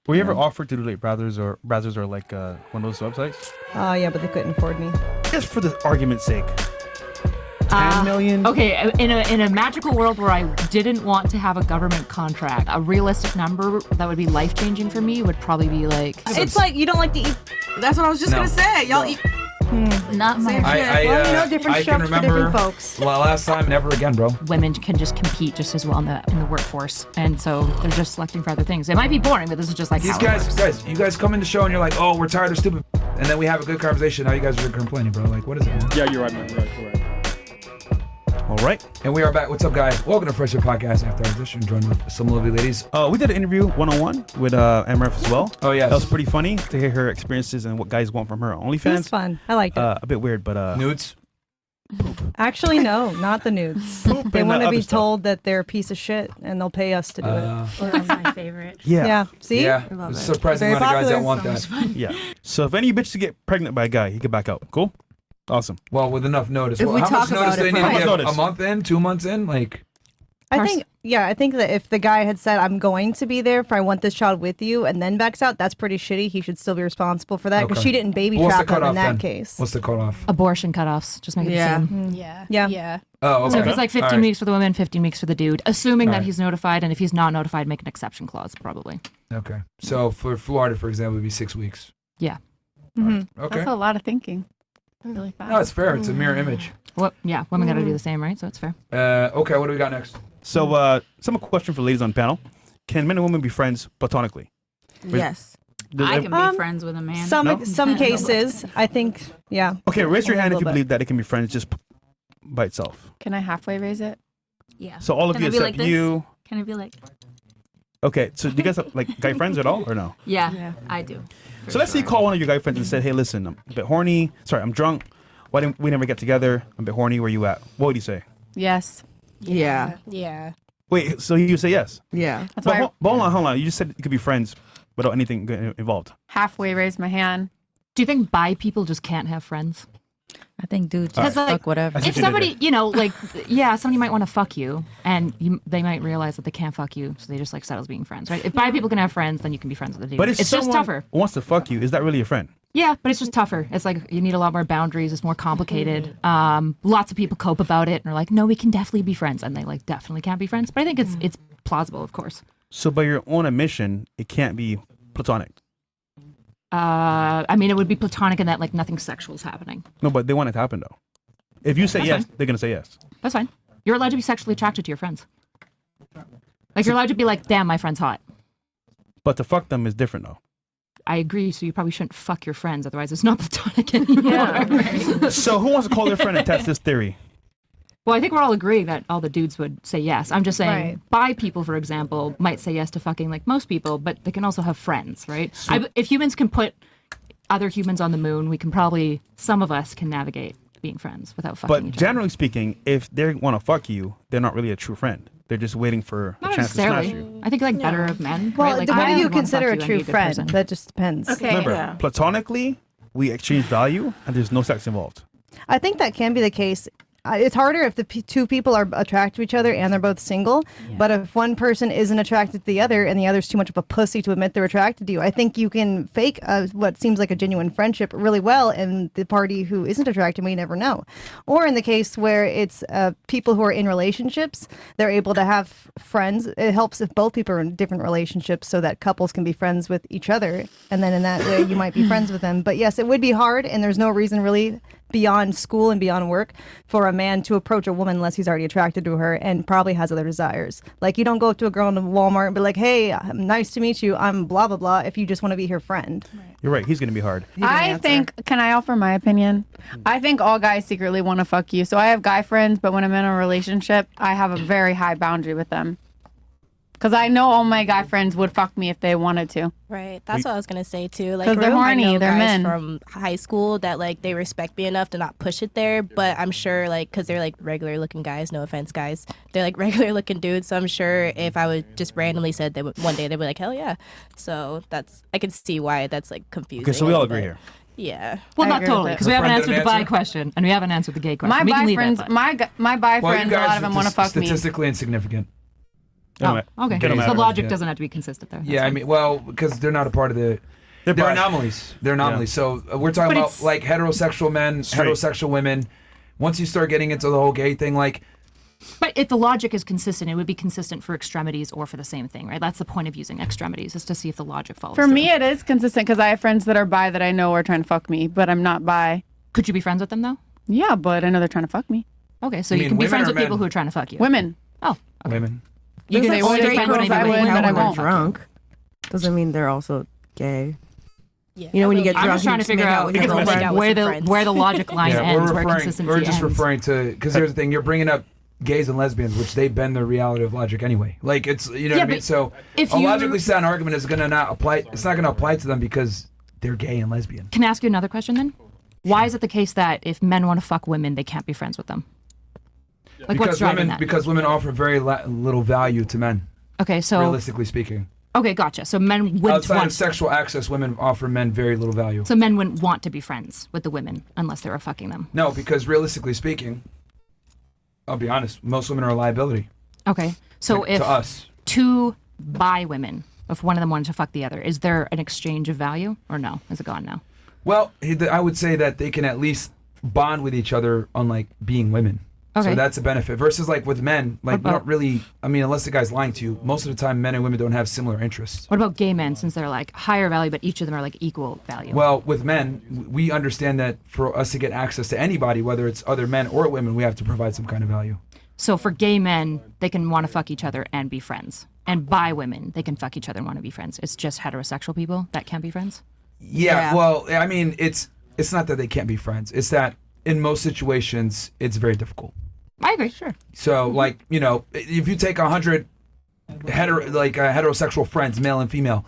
Were you ever offered to do like Brazzers or like one of those websites? Oh yeah, but they couldn't afford me. Just for the argument's sake. 10 million? Okay, in a magical world where I didn't want to have a government contract, a realistic number that would be life-changing for me would probably be like... It's like you don't like to eat. That's what I was just gonna say. Y'all eat. Not my... Well, different I can strokes for different remember folks. well, last time, never again, bro. Women can just compete just as well in the workforce, and so they're just selecting for other things. It might be boring, but this is just like These how guys, you guys come in the show and you're like, oh, we're tired of stupid, and then we have a good conversation. Now you guys are complaining, bro. Like, what is it, man? Yeah, you're right, man. You're right. All right. And we are back. What's up, guys? Welcome to Fresh Air Podcast After Our Edition. Joined with some lovely ladies. We did an interview one-on-one with MRF as well. Oh, yes. That was pretty funny to hear her experiences and what guys want from her on OnlyFans. It was fun. I liked it. A bit weird, but... Nudes? Actually, no, not the nudes. Poop They and want to other be stuff. told that they're a piece of shit, and they'll pay us to do it. Well, that's my favorite. Yeah. See? Yeah. There's a surprising Very amount of guys that popular. want that. Yeah. So if any bitches get pregnant by a guy, he can back out. Cool? Awesome. Well, with enough notice. If we how talk much notice about do they it need? first. How much To give? notice? A month in? 2 months in? Like, I think that if the guy had said, I'm going to be there I want this child with you, and then backs out, that's pretty shitty. He should still be responsible for that, because Okay. she didn't baby what's the trap him cutoff in that then? case. What's the cutoff? abortion cutoffs. Just make it Yeah. the same. Yeah. Oh, okay. So if it's like 15 All right. weeks for the woman, 15 weeks for the dude, assuming that Alright. he's notified, and if he's not notified, make an exception clause, probably. Okay. So for Florida, for example, it would be 6 weeks. Yeah. Mm-hmm. Okay. That's a lot of thinking. Really fast. No, it's fair. It's a mirror image. Well, yeah, women gotta do the same, right? So it's fair. Okay, what do we got next? So, some question for ladies on the panel. Can men and women be friends platonically? Yes. I can be friends with a man. Some cases, I think, yeah. Okay, raise your A hand if little you bit. believe that it can be friends just by itself. Can I halfway raise it? Yeah. So all of Can you it be except like this? you. Can it be like? Okay, so do you guys have like guy friends at all or no? Yeah, I do. So let's say you call one of your guy friends and said, hey, listen, I'm a bit horny. Sorry, I'm drunk. Why didn't we never get together? I'm a bit horny. Where you at? What would you say? Yes. Yeah. Yeah. Wait, so you say yes? Yeah. That's But why I hold on. You just said you could be friends without anything getting involved. halfway raised my hand. Do you think bi people just can't have friends? I think dudes Because, just like, fuck whatever. That's If what you did somebody, you know, like, yeah, somebody might want to fuck you, and they might realize that they can't fuck you, so they just like settle as being friends, right? If bi people can have friends, then you can be friends with a dude. But if it's just someone tougher. wants to fuck you, is that really a friend? Yeah, but it's just tougher. It's like you need a lot more boundaries. It's more complicated. Lots of people cope about it and are like, no, we can definitely be friends, and they like definitely can't be friends. But I think it's plausible, of course. So by your own admission, it can't be platonic. I mean, it would be platonic in that like nothing sexual is happening. No, but they want it to happen though. If you say That's yes, fine. they're gonna say yes. That's fine. You're allowed to be sexually attracted to your friends. Like you're allowed to be like, damn, my friend's hot. But to fuck them is different though. I agree. So you probably shouldn't fuck your friends, otherwise it's not platonic anymore. So who wants to call their friend and test this theory? Well, I think we're all agreeing that all the dudes would say yes. I'm just saying, bi people, for example, might say yes to fucking like most people, but they can also have friends, right? If humans can put other humans on the moon, we can probably, some of us can navigate being friends without fucking But each generally speaking, if they want to fuck you, they're not really a true friend. They're just waiting for other. a Not chance to smash necessarily. you. I think like better of men. Well, right? Like, what I do you would wanna consider fuck a you and true be good friend? person. That just depends. Okay. Remember, platonically, we exchange value and there's no sex involved. I think that can be the case. It's harder if the two people are attracted to each other and they're both single. But if one person isn't attracted to the other and the other's too much of a pussy to admit they're attracted to you, I think you can fake what seems like a genuine friendship really well, and the party who isn't attracted may never know. Or in the case where it's people who are in relationships, they're able to have friends. It helps if both people are in different relationships so that couples can be friends with each other. And then in that way, you might be friends with them. But yes, it would be hard, and there's no reason really beyond school and beyond work for a man to approach a woman unless he's already attracted to her and probably has other desires. Like, you don't go up to a girl in Walmart and be like, hey, nice to meet you, I'm blah blah blah, if you just want to be her friend. You're right. He's going to be hard. I think, can I offer my opinion? I think all guys secretly want to fuck you. So I have guy friends, but when I'm in a relationship, I have a very high boundary with them. Because I know all my guy friends would fuck me if they wanted to. Right. That's what I was going to say, too. Like, 'Cause they're I know horny, they're guys men. from high school that, like, they respect me enough to not push it there. But I'm sure, like, because they're, like, regular-looking guys. No offense, guys. They're, like, regular-looking dudes. So I'm sure if I would just randomly said they would, one day, they'd be like, hell yeah. So that's, I can see why that's, like, confusing. Okay, so we a all little agree bit. here. Yeah. Well, I not agree totally, with it. because we haven't friend answered an the bi answer? question, and we haven't answered the gay question. My We can bi leave friends, it, but- my bi Well, friends, you a guys lot of them want to fuck me. statistically insignificant. Anyway, Okay. get 'em out The of it. logic Yeah. doesn't have to be consistent there. Yeah, I mean, well, because they're not a part of the. They're biased. anomalies. They're anomalies. So we're talking But about it's- like heterosexual men, Straight. heterosexual women. Once you start getting into the whole gay thing, like But if the logic is consistent, it would be consistent for extremities or for the same thing, right? That's the point of using extremities, is to see if the logic follows. For through. me, it is consistent because I have friends that are bi that I know are trying to fuck me, but I'm not bi. Could you be friends with them though? Yeah, but I know they're trying to fuck me. Okay, so You you mean can be women friends or with people men? who are trying to fuck you. Women. Oh, women. you can They only would be friends girls with I anybody would who that I will won't. drunk doesn't mean they're also gay. Yeah. You know, when you get I'm drunk, just trying you to figure make out with your Because girlfriend. make out with where some the friends. where the logic line Yeah, ends, we're where referring. consistency We're just ends. referring to because here's the thing: you're bringing up gays and lesbians, which they bend the reality of logic anyway. Like it's you know Yeah, what I mean. but So if a you- logically sound argument is going to not apply. It's not going to apply to them because they're gay and lesbian. Can I ask you another question then? Why is it the case that if men want to fuck women, they can't be friends with them? Like what's Because driving women that? because women offer very little value to men, Okay, so realistically speaking. okay, gotcha. So men wouldn't Outside want of sexual access, women offer men very little value. so men wouldn't want to be friends with the women unless they were fucking them. No, because realistically speaking, I'll be honest, most women are a liability Okay, so to if us. two bi women, if one of them wanted to fuck the other, is there an exchange of value or no? Is it gone now? Well, I would say that they can at least bond with each other, unlike being women. Okay. So that's a benefit. Versus like with men, like we What about- don't really. I mean, unless the guy's lying to you, most of the time, men and women don't have similar interests. What about gay men, since they're like higher value, but each of them are like equal value? Well, with men, we understand that for us to get access to anybody, whether it's other men or women, we have to provide some kind of value. So for gay men, they can want to fuck each other and be friends. And bi women, they can fuck each other and want to be friends. It's just heterosexual people that can't be friends? Yeah. Yeah. Well, I mean, it's not that they can't be friends. It's that in most situations, it's very difficult. I agree, sure. So, like, you know, if you take 100 heterosexual friends, male and female,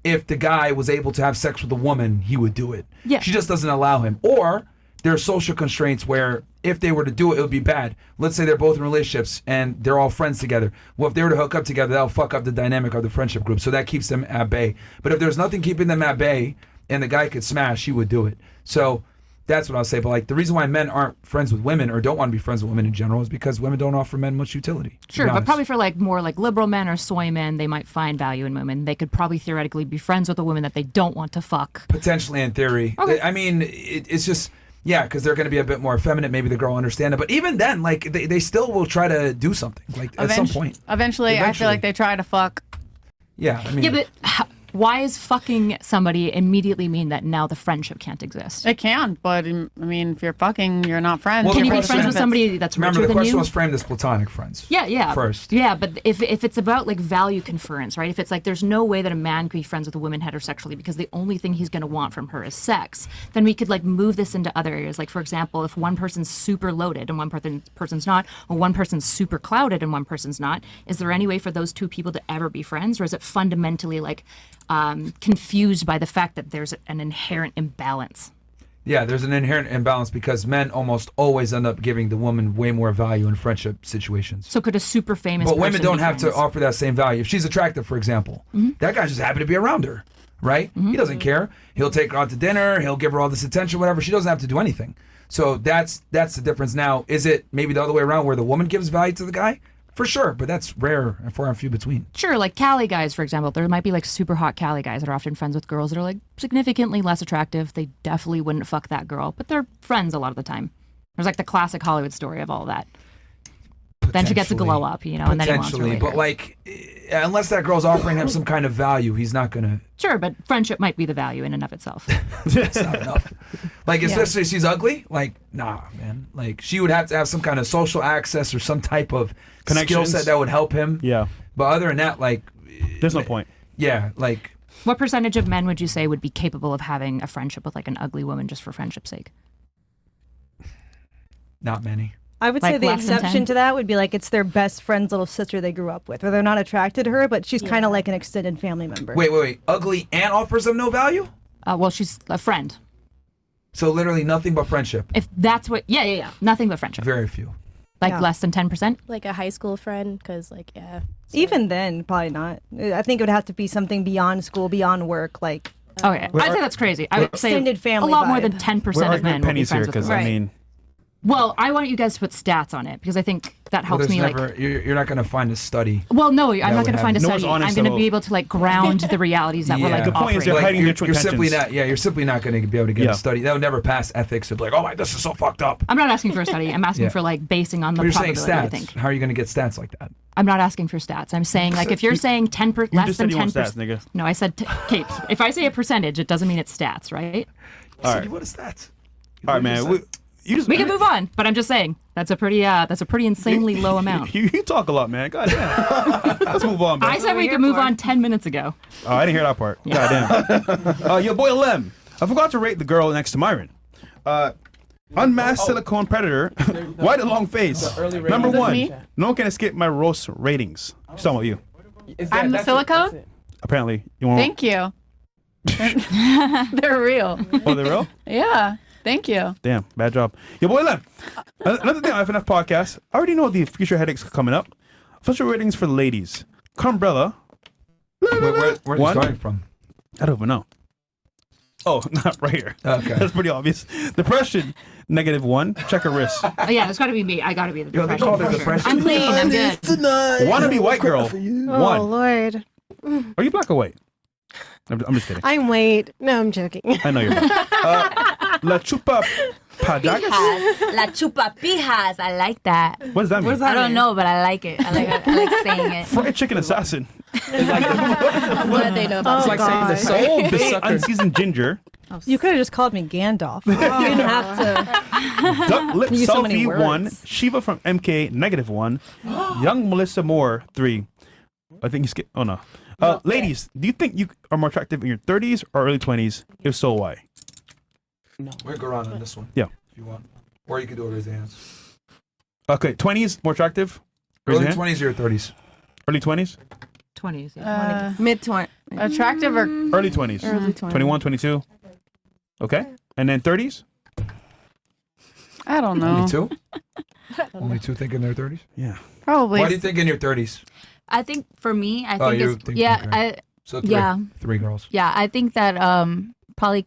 if the guy was able to have sex with a woman, he would do it. Yeah. She just doesn't allow him. Or there are social constraints where if they were to do it, it would be bad. Let's say they're both in relationships and they're all friends together. Well, if they were to hook up together, that'll fuck up the dynamic of the friendship group. So that keeps them at bay. But if there's nothing keeping them at bay and the guy could smash, he would do it. So that's what I'll say. But like the reason why men aren't friends with women or don't want to be friends with women in general is because women don't offer men much utility. to Sure, be but honest. probably for like more like liberal men or soy men, they might find value in women. They could probably theoretically be friends with a woman that they don't want to fuck. Potentially in theory. Okay. I mean, it's just, yeah, because they're going to be a bit more effeminate. Maybe the girl will understand it. But even then, like, they still will try to do something, like, at some point. Eventually, I feel like they try to fuck. Yeah, I mean. Yeah, but why is fucking somebody immediately mean that now the friendship can't exist? It can, but I mean, if you're fucking, you're not friends. Well, Can the you be question- friends with somebody that's Remember, richer the than question you? was framed as platonic friends. Yeah. First. Yeah, but if it's about like value conference, right? If it's like there's no way that a man can be friends with a woman heterosexually because the only thing he's going to want from her is sex, then we could like move this into other areas. Like for example, if one person's super loaded and one person's not, or one person's super clouded and one person's not, is there any way for those two people to ever be friends, or is it fundamentally like confused by the fact that there's an inherent imbalance? Yeah, there's an inherent imbalance because men almost always end up giving the woman way more value in friendship situations. So could a super famous But women person don't be have to friends? offer that same value. If she's attractive, for example, that guy's just happy to be around her, right? He doesn't care. He'll take her out to dinner. He'll give her all this attention, whatever. She doesn't have to do anything. So that's the difference. Now, is it maybe the other way around where the woman gives value to the guy? For sure, but that's rare and far and few between. Sure, like Cali guys, for example. There might be like super hot Cali guys that are often friends with girls that are like significantly less attractive. They definitely wouldn't fuck that girl, but they're friends a lot of the time. There's like the classic Hollywood story of all that. Then she gets a glow up, you know, and then he wants her Potentially, later. but like, unless that girl's offering him some kind of value, he's not gonna. Sure, but friendship might be the value in and of itself. It's not enough. Like, especially if she's ugly. Like, nah, man. Like, she would have to have some kind of social access or some type of skill Connections. set that would help him. Yeah. But other than that, like, There's no point. yeah, like, What percentage of men would you say would be capable of having a friendship with like an ugly woman just for friendship's sake? not many. I would Like say the less than exception 10? to that would be like it's their best friend's little sister they grew up with, or they're not attracted to her, but she's kind of like an extended family member. Wait. Ugly and offers them no value? Well, she's a friend. So literally nothing but friendship. If that's what, yeah. Nothing but friendship. Very few. Like Yeah. less than 10%? Like a high school friend, because like yeah. So- Even then, probably not. I think it would have to be something beyond school, beyond work, like Okay, I'd say that's crazy. I would say Extended family a lot more vibe. than We're 10% of arguing men would be pennies here friends with because women. I mean, Well, I want you guys to put stats on it because I think that helps me. You're not going to find a study. Well, no, I'm not going to find a No one's study. I'm honest going to about- be able to like ground the realities that we're like The point is operating. they're Like, hiding their true you're simply intentions. not. Yeah, you're simply not going to be able to get a study. That would never pass ethics. It'd be like, oh my, this is so fucked up. I'm not asking for a study. I'm asking Yeah. for like basing on the But you're saying probability. I stats. think. How are you going to get stats like that? I'm not asking for stats. I'm saying like if you're saying 10% You less just than said you want 10%. stats, nigga. No, I said Kate. If I say a percentage, it doesn't mean it's stats, right? All right. What is that? All right, man. We can move on, but I'm just saying that's a pretty insanely low amount. You talk a lot, man. God damn. Let's move on, man. I said we could move on 10 minutes ago. Oh, I didn't hear that part. God damn. Your boy Lem. I forgot to rate the girl next to Myron. Unmasked silicone predator. Why the long face? Number Is this one. me? No one can escape my roast ratings. She's talking about you. I'm the silicone? Apparently. You want Thank you. They're real. Oh, they're real? Yeah. Thank you. Damn, bad job. Your boy Lem. Another thing on FNF podcast. I already know the future headaches coming up. Official ratings for the ladies. Cumbrella. Where are you One? starting from? I don't even know. Oh, not right here. Okay. That's pretty obvious. Depression, -1. Check her wrist. Oh, yeah, it's got to be me. I got to be the Yo, they depression. call it for sure. depression? I'm clean. I'm good. Wannabe white girl. Oh, One. Lord. Are you black or white? I'm just kidding. I'm white. No, I'm joking. I know you're black. La Chupa Padagas? La chupapijas. I like that. What does that mean? I don't know, but I like it. I like saying it. Fried chicken assassin. What do they know about Oh, sex? God. the soul Big sucker. unseasoned ginger. You could have just called me Gandalf. You didn't have to. Duck lip Use so many selfie words. 1. Shiva from MK -1. Young Melissa Moore 3. I think you skip. Oh no. Ladies, do you think you are more attractive in your 30s or early 20s? If so, why? We'll go around on this one. Yeah. If you want. Or you could do it raise your hands. Okay, 20s more attractive. Raise your Early hand. 20s or your 30s? Early 20s. 20s. Yeah. Mid-20. Attractive or Early 20s. Early 20s. 21, 22. Okay, and then 30s. I don't know. Only two? Only two think in their 30s? Yeah. Probably. Why do you think in your 30s? I think for me, I Oh, think you it's think- yeah, okay. So three. Yeah. Three girls. yeah. I think that probably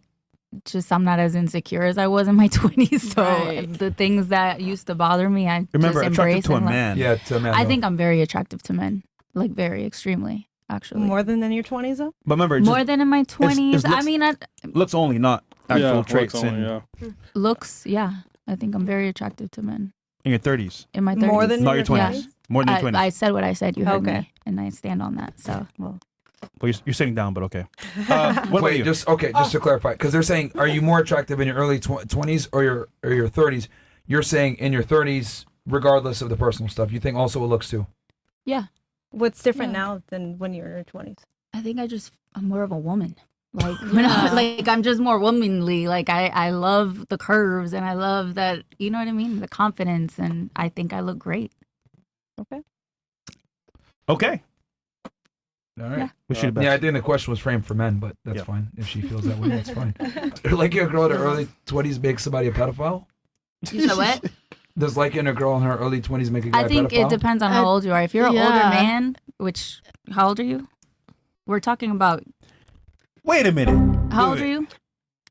just I'm not as insecure as I was in my 20s. So Right. the things that used to bother me, I Remember, just attractive embrace to a and, like, man. Yeah, to a man. I though. think I'm very attractive to men, like very extremely, actually. More than in your 20s, though? But remember, More just than in my 20s. I looks- mean, looks only, not actual Yeah, traits looks only, in, yeah. looks. Yeah, I think I'm very attractive to men in your 30s. in my 30s. More than Not in your 20s. Yeah. More than your 20s. I said what I said. You heard Okay. me, and I stand on that. So, well, But you're sitting down, but okay. What about Wait, you? just to clarify, because they're saying, are you more attractive in your early 20s or your 30s? You're saying in your 30s, regardless of the personal stuff. You think also it looks too. yeah. What's different Yeah. now than when you were in your 20s? I think I'm more of a woman. Like, like I'm just more womanly. Like I love the curves and I love that, you know what I mean? The confidence, and I think I look great. Okay. All right. Yeah. Wish you the best. Yeah, I think the question was framed for men, but that's Yeah. fine. If she feels that way, that's fine. Like a girl in her early 20s make somebody a pedophile? You know what? Does liking a girl in her early 20s make a guy I think a pedophile? it depends on how old you are. If you're an older yeah. man, which how old are you? We're talking about Wait a minute. how Wait, old are wait. you?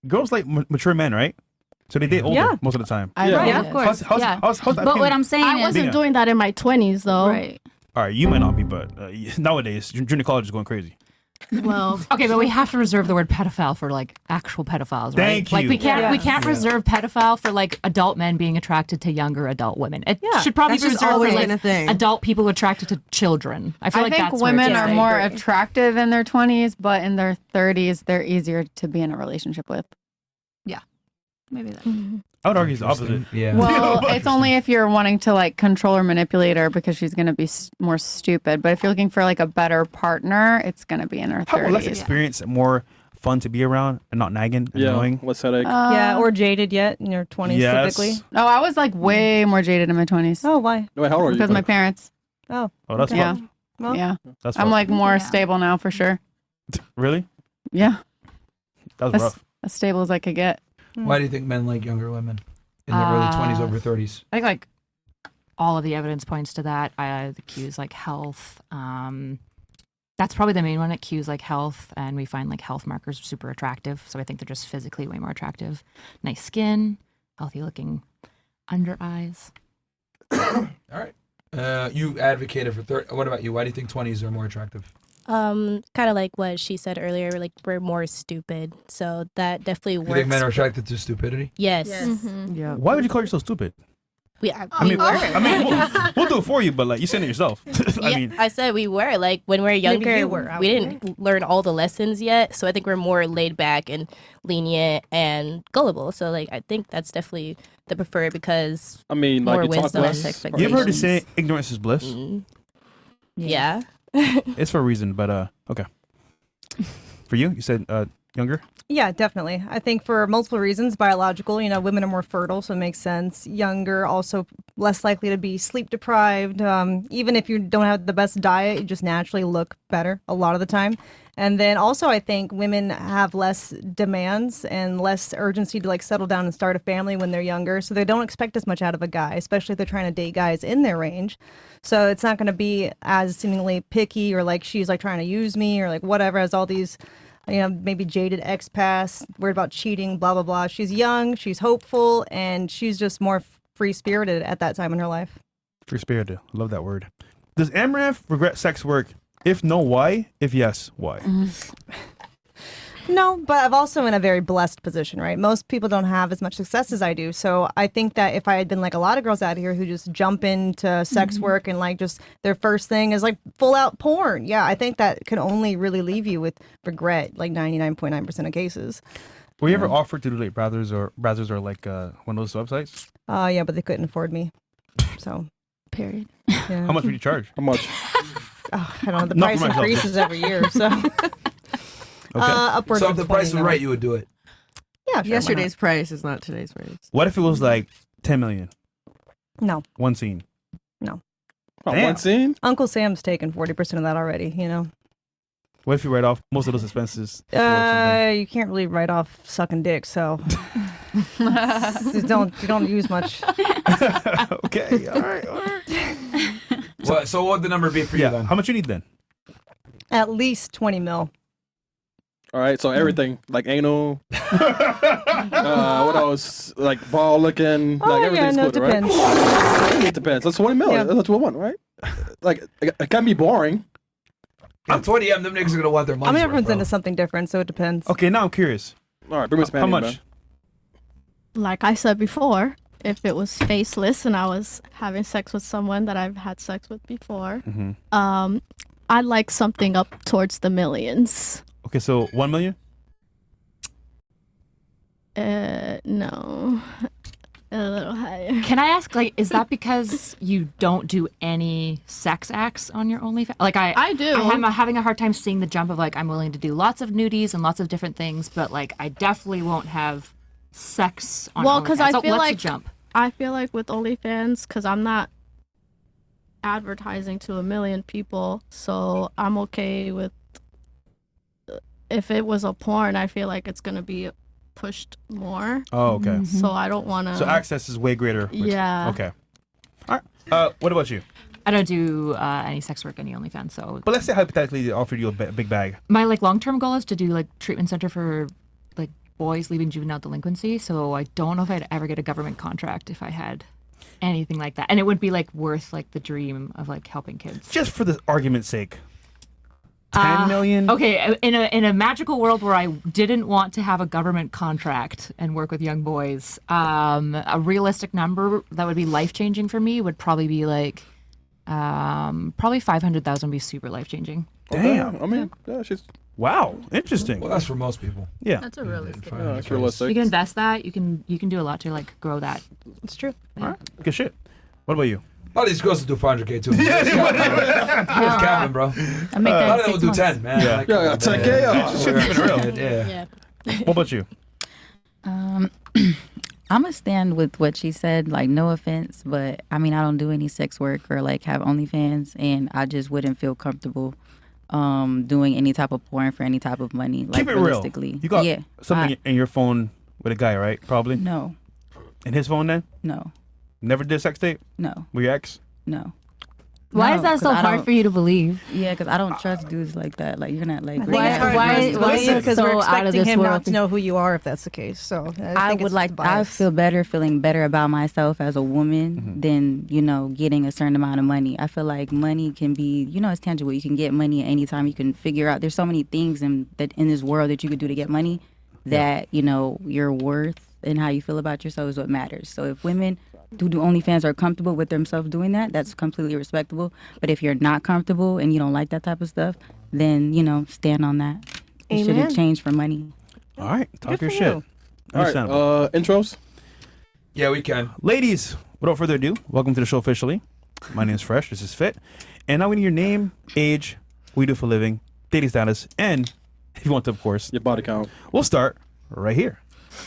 Girls like mature men, right? So they date older Yeah. most of the time. Yeah. Yeah, of course. How's yeah. that But what I'm saying I is, wasn't Yeah. doing that in my 20s, though. right. All right, you might not be, but nowadays junior college is going crazy. Well, Okay, but we have to reserve the word pedophile for like actual pedophiles, right? Thank Like you. we can't Yeah. reserve pedophile for like adult men being attracted to younger adult women. It Yeah. should probably That's be just reserved for always like been a thing. adult people attracted to children. I feel I like think that's where women it's are at. more agree. attractive in their 20s, but in their 30s, they're easier to be in a relationship with. maybe that. I would argue it's the opposite. Yeah. Well, it's only if you're wanting to like control or manipulate her because she's going to be more stupid. But if you're looking for like a better partner, it's going to be in her How about less 30s. experience and more fun to be around and not nagging and Yeah. annoying? Less headache. Yeah, or jaded yet in your 20s Yes. typically? No, I was like way more jaded in my 20s Oh, why? Wait, how old are you? because my parents. Oh, Oh, that's Yeah. fun. well, Yeah. That's I'm fun. like more Yeah. stable now for sure. Really? Yeah. That was As, rough. as stable as I could get. Why do you think men like younger women in their early 20s over 30s? I think like all of the evidence points to that. The cues like health. That's probably the main one. It cues like health, and we find like health markers super attractive. So I think they're just physically way more attractive. Nice skin, healthy looking. under eyes. All right. You advocated for 30. What about you? Why do you think 20s are more attractive? Kind of like what she said earlier. Like we're more stupid, so that definitely works. You think men are attracted to stupidity? Yes. Yeah. Why would you call yourself stupid? I mean, we'll do it for you, but like you said it yourself. I said we were like when we were younger, you were, we didn't learn all the lessons yet. So I think we're more laid back and lenient and gullible. So like I think that's definitely the preferred because I mean, more like you talk wisdom. less. you ever heard the saying "ignorance is bliss"? Yeah. It's for a reason, but okay. For you said younger. Yeah, definitely. I think for multiple reasons, biological, women are more fertile, so it makes sense. Younger, also less likely to be sleep deprived. Even if you don't have the best diet, you just naturally look better a lot of the time. And then also I think women have less demands and less urgency to like settle down and start a family when they're younger. So they don't expect as much out of a guy, especially if they're trying to date guys in their range. So it's not going to be as seemingly picky or like she's like trying to use me or like whatever, as all these maybe jaded ex-past, worried about cheating, blah, blah, blah. She's young, she's hopeful, and she's just more free-spirited at that time in her life. Free-spirited. Love that word. Does Amaranth regret sex work? If no, why? If yes, why? No, but I'm also in a very blessed position, right? Most people don't have as much success as I do. So I think that if I had been like a lot of girls out here who just jump into sex work and like just their first thing is like full out porn. Yeah, I think that can only really leave you with regret, like 99.9% of cases. Were you ever offered to do like Brazzers or like one of those websites? Yeah, but they couldn't afford me. So, Period. yeah. How much would you charge? How much? Oh, I don't know. The Not price for myself. increases every year. So, Okay. upwards So of if the price 20 was now. right, you would do it. Yeah, sure, why Yesterday's price is not today's price. What if it was like 10 million? not? No. One scene. Oh, Damn. one scene? Uncle Sam's taken 40% of that already, What if you write off most of those expenses? towards something? You can't really write off sucking dick, so you don't use much. Okay. All right. So what would the number be for you Yeah. then? How much you need then? At least 20 mil. All right, so everything like anal. What else? Like ball looking. Oh, like yeah, everything's no, it good, right? depends. It depends. That's 20 million. Yeah. That's what I want, right? Like it can be boring. I'm 20 them niggas are gonna want their money. I mean, everyone's into something different, so it depends. Okay, now I'm curious. All right, bring me some How money, much? Like I said before, if it was faceless and I was having sex with someone that I've had sex with before, I'd like something up towards the millions. Okay, so 1 million? No. A little higher. Can I ask, like, is that because you don't do any sex acts on your OnlyFans? Like, I do. I'm having a hard time seeing the jump of, like, I'm willing to do lots of nudies and lots of different things, but, like, I definitely won't have sex on Well, OnlyFans. because I So feel what's like the jump? I feel like with OnlyFans, because I'm not advertising to a million people, so I'm okay with. If it was a porn, I feel like it's gonna be pushed more. Oh, okay. So I don't want to. So access is way greater. Yeah. Okay. All right. What about you? I don't do any sex work, any OnlyFans, so. But let's say hypothetically they offered you a big bag. My, like, long-term goal is to do, like, treatment center for, like, boys leaving juvenile delinquency, so I don't know if I'd ever get a government contract if I had anything like that. And it would be, like, worth, like, the dream of, like, helping kids. Just for the argument's sake. 10 million? Okay, in a magical world where I didn't want to have a government contract and work with young boys, a realistic number that would be life-changing for me would probably be, like, probably 500,000 would be super life-changing. Damn. I mean, yeah, she's Wow. Interesting. Well, that's for most people. Yeah. That's a realistic. yeah, it's realistic. You can invest that. You can do a lot to, like, grow that. It's true. All right. Good shit. What about you? A lot of these girls will do 500K too. What's capping, bro? I make A that lot in of them will 6 do months. 10, man. Yeah. Like, Yeah, 10K. Yeah. Yeah. What about you? I'm gonna stand with what she said. Like, no offense, but I mean, I don't do any sex work or like have OnlyFans, and I just wouldn't feel comfortable doing any type of porn for any type of money. Like, Keep it real. realistically, You got yeah, something in your phone with a guy, right? Probably. no, In his phone then? no, Never did a sex tape no, with your ex? no. Why No, is that 'cause so I hard don't- for you to believe? Yeah, because I don't trust dudes like that. Like you're not like. I think it's hard why for us to is listen it because so we're out of expecting this him world not for- to know who you are if that's the case. So I think would it's like. the I bias. feel better feeling better about myself as a woman than getting a certain amount of money. I feel like money can be it's tangible. You can get money at any time. You can figure out. There's so many things in this world that you could do to get money. That your worth and how you feel about yourself is what matters. So if women do OnlyFans are comfortable with themselves doing that, that's completely respectable. But if you're not comfortable and you don't like that type of stuff, then stand on that. You Amen. shouldn't change for money. All right, talk Good your for shit. you. All right, Understandable. intros. Yeah, we can. Ladies, without further ado, welcome to the show officially. My name is Fresh. This is Fit. And now we need your name, age, what you do for a living, dating status, and if you want to, of course, Your body count. we'll start right here.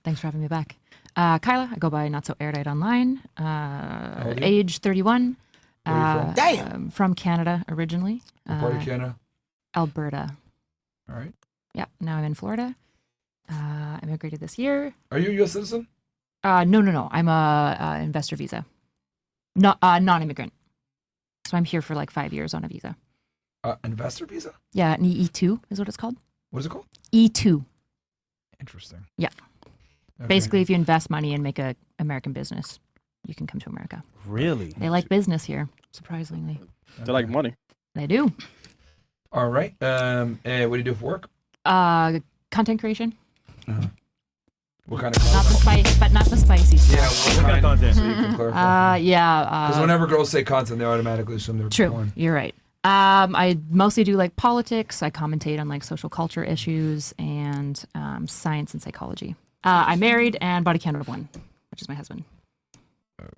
Thanks for having me back. Kyla, I go by notsoErudite online. old are you? Age 31. Where are you from? From Canada originally. What part of Canada? Alberta. All right. Yeah, now I'm in Florida. I immigrated this year. Are you a U.S. citizen? No. I'm a investor visa. Non-immigrant. So I'm here for like 5 years on a visa. Investor visa? Yeah, an E2 is what it's called. What is it called? E2. Interesting. Yeah. Okay. Basically, if you invest money and make a American business, you can come to America. Really? They like business here, surprisingly. They like money. They do. All right. What do you do for work? Content creation. What kind of Not the content? spice, but not the spicy stuff. Yeah, What kind of content? So you can clarify. Because Yeah. whenever girls say content, they automatically assume they're True. porn. You're right. I mostly do like politics. I commentate on like social culture issues and science and psychology. I'm married and body count of 1, which is my husband.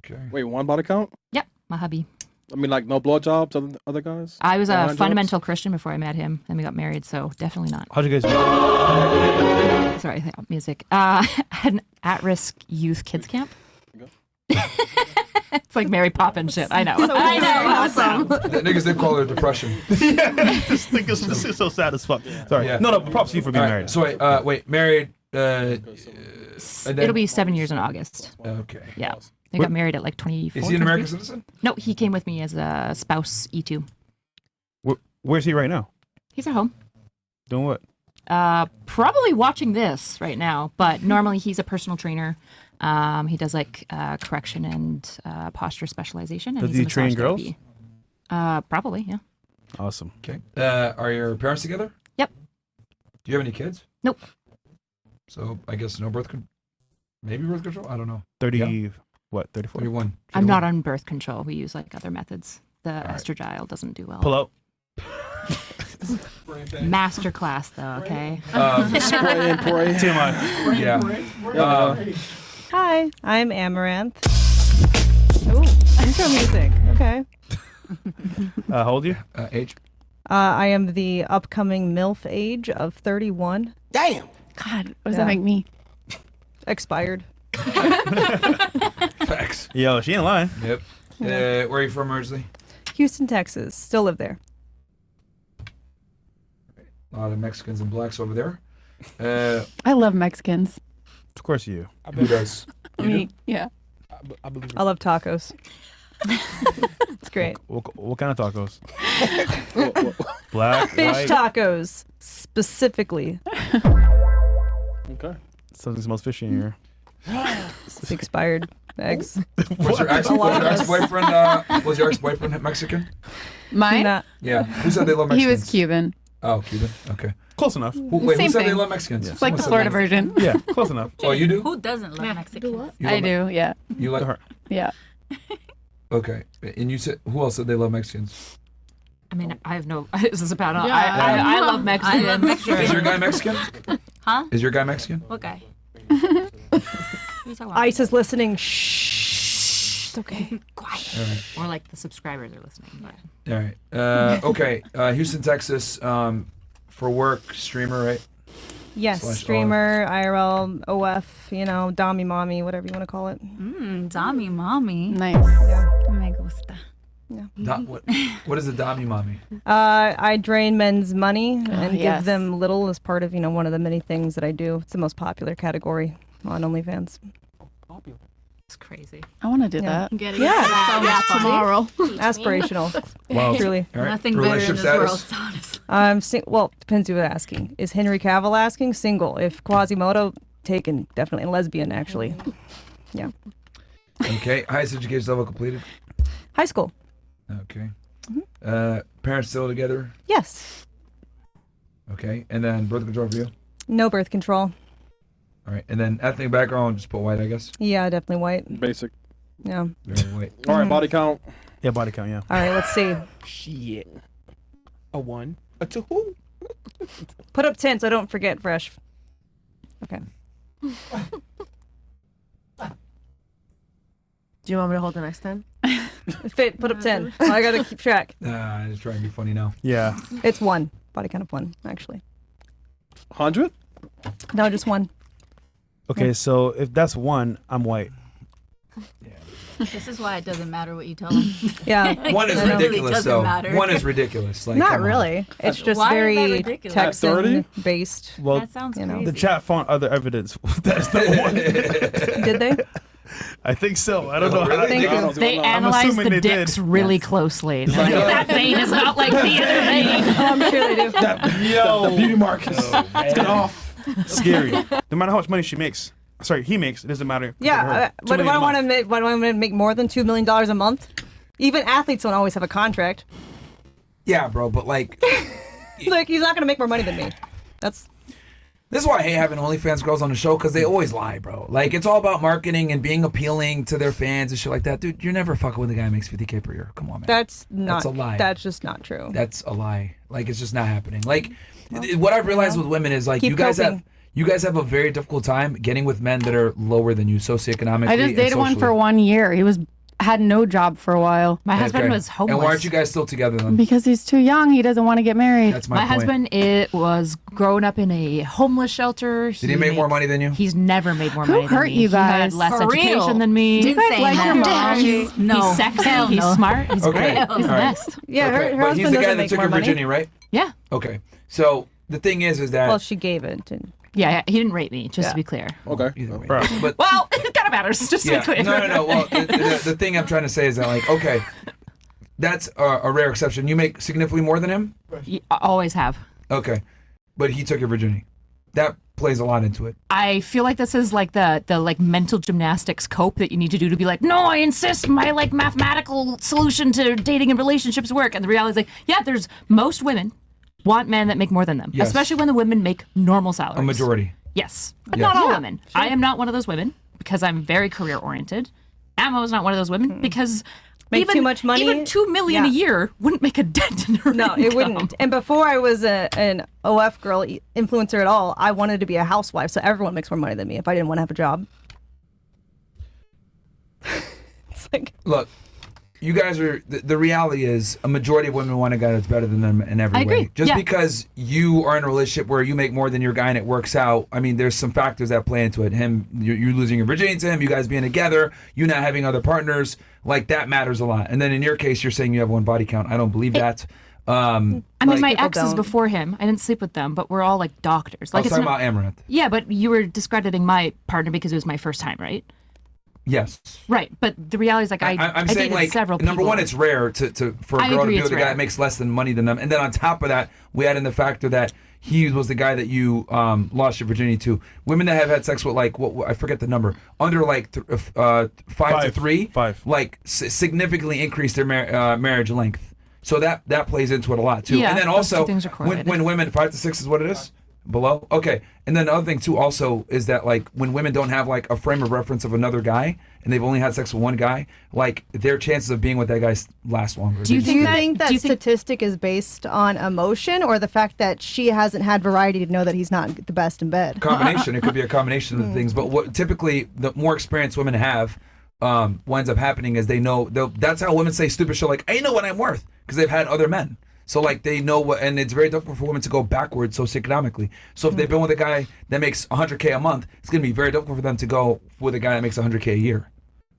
Okay. Wait, one body count? Yep, my hubby. I mean, like no blowjobs, other guys? I was a Online fundamental Christian before I met him. Then we got married, so definitely not. How'd you guys meet? Sorry, music. An at-risk youth kids camp. It's like Mary Poppins shit. I know. I know. Awesome. The niggas, they call it depression. This thing is so sad as fuck. Sorry. Yeah. No, props to you for being All right, married. So wait, married. And then- It'll be 7 years in August. Okay. Yeah. They got married at like 24. Is he an American 23. citizen? No, he came with me as a spouse E2. Where's he right now? He's at home. Doing what? Probably watching this right now, but normally he's a personal trainer. He does like correction and posture specialization. And Does he's he a train massage girls? therapy. Probably, yeah. Awesome. Okay. Are your parents together? Yep. Do you have any kids? Nope. So I guess no birth control. Maybe birth control. I don't know. 30, Yeah. what, 34? 31. I'm not on birth control. We use like other methods. The estradiol doesn't do well. Pull out. Masterclass though, okay? Spray and pray. TMI. Yeah. Hi, I'm Amaranth. Oh, intro music. Okay. How old are you? Age. I am the upcoming MILF age of 31. God, what does that make me? Expired. Facts. Yo, she ain't lying. Yep. Where are you from originally? Houston, Texas. Still live there. A lot of Mexicans and blacks over there. I love Mexicans. Of course you. Who does? Me, yeah. I love tacos. It's great. What kind of tacos? Black, Fish white. tacos, specifically. Okay. Something smells fishy in here. It's expired eggs. Was your ex-boyfriend? Was your ex-boyfriend Mexican? Mine? Not- Yeah. Who said they love He Mexicans? was Cuban. Oh, Cuban. Okay. Close enough. Wait, Same who said they thing. love Mexicans? It's like the Someone Florida said version. Yeah, close enough. Oh, you do? Who doesn't love Mexican? You I love do, yeah. You like? Her. Yeah. Okay. And you said who else said they love Mexicans? I mean, I have no. This is about. Yeah, I love Mexicans. I love Mexicans. Is your guy Mexican? Huh? Is your guy Mexican? What guy? Ice is listening. Shh. It's okay. Quiet. All right. Or like the subscribers are listening. But. All right. Okay. Houston, Texas. For work, streamer, right? Yes, Slash streamer, IRL, OF, Dami Mommy, whatever you want to call it. Dami mommy. Nice. Me gusta. What is a dami mommy? I drain men's money and yes. give them little as part of, one of the many things that I do. It's the most popular category on OnlyFans. It's crazy. I want to do Yeah. that. Getting Yeah. that Yeah. tomorrow. Aspirational. Wow. Truly. All right. Nothing better in Relationship this status. world, honestly. Well, depends who you're asking. Is Henry Cavill asking? Single. If Quasimodo, taken. Definitely. And lesbian, actually. Yeah. Okay. Highest education level completed. High school. Okay. Parents still together. Yes. Okay. And then birth control for you. No birth control. All right. And then ethnic background, just put white, I guess. Yeah, definitely white. Basic. Yeah. Very white. All right, body count. Yeah, body count. Yeah. All right, let's see. Shit. A 1, a 2. Put up 10 so I don't forget fresh. Okay. Do you want me to hold the next 10? Fit, put up 10. I gotta keep track. I'm just trying to be funny now. Yeah. It's 1. Body count of 1, actually. 100? No, just 1. Okay, so if that's 1, I'm white. This is why it doesn't matter what you tell them. Yeah. One is It really ridiculous, doesn't though. matter. One is ridiculous. Like, Not come on. really. It's just Why is that very ridiculous? Texan based. Well, That sounds you know. crazy. the chat found other evidence. That's not one. Did they? I think so. I don't know. really? Thank you. They I'm analyzed assuming the they dicks did. really closely. And they're like, that vein is not like the other vein. Oh, I'm sure they do. The beauty mark is get off. Scary. No matter how much money he makes, it doesn't matter. Yeah, But but I want to make. What do I want to make more than $2 million a month? Even athletes don't always have a contract. Yeah, bro, but like, Like he's not going to make more money than me. That's this is why I hate having OnlyFans girls on the show, because they always lie, bro. Like, it's all about marketing and being appealing to their fans and shit like that. Dude, you're never fucking with a guy who makes $50K per year. Come on, man. that's not. That's a lie. That's just not true. That's a lie. Like, it's just not happening. Like, what I've realized with women is like, Keep you guys coping. have a very difficult time getting with men that are lower than you socioeconomically. I just and dated one for socially. 1 year. He had no job for a while My husband Okay. was homeless. And why aren't you guys still together then? because he's too young. He doesn't want to get married. That's My my point. husband was growing up in a homeless shelter. Did he make more money than you? He's never made more Who money hurt than me. you He had guys? less For education real? than me. Didn't say like that. your mom? He's sexy. Hell He's no. smart. He's Okay. great. He's All the right. best. Yeah, Okay, her but he's husband the guy doesn't that make took more your money. virginity, right? Yeah. Okay. So the thing is that Well, she gave it. And Yeah, he didn't rape me, just to be clear. Okay. either way. Bro. But Well, it kind of matters, just to yeah, be clear. no. Well, the thing I'm trying to say is that, like, okay, that's a rare exception. You make significantly more than him. You always have. Okay, but he took your virginity. That plays a lot into it. I feel like this is like the like mental gymnastics cope that you need to do to be like, no, I insist my like mathematical solution to dating and relationships work. And the reality is like, yeah, there's most women want men that make more than them, Yes. especially when the women make normal salaries. A majority. Yes, but Yes. not all women. I am not one of those women because I'm very career oriented. Ammo is not one of those women because Make even, too much money? Even $2 million a Yeah. year wouldn't make a dent in her no, it income. wouldn't. And before I was an OF girl influencer at all, I wanted to be a housewife. So everyone makes more money than me if I didn't want to have a job. It's like Look, you guys are. The reality is, a majority of women want a guy that's better than them in every I way. agree. Just Yeah. because you are in a relationship where you make more than your guy and it works out, I mean, there's some factors that play into it. You losing your virginity to him, you guys being together, you not having other partners, like that matters a lot. And then in your case, you're saying you have one body count. I don't believe that. I mean, Most my people exes don't. before him, I didn't sleep with them, but we're all like doctors. I Like was it's talking not, about Amaranth. yeah, but you were discrediting my partner because it was my first time, right? Yes. Right, but the reality is like I I'm saying, dated like, several number people. one, it's rare for a I girl to agree be it's with a guy rare. that makes less than money than them. And then on top of that, we add in the factor that he was the guy that you lost your virginity to. Women that have had sex with, like, what I forget the number, under like 5 to 3, like significantly increase their marriage length. So that plays into it a lot too. Yeah, And then those also, two things are correlated. when women 5 to 6 is what it is. Below? Okay. And then the other thing too also is that, like, when women don't have like a frame of reference of another guy and they've only had sex with one guy, like, their chances of being with that guy last longer. Do you Do you that- think that do you think- statistic is based on emotion or the fact that she hasn't had variety to know that he's not the best in bed? Combination. It could be a combination of things. But what typically the more experienced women have, what ends up happening is they know. That's how women say stupid shit like, I know what I'm worth, because they've had other men. So, like, they know what, and it's very difficult for women to go backwards socioeconomically. So if they've been with a guy that makes $100K a month, it's going to be very difficult for them to go with a guy that makes $100K a year.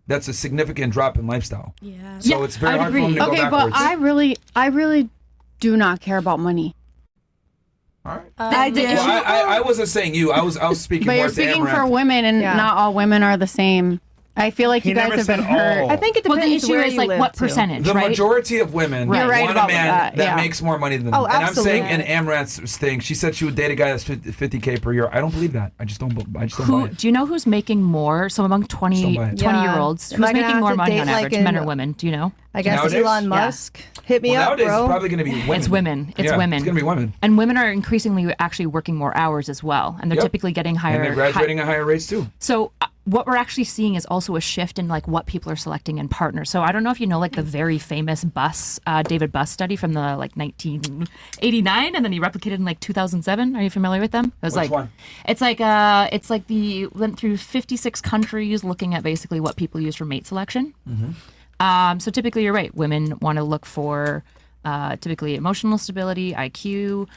That's a significant drop in lifestyle. Yeah. So it's very I'd hard for them to Okay, go but backwards. I really do not care about money. All right. I did. Well, I wasn't saying you. I was speaking But more you're to speaking for Amaranth. women, and Yeah. not all women are the same. I feel like He you guys never have been said hurt. all. I think it Well, depends the issue where is you like live, what too. percentage, The right? majority of women You're right want about a man that, that yeah. makes more money than them. Oh, and I'm saying absolutely. in Amrat's thing, she said she would date a guy that's 50K per year. I don't believe that. I just don't buy Who it. do you know who's making more? So among 20 Don't buy it. 20-year-olds, Am I who's gonna making have more to money date, on like, average, in- men or women? Do you know? I guess Nowadays? Elon Yeah. Musk. Hit me Well, up, nowadays bro. it's probably going to be women. It's women. It's Yeah, women. It's going to be women. And women are increasingly actually working more hours as well, and they're Yep. typically getting higher. And they're graduating at higher rates too. So what we're actually seeing is also a shift in like what people are selecting in partners. So I don't know if you know like the very famous David Buss study from the like 1989, and then he replicated in like 2007. Are you familiar with them? It was Which like one? it's like the went through 56 countries looking at basically what people use for mate selection. So typically, you're right. Women want to look for typically emotional stability, IQ,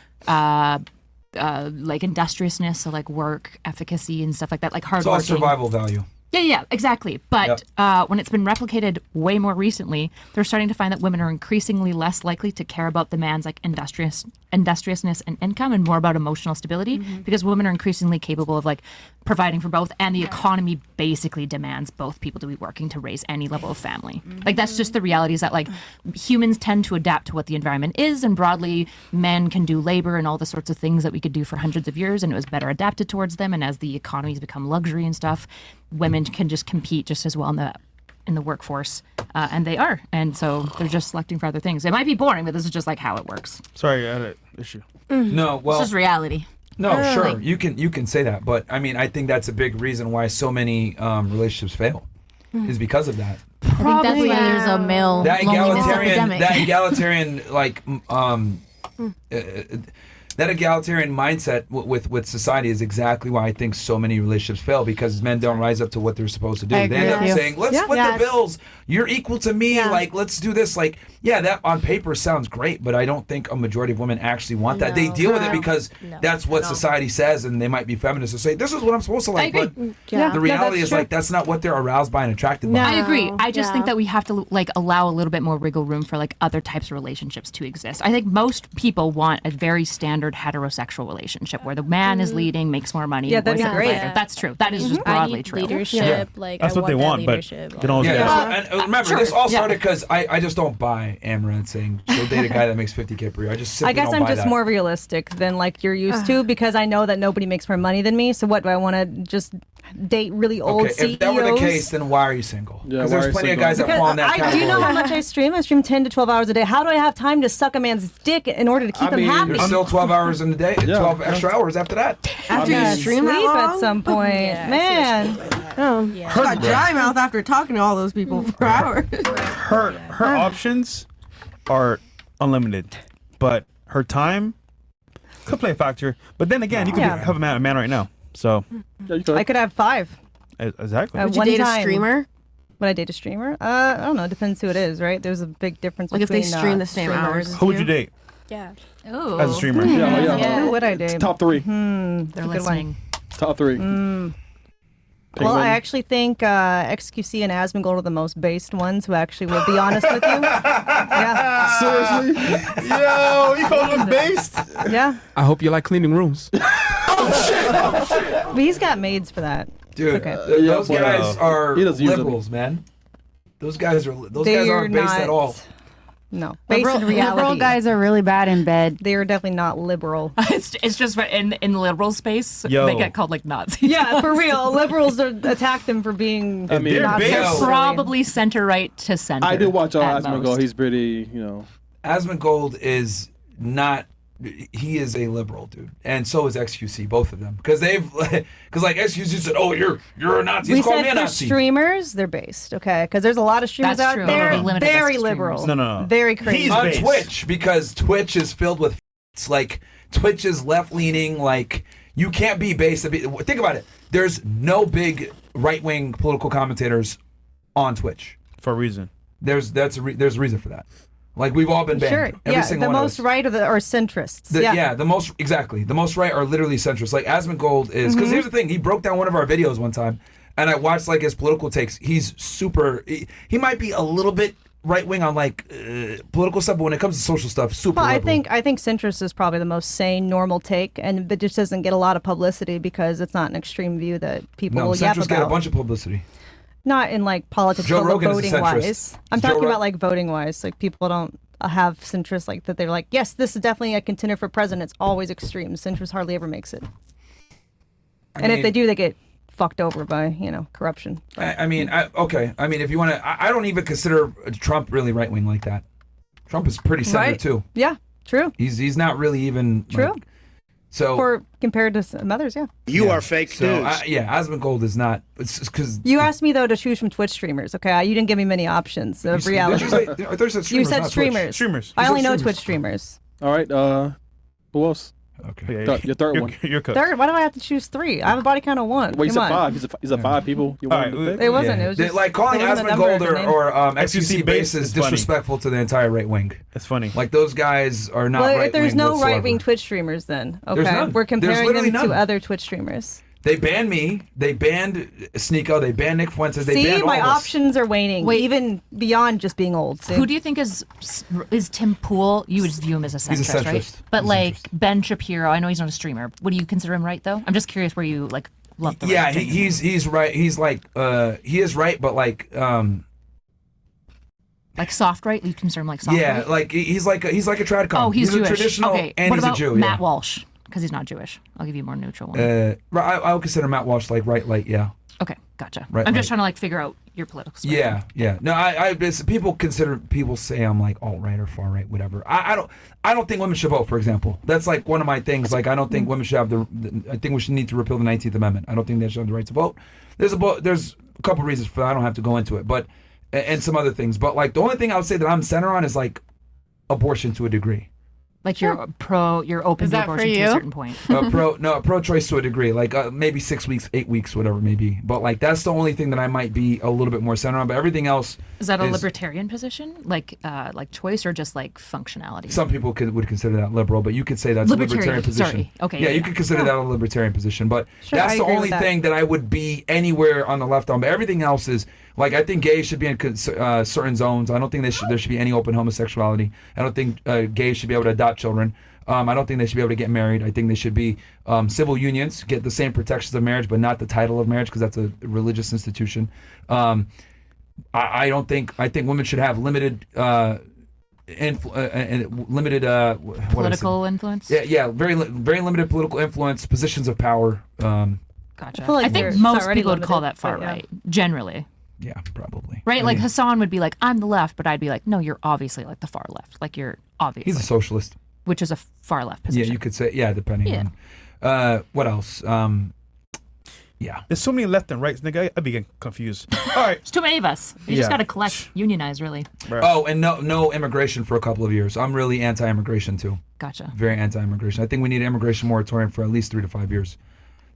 like industriousness, so like work efficacy and stuff like that, like hard It's all working. survival value. Yeah, exactly. But when it's been replicated way more recently, they're starting to find that women are increasingly less likely to care about the man's like industriousness and income, and more about emotional stability, because women are increasingly capable of like providing for both, and the economy basically demands both people to be working to raise any level of family. Like that's just the reality, is that like humans tend to adapt to what the environment is, and broadly men can do labor and all the sorts of things that we could do for hundreds of years, and it was better adapted towards them. And as the economies become luxury and stuff, women can just compete just as well in the workforce, and they are, and so they're just selecting for other things. It might be boring, but this is just like how it works. Sorry, I had an issue. No, well, It's just reality. no, sure, you can say that, but I mean, I think that's a big reason why so many relationships fail, is because of that. I think that's why there's a male That loneliness egalitarian, epidemic. that egalitarian, like, that egalitarian mindset with society is exactly why I think so many relationships fail, because men don't rise up to what they're supposed to do. I They agree end up with you. saying, "Let's split the bills. You're equal to me. Like, let's do this." Like, yeah, that on paper sounds great, but I don't think a majority of women actually want that. They deal with it because that's what society says, and they might be feminists and say, "This is what I'm supposed to like." I But agree. the reality is like that's not what they're aroused by and attracted by. I agree. I just think that we have to like allow a little bit more wiggle room for like other types of relationships to exist. I think most people want a very standard heterosexual relationship where the man is leading, makes more money. Yeah, the boy that'd be is the great. provider. That's true. That is just I broadly need true. leadership. Like That's I what they that want, but leadership. they don't always Yeah, get it. and remember, sure, this all yeah. started because I just don't buy Amaranth saying she'll date a guy that makes 50K per year. I just simply I guess don't I'm buy just that. more realistic than like you're used to, because I know that nobody makes more money than me. So what do I want to just date really old Okay, CEOs? if that were the case, then why are you single? Yeah, Because why are there's you plenty of single? guys that Because fall in that do category. you know how much I stream? I stream 10 to 12 hours a day. How do I have time to suck a man's dick in order to keep I him mean, happy? There's still 12 hours in the day, 12 extra hours after that. After you Yeah, stream that sleep long? at some point, man. Got dry mouth after talking to all those people for hours. Her options are unlimited, but her time could play a factor. But then again, you could Yeah. have a man right now. So Yeah, you could. I could have 5 exactly. at Would you one date a time. streamer? Would I date a streamer? I don't know. Depends who it is, right? There's a big difference Like if between they stream the same streamers. hours as Who would you date Yeah. Ooh. as a streamer? Yeah. Who would I date? Top three. They're That's a good one. listening. Top three. Well, I actually think XQC and Asmongold are the most based ones who actually will be honest with you. Yeah. Seriously? Yo, you call him based? Yeah. I hope you like cleaning rooms. But he's got maids for that. Dude, Okay. those guys are He doesn't use them. liberals, man. Those guys aren't They're based not, at all. No. Based in reality. Liberal guys are really bad in bed. They are definitely not liberal. It's just in the liberal space, Yo. they get called like Nazis. Yeah, for real. Liberals attack them for being I mean, They're not based. They're necessarily- probably center right to center. I do watch at Asmongold. most. He's pretty, you know. Asmongold is not. He is a liberal, dude, and so is XQC, both of them, because like XQC said, "Oh, you're a Nazi." We He's called said me a for Nazi. streamers, they're based, okay? Because there's a lot of streamers That's out true. there, No, no, limited very us to liberal. streamers. No. Very crazy. He's On based. Twitch, because Twitch is filled with it's like Twitch is left leaning. Like you can't be based. Think about it. There's no big right wing political commentators on Twitch. For a reason. There's a reason for that. Like we've all been banned. Sure. Every Yeah, single the one of most us. right are centrists. The most right are literally centrist. Like Asmongold is, because here's the thing, he broke down one of our videos one time, and I watched like his political takes. He's super. He might be a little bit right wing on like political stuff, but when it comes to social stuff, super. Well, liberal. I think centrist is probably the most sane, normal take, and it just doesn't get a lot of publicity because it's not an extreme view that people no, will yap centrists get a about. bunch of publicity. Not in like politics, Joe but Rogan is a voting centrist. wise. I'm Joe talking Ro- about like voting wise. Like people don't have centrists like that. They're like, yes, this is definitely a contender for president. It's always extreme. Centrist hardly ever makes it. And if they do, they get fucked over by corruption. I mean, if you want to, I don't even consider Trump really right wing like that. Trump is pretty center Right. too. Yeah, true. He's not really even True. like, so For compared to some others, yeah. You are fake so news. Asmongold is not. It's because You asked me though to choose from Twitch streamers. Okay, you didn't give me many options of reality. I thought you said You streamers, said not Twitch. streamers. Streamers. I You only said know streamers. Twitch streamers. All right. Who else? Okay. Your third one. You're cooked. Third, why do I have to choose 3? I have a body count of 1. Well, you Come said on. five. He's a five people. You All wanted right, to pick? It wasn't. It was just Like calling there wasn't a number Asmongold of the name. or FCC FCC base is is funny. disrespectful to the entire right wing. It's funny. Like those guys are not Well, right if there's wing no whatsoever. right-wing Twitch streamers, then There's okay, none. we're There's comparing literally them to none. other Twitch streamers. They banned me. They banned Sneeko. They banned Nick Fuentes. They See, banned my all of us. options are waning, Wait. even beyond just being old. See? Who do you think is Tim Pool? You would view him as a centrist, He's a centrist. right? But He's a like centrist. Ben Shapiro, I know he's not a streamer. Would you consider him right though? I'm just curious where you like love the Yeah, right. he's right. He's like he is right, but like like soft right. You consider him like soft yeah, right? like he's like a tradcom. Oh, he's Jewish. a traditional Okay, and what he's about a Jew. Matt yeah. Walsh? Because he's not Jewish. I'll give you a more neutral one. I would consider Matt Walsh like right, yeah. Okay, gotcha. Right, I'm just right. trying to like figure out your political spectrum. Yeah. No, people say I'm like alt right or far right, whatever. I don't think women should vote, for example. That's like one of my things. Like I don't think women should have I think we should need to repeal the 19th Amendment. I don't think they should have the right to vote. There's a couple reasons for that. I don't have to go into it, but and some other things. But like the only thing I would say that I'm center on is like abortion to a degree. Like you're open Is to that for abortion to you? a certain point. Pro-choice to a degree, like maybe 6 weeks, 8 weeks, whatever, maybe. But like that's the only thing that I might be a little bit more center on. But everything else Is that a libertarian position, like choice, or just like functionality? Some people would consider that liberal, but you could say that's a libertarian position. Sorry. Okay. Yeah, you could consider that a libertarian position, but Sure, that's I the agree only with that. thing that I would be anywhere on the left on. But everything else is like I think gays should be in certain zones. I don't think there should be any open homosexuality. I don't think gays should be able to adopt children. I don't think they should be able to get married. I think they should be civil unions, get the same protections of marriage, but not the title of marriage because that's a religious institution. I think women should have limited Political influence. Yeah, very limited political influence, positions of power. Gotcha. I feel like I think they're most already people would call limited, that far but yeah. right, generally. Yeah, probably. Right? I Like mean, Hassan would be like, I'm the left, but I'd be like, no, you're obviously like the far left. Like you're obviously. he's a socialist. Which is a far left position. Yeah, you could say. Yeah, depending on. What else? Yeah. There's so many left and rights, nigga. I'd be getting confused. All right. There's too many of us. You Yeah. just got to collect, unionize, really. Oh, and no immigration for a couple of years. I'm really anti-immigration too. Gotcha. Very anti-immigration. I think we need an immigration moratorium for at least 3 to 5 years.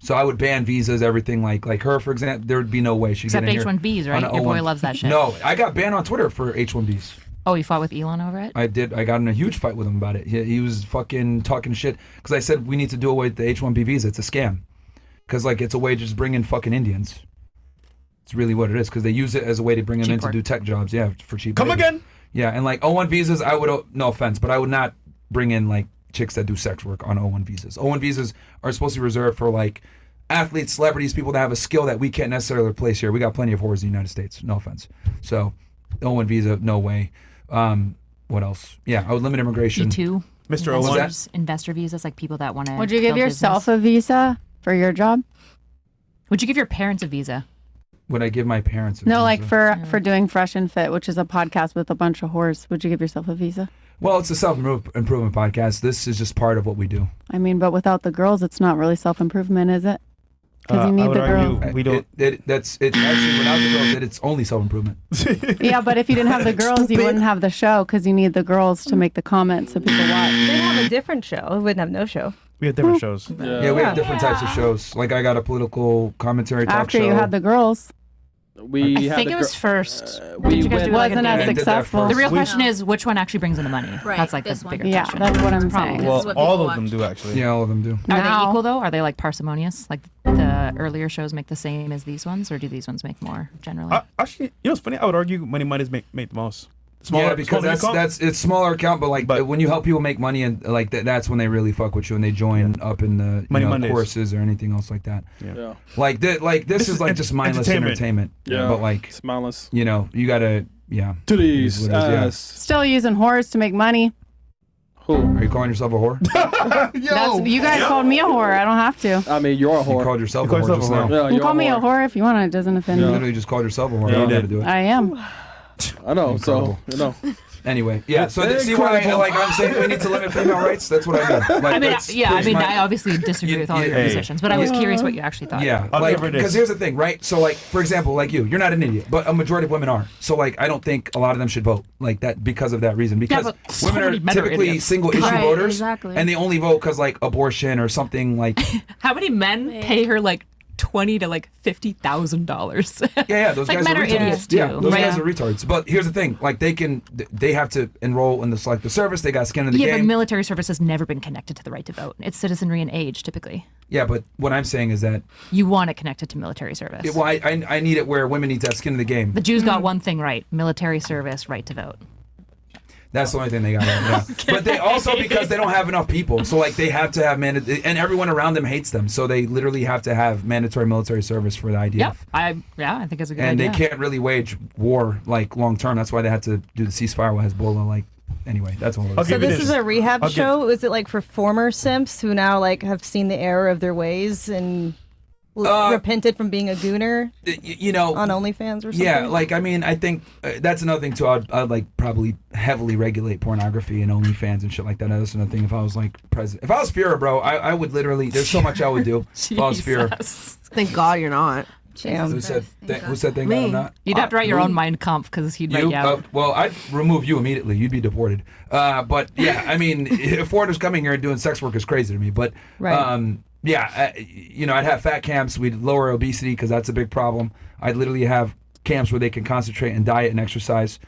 So I would ban visas, everything like her, for example. There would be no way she'd Except get in H-1Bs, here right? on a Your boy 01. loves that shit. No, I got banned on Twitter for H-1Bs. Oh, you fought with Elon over it? I did. I got in a huge fight with him about it. He was fucking talking shit because I said we need to do away with the H-1B visa. It's a scam because like it's a way to just bring in fucking Indians. It's really what it is because they use it as a way to bring them in to do tech jobs. Yeah, for cheap. Come labor. again? Yeah, and like O1 visas, I would no offense, but I would not bring in like chicks that do sex work on O1 visas. O1 visas are supposed to be reserved for like athletes, celebrities, people that have a skill that we can't necessarily replace here. We got plenty of whores in the United States. No offense. So O1 visa, no way. What else? Yeah, I would limit immigration. E2. Mr. Investors, investor visas, like people that want to. Would you give yourself a visa for your job? Would you give your parents a visa? Would I give my parents a No, visa? like for doing Fresh and Fit, which is a podcast with a bunch of whores. Would you give yourself a visa? Well, it's a self-improvement podcast. This is just part of what we do. I mean, but without the girls, it's not really self-improvement, is it? Because you need the girls. We don't. It's actually without the girls, it's only self-improvement. Yeah, but if you didn't have the girls, you wouldn't have the show because you need the girls to make the comments so people watch. They have a different show. We wouldn't have no show. We have different shows. Yeah, we have different types of shows. Like I got a political commentary talk After show. you had the girls. We I think it was first. we you guys went- do like a Wasn't as dating? successful. The real question is which one actually brings in the money. Right, That's like this the one. bigger Yeah, question. that's what I'm Probably. saying. Well, what all people of them watch. do actually. Yeah, all of them do. Are Now- they equal though? Are they like parsimonious? Like the earlier shows make the same as these ones, or do these ones make more generally? Actually, you know what's funny? I would argue Money Mondays make the most. Smaller, yeah, because it's smaller account, but like when you help people make money and like that's when they really fuck with you and they join up in the courses or anything else like that. Yeah. Like this is like just mindless entertainment. Yeah. But like it's mindless. You know, you gotta Titties. Still using whores to make money. Who? Are you calling yourself a whore? You guys called me a whore. I don't have to. I mean, you're a whore. You called yourself a whore just now. Yeah, you call me a whore if you want. It doesn't offend me. You literally just called yourself a whore. Yeah, I don't know how to do it. I am. I know. So you know. Anyway, yeah. So see why I'm saying we need to limit female rights. That's what I mean. Like, I obviously disagree with all your positions, but I was curious what you actually thought. Yeah, like because here's the thing, right? So like, for example, like you're not an idiot, but a majority of women are. So like, I don't think a lot of them should vote like that because of that reason. Because women are typically single issue voters, and they only vote because like abortion or something like. How many men pay her like $20,000 to like $50,000? Yeah, those like guys men are are idiots too. Yeah, those guys are retards. But here's the thing: like they have to enroll in the service. They got skin in the game. Yeah, but military service has never been connected to the right to vote. It's citizenry and age typically. Yeah, but what I'm saying is that you want it connected to military service. Well, I need it where women need to have skin in the game. The Jews got one thing right: military service, right to vote. That's the only thing they got right. Yeah. But they also, because they don't have enough people, so like they have to have and everyone around them hates them, so they literally have to have mandatory military service for the IDF. Yeah, I think it's a good and idea. And they can't really wage war like long term. That's why they had to do the ceasefire with Hezbollah. Like anyway, that's all. So this is a rehab show. Is it like for former simps who now like have seen the error of their ways and repented from being a gooner? You know, on OnlyFans or something. Yeah, like I mean, I think that's another thing too. I'd like probably heavily regulate pornography and OnlyFans and shit like that. That's another thing. If I was like president, if I was Führer, bro, I would literally. There's so much I would do if I was Führer. Thank God you're not. Who said thank God I'm not? You'd have to write your own Mein Kampf because he'd write you out. Well, I'd remove you immediately. You'd be deported. But yeah, I mean, if foreigners coming here and doing sex work is crazy to me. But yeah, I'd have fat camps. We'd lower obesity because that's a big problem. I'd literally have camps where they can concentrate and diet and exercise.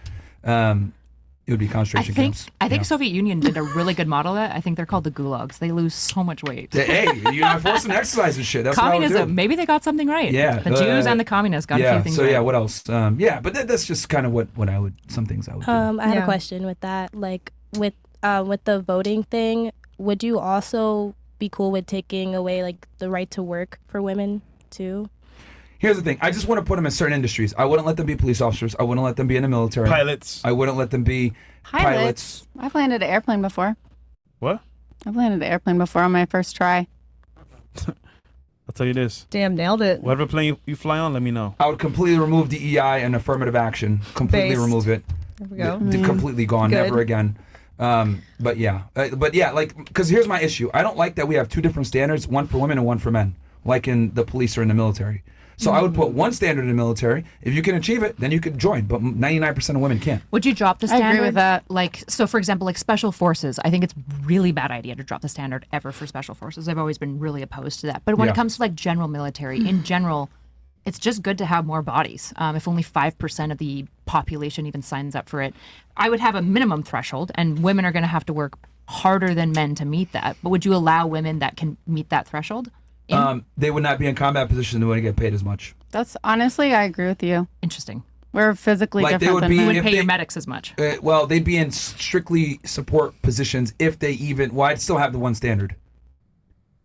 It would be concentration camps. I think Soviet Union did a really good model of that. I think they're called the gulags. They lose so much weight. Hey, I force them to exercise and shit. That's communism. What I would do. Maybe they got something right. Yeah, the Jews and the communists got a few things right. So yeah, what else? But that's just kind of what I would. Some things I would do. I had a question with that. Like with the voting thing, would you also be cool with taking away like the right to work for women too? Here's the thing. I just want to put them in certain industries. I wouldn't let them be police officers. I wouldn't let them be in the military. Pilots. I wouldn't let them be pilots. I've landed an airplane before. What? I've landed an airplane before on my first try. I'll tell you this. Damn, nailed it. Whatever plane you fly on, let me know. I would completely remove DEI and affirmative action. Completely remove it. There we go. Completely gone. Good. Never again. But yeah, like, because here's my issue. I don't like that we have two different standards, one for women and one for men, like in the police or in the military. So I would put one standard in the military. If you can achieve it, then you could join. But 99% of women can't. Would you drop the standard? I agree with that. Like, so for example, like special forces, I think it's really bad idea to drop the standard ever for special forces. I've always been really opposed to that. But when it comes to like general military, in general, it's just good to have more bodies. If only 5% of the population even signs up for it, I would have a minimum threshold, and women are going to have to work harder than men to meet that. But would you allow women that can meet that threshold? They would not be in combat position. They wouldn't get paid as much. That's honestly, I agree with you. Interesting. We're physically Like, different they would than be- men. You wouldn't If pay your they- medics as much. Well, they'd be in strictly support positions if they even. Well, I'd still have the one standard.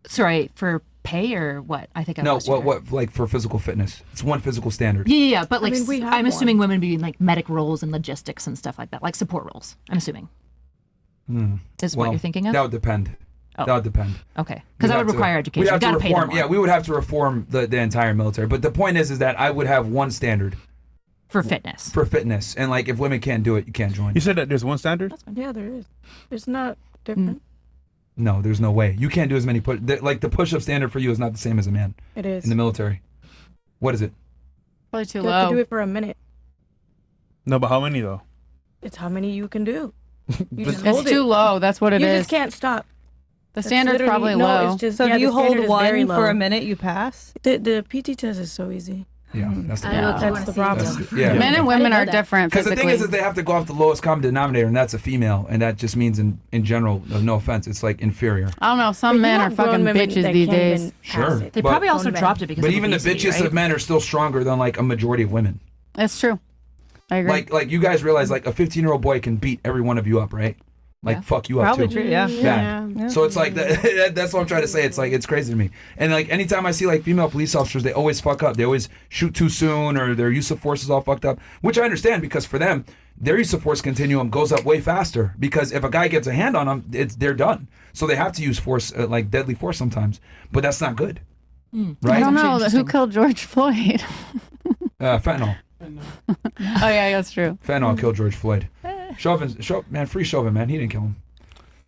Sorry, for pay or what? I think I No, lost you there. what like for physical fitness? It's one physical standard. Yeah. But like, mean, we have I'm one. assuming women be in like medic roles and logistics and stuff like that, like support roles. I'm assuming. Is what Well, you're thinking of? That would depend. Oh. That would depend. Okay, because that We'd would have to- require education. We'd You have got to to pay them reform. more. Yeah, we would have to reform the entire military. But the point is that I would have one standard for fitness. for fitness, and like if women can't do it, you can't join. You said that there's one standard? Yeah, there is. It's not different. No, there's no way. You can't do as many like the push-up standard for you is not the same as a man It is. in the military. What is it? Probably too You have to do low. it for a minute. No, but how many though? It's how many you can do. You just It's hold too it. low. That's what it You is. just can't stop. The That's standard's literally- probably no, low. It's just, So yeah, if you the standard hold is very one for low. a minute, you pass. The PT test is so easy. Yeah, that's the I problem. look, That's wanna the see problem. you. That's the- yeah. Men and I women didn't know are that. different Because the physically. thing is they have to go off the lowest common denominator, and that's a female, and that just means in general, no offense, it's like inferior. I don't know. Some But men you are have grown fucking women bitches that these can't days. even pass Sure. it. They But- probably also Grown men. dropped it because But of even the obesity, bitches right? of men are still stronger than like a majority of women. It's true. I agree. Like you guys realize like a 15-year-old boy can beat every one of you up, right? Like fuck you up Probably too. true, yeah. Yeah. So it's like that's what I'm trying to say. It's like it's crazy to me. And like anytime I see like female police officers, they always fuck up. They always shoot too soon, or their use of force is all fucked up. Which I understand because for them, their use of force continuum goes up way faster. Because if a guy gets a hand on them, they're done. So they have to use force, like deadly force sometimes. But that's not good, right? I don't know who killed George Floyd. Fentanyl. Oh yeah, that's true. Fentanyl killed George Floyd. Chauvin, man, free Chauvin, man. He didn't kill him.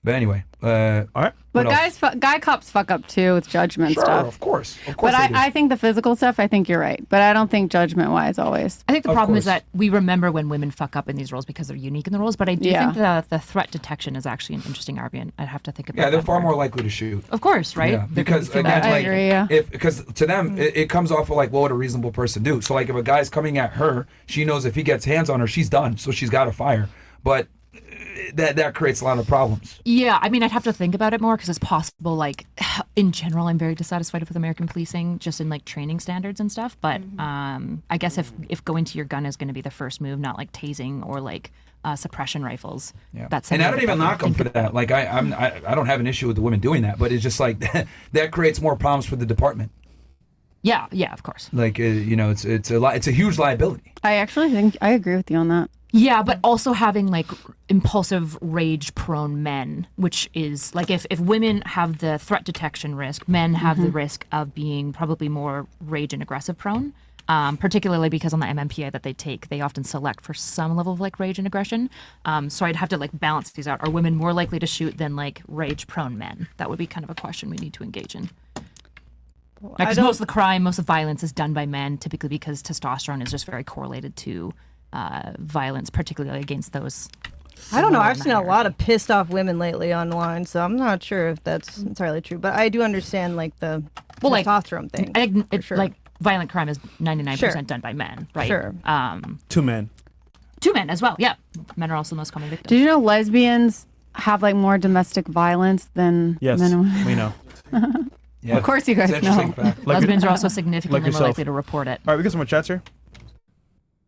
But anyway, all right. But guy cops fuck up too with judgment stuff. Of course. But I think the physical stuff, I think you're right. But I don't think judgment-wise always. I think the problem is that we remember when women fuck up in these roles because they're unique in the roles. But I do think the threat detection is actually an interesting argument. I'd have to think about. Yeah, they're far more likely to shoot. Of course, right? Yeah, because again, I agree, because to them it comes off of like, what would a reasonable person do? So like, if a guy's coming at her, she knows if he gets hands on her, she's done. So she's got to fire. But that creates a lot of problems. Yeah, I mean, I'd have to think about it more because it's possible. Like, in general, I'm very dissatisfied with American policing, just in like training standards and stuff. But I guess if going to your gun is going to be the first move, not like tasing or like suppression rifles. Yeah. That's and I don't even knock them for that. Like, I don't have an issue with the women doing that, but it's just like that creates more problems for the department. Yeah, of course. Like, it's a huge liability. I actually think I agree with you on that. Yeah, but also having like impulsive, rage-prone men, which is like if women have the threat detection risk, men have the risk of being probably more rage and aggressive prone. Particularly because on the MMPI that they take, they often select for some level of like rage and aggression. So I'd have to like balance these out. Are women more likely to shoot than like rage-prone men? That would be kind of a question we need to engage in. Because most of the crime, most of violence is done by men, typically because testosterone is just very correlated to violence, particularly against those. I don't know. I've seen a lot of pissed off women lately online, so I'm not sure if that's entirely true. But I do understand like the testosterone thing. I think sure. Like violent crime is 99% done by men, right? Sure. 2 men. 2 men as well. Yeah, men are also the most common victims. Did you know lesbians have like more domestic violence than men and women? We know. Yeah. Of course, you guys know. Lesbians are also significantly more likely to report it. All right, we got some more chats here.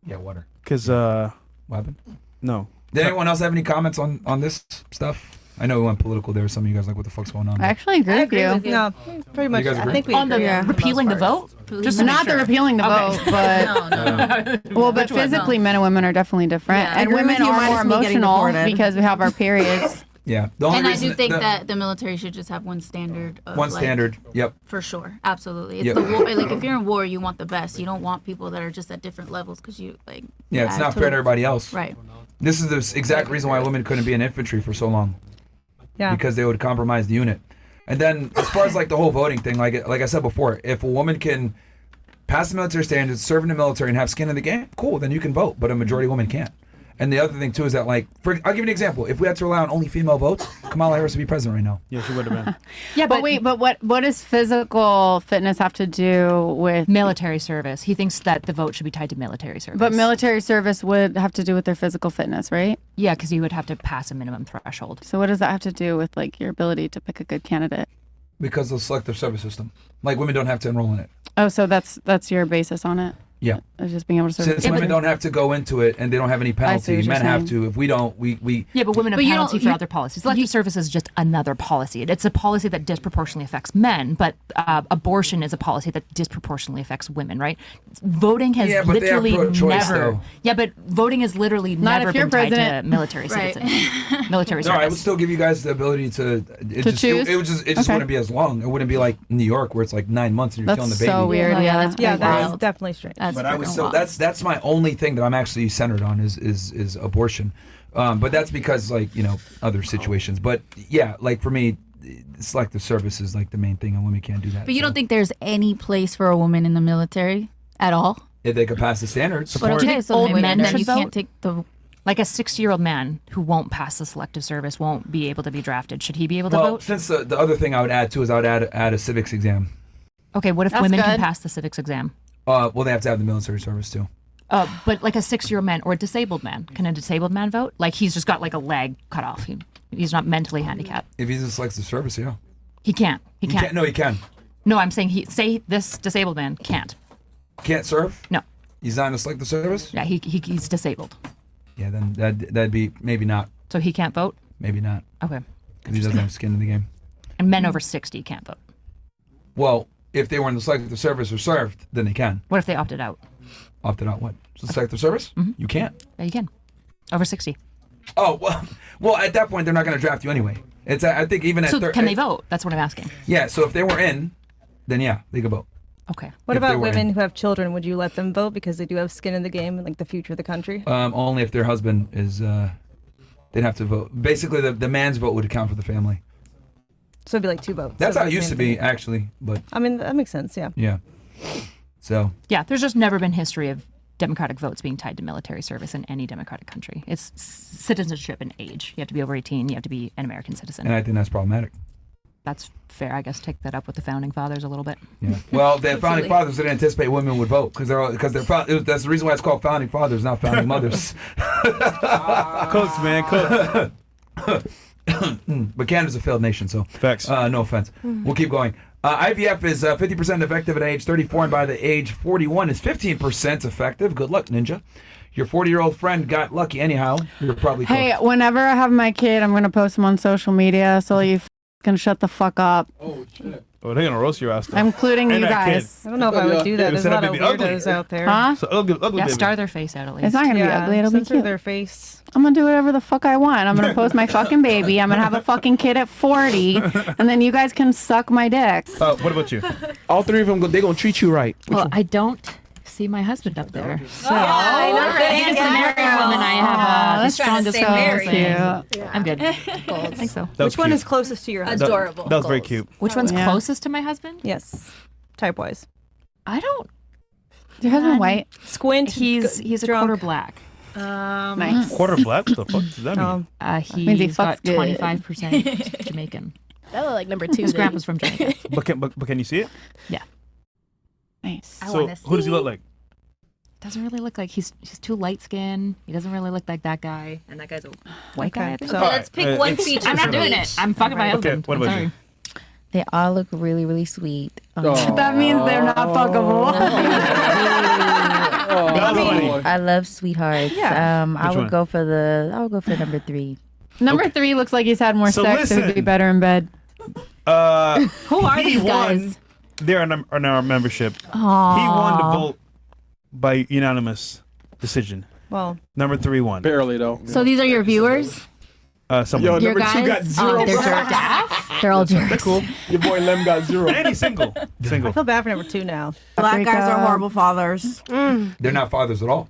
Yeah, water. Because what happened? No. Did anyone else have any comments on this stuff? I know we went political there. Some of you guys like, what the fuck's going on? I actually agree with you. No, pretty much. I think we on the agree. repealing the vote. Just not the repealing the vote, but well, but physically, men and women are definitely different, Yeah, I and agree women with you, are minus more me getting emotional deported. because we have our periods. Yeah. The only And I reason do think that the military should just have one standard. Of one like, standard. Yep. For sure, absolutely. It's Yep. the war. Like if you're in war, you want the best. You don't want people that are just at different levels because you like. Yeah, it's not fair to everybody else. Right. This is the exact reason why women couldn't be in infantry for so long. Yeah. Because they would compromise the unit. And then as far as like the whole voting thing, like I said before, if a woman can pass the military standards, serve in the military, and have skin in the game, cool, then you can vote. But a majority of women can't. And the other thing too is that like, I'll give you an example. If we had to rely on only female votes, Kamala Harris would be president right now. Yeah, she would have been. Yeah, but wait, but what does physical fitness have to do with military service? He thinks that the vote should be tied to military service. But military service would have to do with their physical fitness, right? Yeah, because you would have to pass a minimum threshold. So what does that have to do with like your ability to pick a good candidate? Because of the selective service system. Like women don't have to enroll in it. Oh, so that's your basis on it? Yeah. Just being able to serve. Since women don't have to go into it and they don't have any penalty, men have to. If we don't, we Yeah, but women have But you penalty don't- for you- other policies. Selective service is just another policy. It's a policy that disproportionately affects men, but abortion is a policy that disproportionately affects women, right? Voting has Yeah, but they have literally pro-choice, never. though. Yeah, but voting has literally Not never if you're been tied to president. military Right. citizens. Military No, I would service. still give you guys the ability to choose? It just Okay. wouldn't be as long. It wouldn't be like New York where it's like 9 months and you're killing the That's baby. so weird. Oh, yeah, Yeah, that's Yeah, pretty that's wild. definitely strange. That's But I would freaking still. wild. That's my only thing that I'm actually centered on is abortion. But that's because like other situations. But yeah, like for me, selective service is like the main thing, and women can't do that. But you don't think there's any place for a woman in the military at all? if they could pass the standards? But okay, so old maybe men then should you vote? can't take the. Like a 60-year-old man who won't pass the selective service won't be able to be drafted. Should he be able to Well, vote? since the other thing I would add too is I would add a civics exam. Okay, what if That's women can good. pass the civics exam? Well, they have to have the military service too. But like a 60-year-old man or a disabled man, can a disabled man vote? Like he's just got like a leg cut off. He's not mentally handicapped. If he's in selective service, yeah. He can't. He can't. No, he can. No, I'm saying say this disabled man can't. Can't serve? No. He's not in the selective service? Yeah, he's disabled. Yeah, then that'd be maybe not. So he can't vote? Maybe not. Okay. Because he doesn't have skin in the game. And men over 60 can't vote. Well, if they were in the selective service or served, then they can. What if they opted out? Opted out what? So selective service? Mm-hmm. You can't. Yeah, you can. Over 60. Oh, well, at that point, they're not going to draft you anyway. It's I think even at... So can they vote? That's what I'm asking. Yeah, so if they were in, then yeah, they could vote. Okay. What If they about were women in. who have children? Would you let them vote because they do have skin in the game and like the future of the country? Only if their husband is... they'd have to vote. Basically, the man's vote would count for the family. So it'd be like 2 votes. That's So how it the used same to be, thing. actually. But I mean, that makes sense, yeah. yeah. So... Yeah, there's just never been history of Democratic votes being tied to military service in any democratic country. It's citizenship and age. You have to be over 18. You have to be an American citizen. And I think that's problematic. That's fair. I guess take that up with the founding fathers a little bit. Yeah. Well, the founding fathers didn't anticipate women would vote because that's the reason why it's called founding fathers, not founding mothers. Cooks, man, cooks. But Canada's a failed nation, so Facts. no offense. We'll keep going. IVF is 50% effective at age 34, and by the age 41 is 15% effective. Good luck, Ninja. Your 40-year-old friend got lucky anyhow. You're probably Hey, cooked. whenever I have my kid, I'm gonna post him on social media, so you can shut the fuck up, Oh shit. Oh, they're gonna roast your ass. Though. including And you that kid. guys. I don't know if I would do that. Yeah, There's a set up lot of to be ugly. weirdos out there. Huh? So ugly Yeah, baby. star their face out at least. It's not gonna be ugly. It'll be censor cute. their face. I'm gonna do whatever the fuck I want. I'm gonna post my fucking baby. I'm gonna have a fucking kid at 40, and then you guys can suck my dicks. What about you? All three of them, they're gonna treat you right. Well, I don't see my husband up there. So I know. as a married woman, I have the that's strongest say Mary. cute. I'm good. I think so. That was Which one cute. is closest to your husband? Adorable. That was very Goals. cute. Which one's Yeah. closest to my husband? Yes. Type-wise. I don't. Is your husband white? Squint. He's a drunk. quarter black. Nice. Quarter black? What the fuck does that mean? Means he He's got fucks good. 25% Jamaican. That look like number 2. His then. grandpa's from Jamaica. But can you see it? Nice. So who does he look like? Doesn't really look like he's too light skinned. He doesn't really look like that guy, and that guy's a white guy. I think. So- Okay, let's pick one it's- feature. I'm not from doing each. it. I'm fucking my Okay, husband. what I'm about sorry. you? They all look really, really sweet. That means they're not fuckable. That was funny. I love sweethearts. Yeah. I Which would one? go for number 3. Number 3 looks like he's had more So sex. It would be listen. better in bed. Who are He these won. guys? They're on our membership. He won the vote by unanimous decision. Well, Number 3 won. Barely though. So these are your viewers? Someone. Yo, Your number 2 got guys? 0. They're jerks. They're all jerks. They're cool. Your boy Lem got 0. And he's single. I Single. feel bad for number 2 now. Black guys are Breakup. horrible fathers. They're not fathers at all.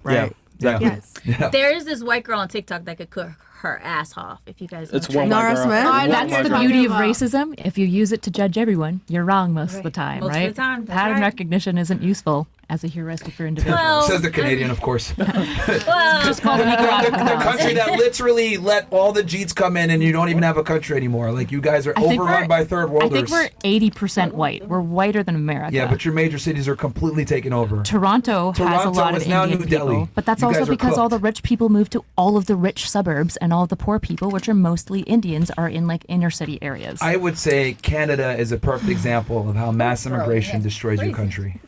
Yeah. Exactly. Yes. Yeah. There is this white girl on TikTok that could cook her ass off. If you guys know It's her. one Nora white girl. Smith? One That's white the girl. beauty of racism. If you use it to judge everyone, you're wrong most of the time, Most of right? the time, that's Pattern right. recognition isn't useful as a heuristic for individuals. Well, Says the Canadian, of course. well, Call the Nicaraguan. The country that literally let all the Jeets come in and you don't even have a country anymore. Like, you guys are I think overrun we're- by third I worlders. think we're 80% white. We're whiter than America. Yeah, but your major cities are completely taken over. Toronto has a Toronto lot of is now Indian New people, Delhi. but that's You guys also are because all the cooked. rich people moved to all of the rich suburbs, and all of the poor people, which are mostly Indians, are in like inner city areas. I would say Canada is a perfect example of how mass immigration destroys your country.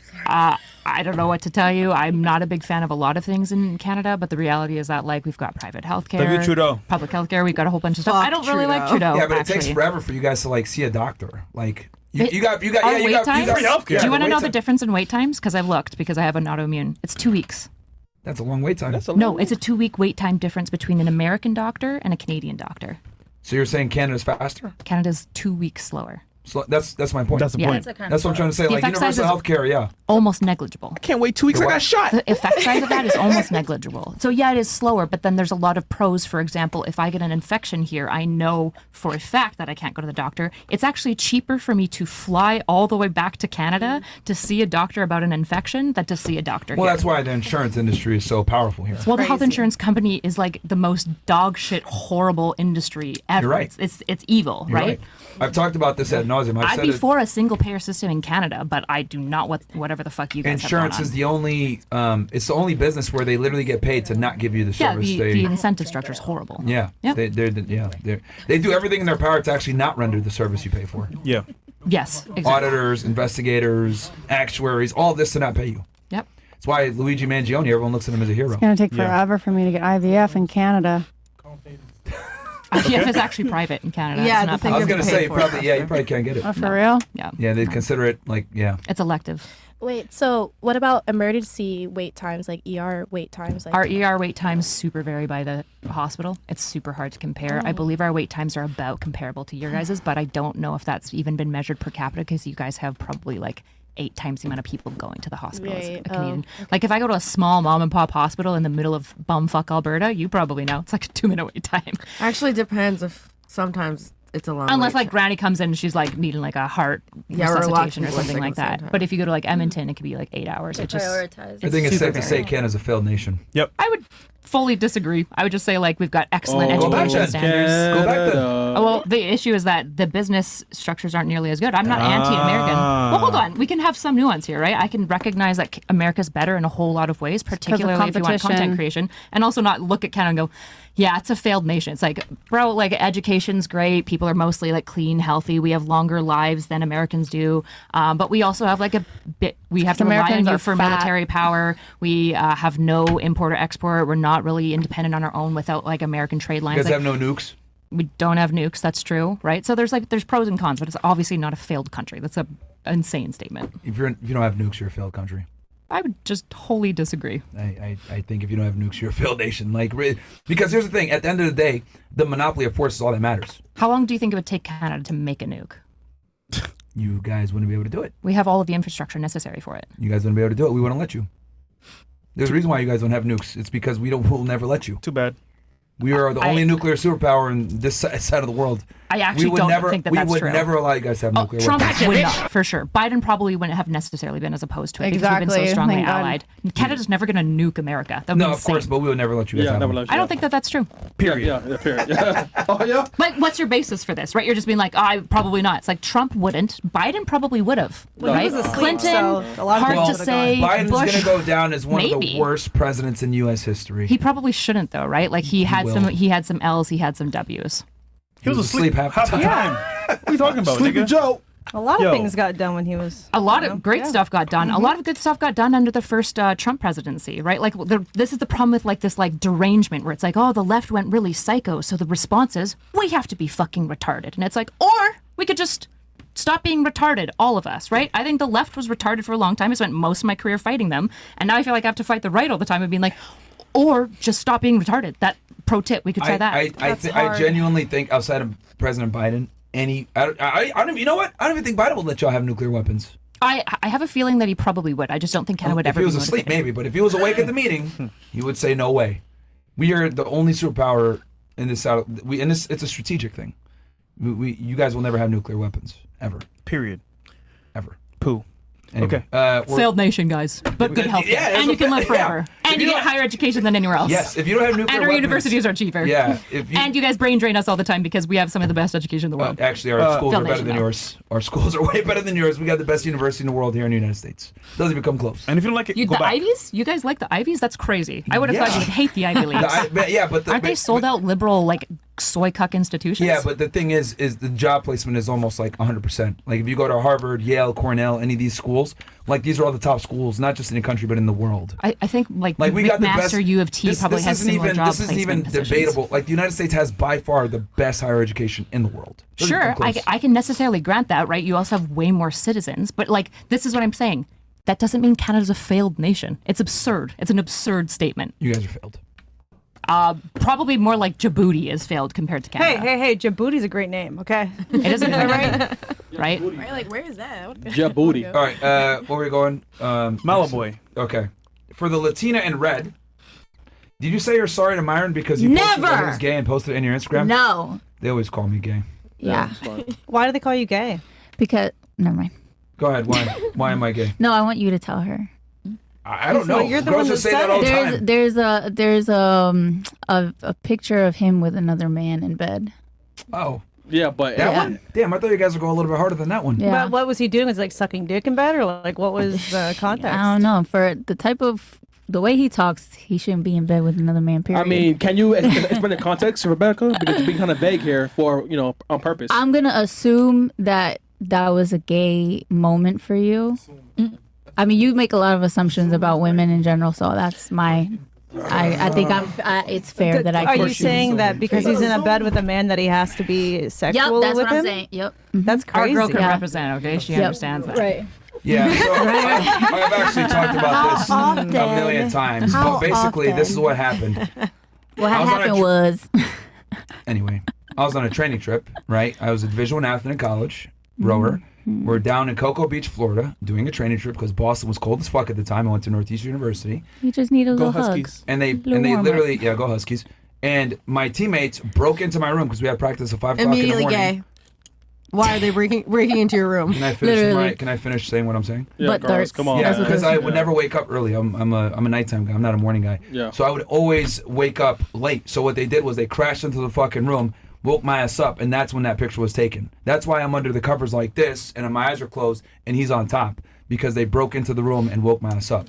I don't know what to tell you. I'm not a big fan of a lot of things in Canada, but the reality is that like we've got private healthcare, W. Trudeau. public healthcare. We've got a whole bunch of stuff. Fuck I don't really like Trudeau. Trudeau. Yeah, but it actually. takes forever for you guys to like see a doctor. Like you It- got Our yeah, you wait got times? Free healthcare. Do you want to wait know the time- difference in wait times? Because I've looked because I have an autoimmune. It's 2 weeks. That's a long wait time. No, it's a 2-week wait time difference between an American doctor and a Canadian doctor. So you're saying Canada's faster? Canada's 2 weeks slower. So that's my point. That's the Yeah. point. That's what I'm trying to say. The Like effect size universal is- healthcare, yeah. Almost negligible. I can't wait 2 weeks. I got shot. The effect size of that is almost negligible. So yeah, it is slower, but then there's a lot of pros. For example, if I get an infection here, I know for a fact that I can't go to the doctor. It's actually cheaper for me to fly all the way back to Canada to see a doctor about an infection than to see a doctor Well, here. that's why the insurance industry is so powerful here. Well, the health insurance company is like the most dog shit, horrible industry ever. You're right. It's evil, You're right? I've talked about this ad nauseum. I've I'd said be it. for a single payer system in Canada, but I do not whatever the fuck you guys Insurance have is going on. the only. It's the only business where they literally get paid to not give you the Yeah, service. the incentive structure is horrible. Yeah. Yep. They do everything in their power to actually not render the service you pay for. Yeah. Yes, exactly. Auditors, investigators, actuaries, all of this to not pay you. Yep. That's why Luigi Mangione, everyone looks at him as a hero. It's gonna take forever for me to get IVF in Canada. IVF is actually private in Canada. Yeah, It's not the thing I was public. gonna say, you probably can't get it. Oh, for real? Yeah. Yeah, they consider it like, yeah. It's elective. Wait, so what about emergency wait times, like ER wait times? Like Our ER wait times super vary by the hospital. It's super hard to compare. I believe our wait times are about comparable to your guys's, but I don't know if that's even been measured per capita because you guys have probably like 8 times the amount of people going to the hospital as a Canadian. Like if I go to a small mom and pop hospital in the middle of bumfuck Alberta, you probably know it's like a 2-minute wait time. Actually, depends if sometimes it's a long. Unless wait like Granny comes in and she's like needing like a heart Yeah, or a lot of resuscitation or people are something sick like at the same that. time. But if you go to like Edmonton, it could be like 8 hours. It just Prioritize. I think it's super safe to say varied. Canada's a failed nation. I would fully disagree. I would just say like we've got excellent go back education then. standards. Go back then. Oh, well, the issue is that the business structures aren't nearly as good. I'm not anti-American. Well, hold on. We can have some nuance here, right? I can recognize that America's better in a whole lot of ways, particularly if you want content competition. creation, and also not look at Canada and go, yeah, it's a failed nation. It's like, bro, like education's great. People are mostly like clean, healthy. We have longer lives than Americans do. But we also have like a bit, we have to rely on Americans you are for fat. military power. We have no import or export. We're not really independent on our own without like American trade You lines. guys Like, have no nukes? we don't have nukes. That's true, right? So there's pros and cons, but it's obviously not a failed country. That's a insane statement. If you don't have nukes, you're a failed country. I would just wholly disagree. I think if you don't have nukes, you're a failed nation. Like, because here's the thing: at the end of the day, the monopoly of force is all that matters. How long do you think it would take Canada to make a nuke? You guys wouldn't be able to do it. We have all of the infrastructure necessary for it. You guys wouldn't be able to do it. We wouldn't let you. There's a reason why you guys don't have nukes. It's because we'll never let you. Too bad. We are the only nuclear superpower in this side of the world. I actually we would don't never, think that we that's would true. never allow you guys to have nuclear Trump weapons. would not, for sure. Biden probably wouldn't have necessarily been as opposed to it because we've Exactly. been so strongly Thank God. allied. Canada's never going to nuke America. That would No, be of course, insane. but we would never let you guys have never them. let you. I don't think that that's true. Period. Yeah, period. Yeah. Oh, yeah. Like, what's your basis for this, right? You're just being like, I probably not. It's like Trump wouldn't. Biden probably would have, Well, he right? was asleep, Clinton, so a lot of hard people to would've say. Biden's Bush, going to go down as one of maybe. the worst presidents in U.S. history. He probably shouldn't, though, right? Like he had will. some L's, he had some W's. He was asleep half the time. What are you talking about, Sleepy nigga? Joe. A lot Yo. of things got done when he was. A lot of great stuff got done. Mm-hmm. A lot of good stuff got done under the first Trump presidency, right? Like this is the problem with like this like derangement where it's like, oh, the left went really psycho, so the response is we have to be fucking retarded, and it's like, or we could just stop being retarded, all of us, right? I think the left was retarded for a long time. I spent most of my career fighting them, and now I feel like I have to fight the right all the time and being like, or just stop being retarded. That pro tip, we could try that. I genuinely think outside of President Biden, I don't. You know what? I don't even think Biden would let y'all have nuclear weapons. I have a feeling that he probably would. I just don't think Canada would If ever. he was be asleep, motivated. maybe, but if he was awake at the meeting, he would say no way. We are the only superpower in this. It's a strategic thing. You guys will never have nuclear weapons ever, Period. ever. Poo. Anyway, Okay. Failed nation, guys, but good health, yeah, that's and you can live yeah. forever, If and you you get don't- higher education than anywhere else. Yes, if you don't have nuclear and our weapons, universities are cheaper. Yeah, if you, And you guys brain drain us all the time because we have some of the best education in the world. actually, our schools are Failed better nation, than though. yours. Our schools are way better than yours. We got the best university in the world here in the United States. Doesn't even come close. And if you don't like it, You, go the back. Ivies? You guys like the Ivies? That's crazy. I would have thought you would hate the Ivy Leagues. Aren't they sold out liberal, like, soy cuck institutions? Yeah, but the thing is the job placement is almost like 100%. Like if you go to Harvard, Yale, Cornell, any of these schools, like these are all the top schools, not just in the country but in the world. I think like we got the best. McMaster, U of T probably has isn't similar even, job This isn't even placement positions. debatable. Like the United States has by far the best higher education in the world. Doesn't Sure, come close. I can necessarily grant that, right? You also have way more citizens, but like this is what I'm saying. That doesn't mean Canada's a failed nation. It's absurd. It's an absurd statement. You guys are failed. Probably more like Djibouti is failed compared to Canada. Hey, Djibouti's a great name, okay? It is a good name, right? Right, like where is that? What- Djibouti. All right, where are we going? Malaboy. Okay. For the Latina in red, did you say you're sorry to Myron because you posted that he Never. was gay and posted it in your Instagram? No. They always call me gay. Yeah. Why do they call you gay? Because never mind. Go ahead. Why am I gay? No, I want you to tell her. I don't know. Well, you're the Girls one just that say that said all the There's time. a picture of him with another man in bed. Oh. Yeah, but That one? Damn, I thought you guys would go a little bit harder than that one. Yeah. But what was he doing? Was he like sucking dick in bed, or like what was the context? I don't know. For the way he talks, he shouldn't be in bed with another man. Period. I mean, can you explain the context, Rebecca? Because it's being kind of vague here for on purpose. I'm gonna assume that was a gay moment for you. I mean, you make a lot of assumptions about women in general, so that's my. I think it's fair that I. Are you saying that because he's in a bed with a man that he has to be sexual Yep, that's with what him? I'm saying. Yep. That's Our crazy. girl can Yeah. represent, okay? She understands that. Right. Yeah, so I've actually talked about this a million times. But basically, this is what happened. What I was on a happened was. Anyway, I was on a training trip, right? I was a Division I athlete in college, rower. We're down in Cocoa Beach, Florida, doing a training trip because Boston was cold as fuck at the time. I went to Northeastern University. You just need a Go little hug. Huskies. And they warm-up. literally, yeah, go Huskies. And my teammates broke into my room because we had practice at 5 o'clock in the Immediately morning. gay. Why are they breaking into your room? Can I finish Literally. Can I finish saying what I'm saying? Yeah, Butt Carlos, darts. come on. Yeah, That's what because they're- I would never wake up early. I'm a nighttime guy. I'm not a morning guy. Yeah. So I would always wake up late. So what they did was they crashed into the fucking room, woke my ass up, and that's when that picture was taken. That's why I'm under the covers like this, and my eyes are closed, and he's on top because they broke into the room and woke my ass up.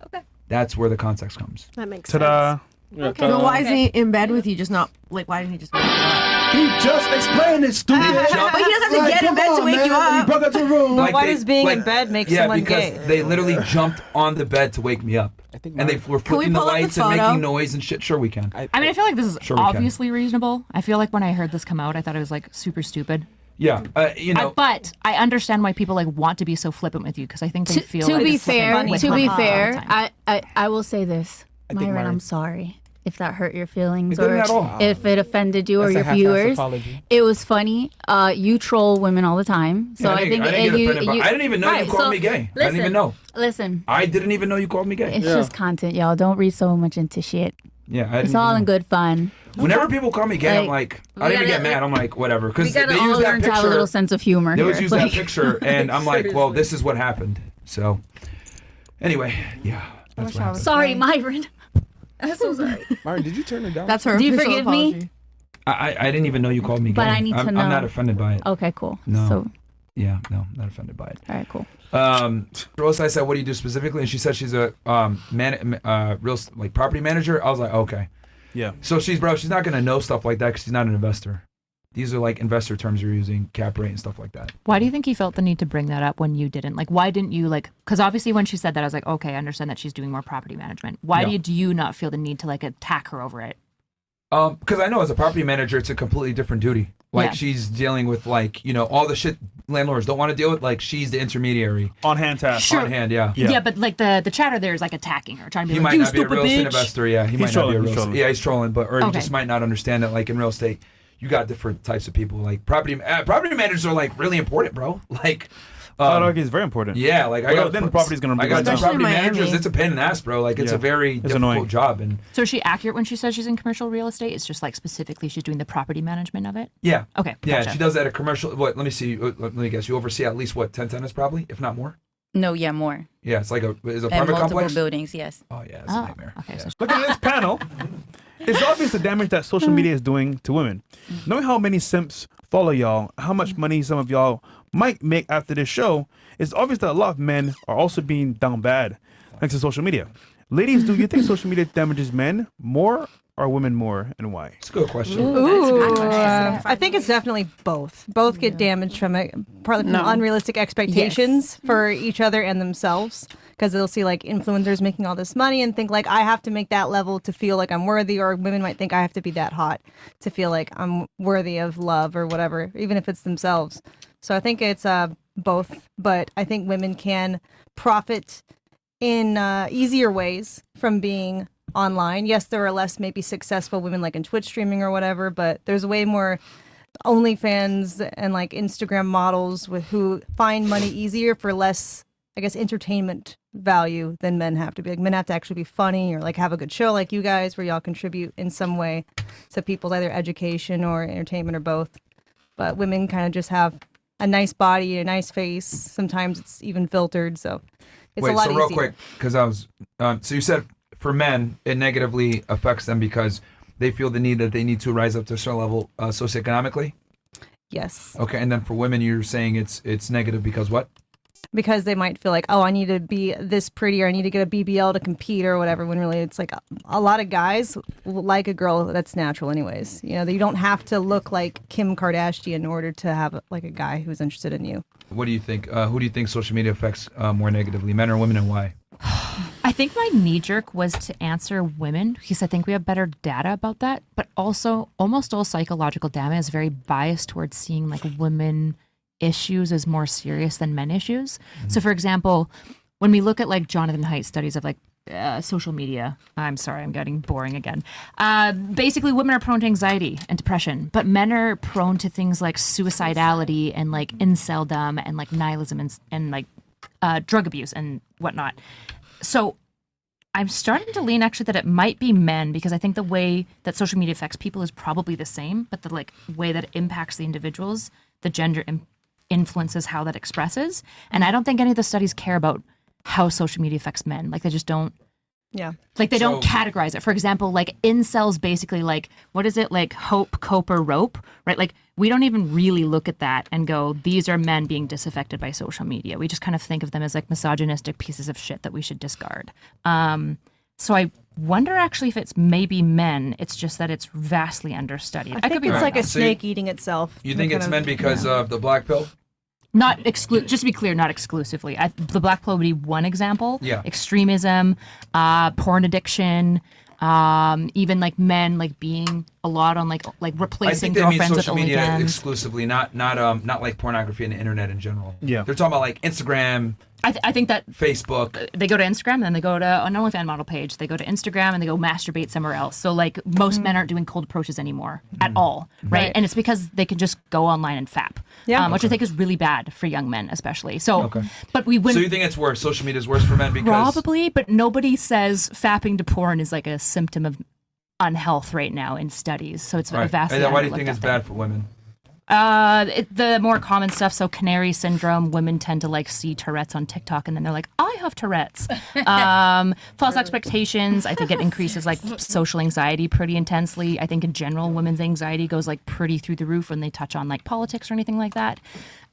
Okay. That's where the context comes. That makes Ta-da. Yeah, sense. But why isn't he in bed with you? Just not like why didn't he just wake you up? He just explained it, stupid. But he doesn't have to get in bed to wake you He up. broke out your room. But why does being in bed make someone because gay? they literally jumped on the bed to wake me up. And they were Can we flipping the pull up the lights and photo? making noise and shit. Sure, we can. I mean, I feel like this is Sure we can. obviously reasonable. I feel like when I heard this come out, I thought it was like super stupid. Yeah, you know. But I understand why people like want to be so flippant with you because I think they feel To like be it's flippant fair, with to them be all the fair, time. I will say this, think Myron, Myron- I'm sorry if that hurt your feelings It didn't or at all. if it offended you or That's a your half-assed viewers. apology. It was funny. You troll women all the time, so Yeah, I think I didn't get you, offended by- I didn't even know you called me gay. I didn't even know. Listen, I didn't even know you called me gay. it's Yeah. just content, y'all. Don't read so much into shit. Yeah, I It's didn't all even in know. good fun. Whenever people call me gay, I'm Like, like, I don't even gotta- get mad. I'm like, whatever, because We they gotta use all that learn to have a picture. little sense of humor. They always here. use that picture, and I'm like, well, this is what happened. So, anyway, yeah, that's what happened. Sorry, Myron. I'm so sorry. Myron, did you turn it down? That's her. Do you official forgive me? apology. I didn't even know you called me gay. But I need to I'm know. not offended by it. Okay, cool. No. So, Yeah, no, not offended by it. all right, cool. Rose, I said, what do you do specifically? And she said she's a real like property manager. I was like, okay. Yeah. So she's not gonna know stuff like that because she's not an investor. These are like investor terms you're using, cap rate and stuff like that. Why do you think he felt the need to bring that up when you didn't? Like, why didn't you like? Because obviously, when she said that, I was like, okay, I understand that she's doing more property management. Why Yeah. do you not feel the need to like attack her over it? Because I know as a property manager, it's a completely different duty. Like Yeah. she's dealing with like all the shit landlords don't want to deal with. Like she's the intermediary On hand task. on hand. Yeah. Yeah. But like the chatter there is like attacking her, trying to be He like, might you not be a stupid real estate bitch. investor. Yeah, he He's might not be trolling, a he's real trolling. estate. Yeah, he's trolling, but or he Okay. just might not understand that. Like in real estate, you got different types of people. Like property managers are like really important, bro. Like. I would argue it's very important. Yeah, like I Well, got then the property's gonna be I got going down. two property Especially in managers. Miami. It's a pain in the ass, bro. Like it's Yeah. a very It's difficult annoying. job, and So is she accurate when she says she's in commercial real estate? It's just like specifically she's doing the property management of it. yeah, Okay. yeah. Gotcha. She does that at commercial. What? Let me see. Let me guess. You oversee at least what 10 tenants, probably, if not more. No, yeah, more. Yeah, it's like is a And apartment multiple complex. buildings, yes. Oh yeah, it's a Oh, nightmare. okay. Yeah. So Look at this panel. It's obvious the damage that social media is doing to women. Knowing how many simps follow y'all, how much money some of y'all might make after this show, it's obvious that a lot of men are also being down bad thanks to social media. Ladies, do you think social media damages men more or women more, and why? It's a good question. Ooh, I think it's definitely both. Both get damaged from it, partly from unrealistic expectations for each other and themselves. Because they'll see like influencers making all this money and think like I have to make that level to feel like I'm worthy, or women might think I have to be that hot to feel like I'm worthy of love or whatever, even if it's themselves. So I think it's both, but I think women can profit in easier ways from being online. Yes, there are less maybe successful women like in Twitch streaming or whatever, but there's way more OnlyFans and like Instagram models with who find money easier for less, I guess, entertainment value than men have to be. Like men have to actually be funny or like have a good show like you guys where y'all contribute in some way to people's either education or entertainment or both. But women kind of just have a nice body, a nice face. Sometimes it's even filtered, so it's a lot so real easier. quick, because I was so you said for men it negatively affects them because they feel the need that they need to rise up to a certain level socioeconomically. Yes. Okay, and then for women, you're saying it's negative because what? Because they might feel like, oh, I need to be this pretty or I need to get a BBL to compete or whatever, when really it's like a lot of guys like a girl that's natural anyways. You know, you don't have to look like Kim Kardashian in order to have like a guy who's interested in you. What do you think? Who do you think social media affects more negatively, men or women, and why? I think my knee jerk was to answer women because I think we have better data about that. But also, almost all psychological data is very biased towards seeing like women issues as more serious than men issues. So, for example, when we look at like Jonathan Haidt studies of like social media, I'm sorry, I'm getting boring again. Basically, women are prone to anxiety and depression, but men are prone to things like suicidality and like inceldom and like nihilism and like drug abuse and whatnot. So I'm starting to lean actually that it might be men because I think the way that social media affects people is probably the same, but the like way that it impacts the individuals, the gender influences how that expresses. And I don't think any of the studies care about how social media affects men. Like they just don't. Yeah. Like they don't categorize it. For example, like incels basically like, what is it? Like hope, cope, or rope, right? Like we don't even really look at that and go, these are men being disaffected by social media. We just kind of think of them as like misogynistic pieces of shit that we should discard. So I wonder actually if it's maybe men. It's just that it's vastly understudied. I think it's like a snake eating itself. You think it's men because of the black pill? Not just to be clear, not exclusively. The black pill would be one example. Yeah. Extremism, porn addiction, even like men like being a lot on like replacing girlfriends with social media OnlyFans. exclusively, not like pornography and the internet in general. Yeah. They're talking about like Instagram. I think that Facebook. They go to Instagram and then they go to an OnlyFans model page. They go to Instagram and they go masturbate somewhere else. So like most men aren't doing cold approaches anymore at all, right? And it's because they can just go online and fap, which I think is really bad for young men, especially. So, but we wouldn't. So you think it's worse? Social media is worse for men because probably, but nobody says fapping to porn is like a symptom of unhealth right now in studies. So it's a vastly. And then why do you think it's bad for women? The more common stuff, so canary syndrome, women tend to like see Tourette's on TikTok and then they're like, I have Tourette's. False expectations, I think it increases like social anxiety pretty intensely. I think in general, women's anxiety goes like pretty through the roof when they touch on like politics or anything like that.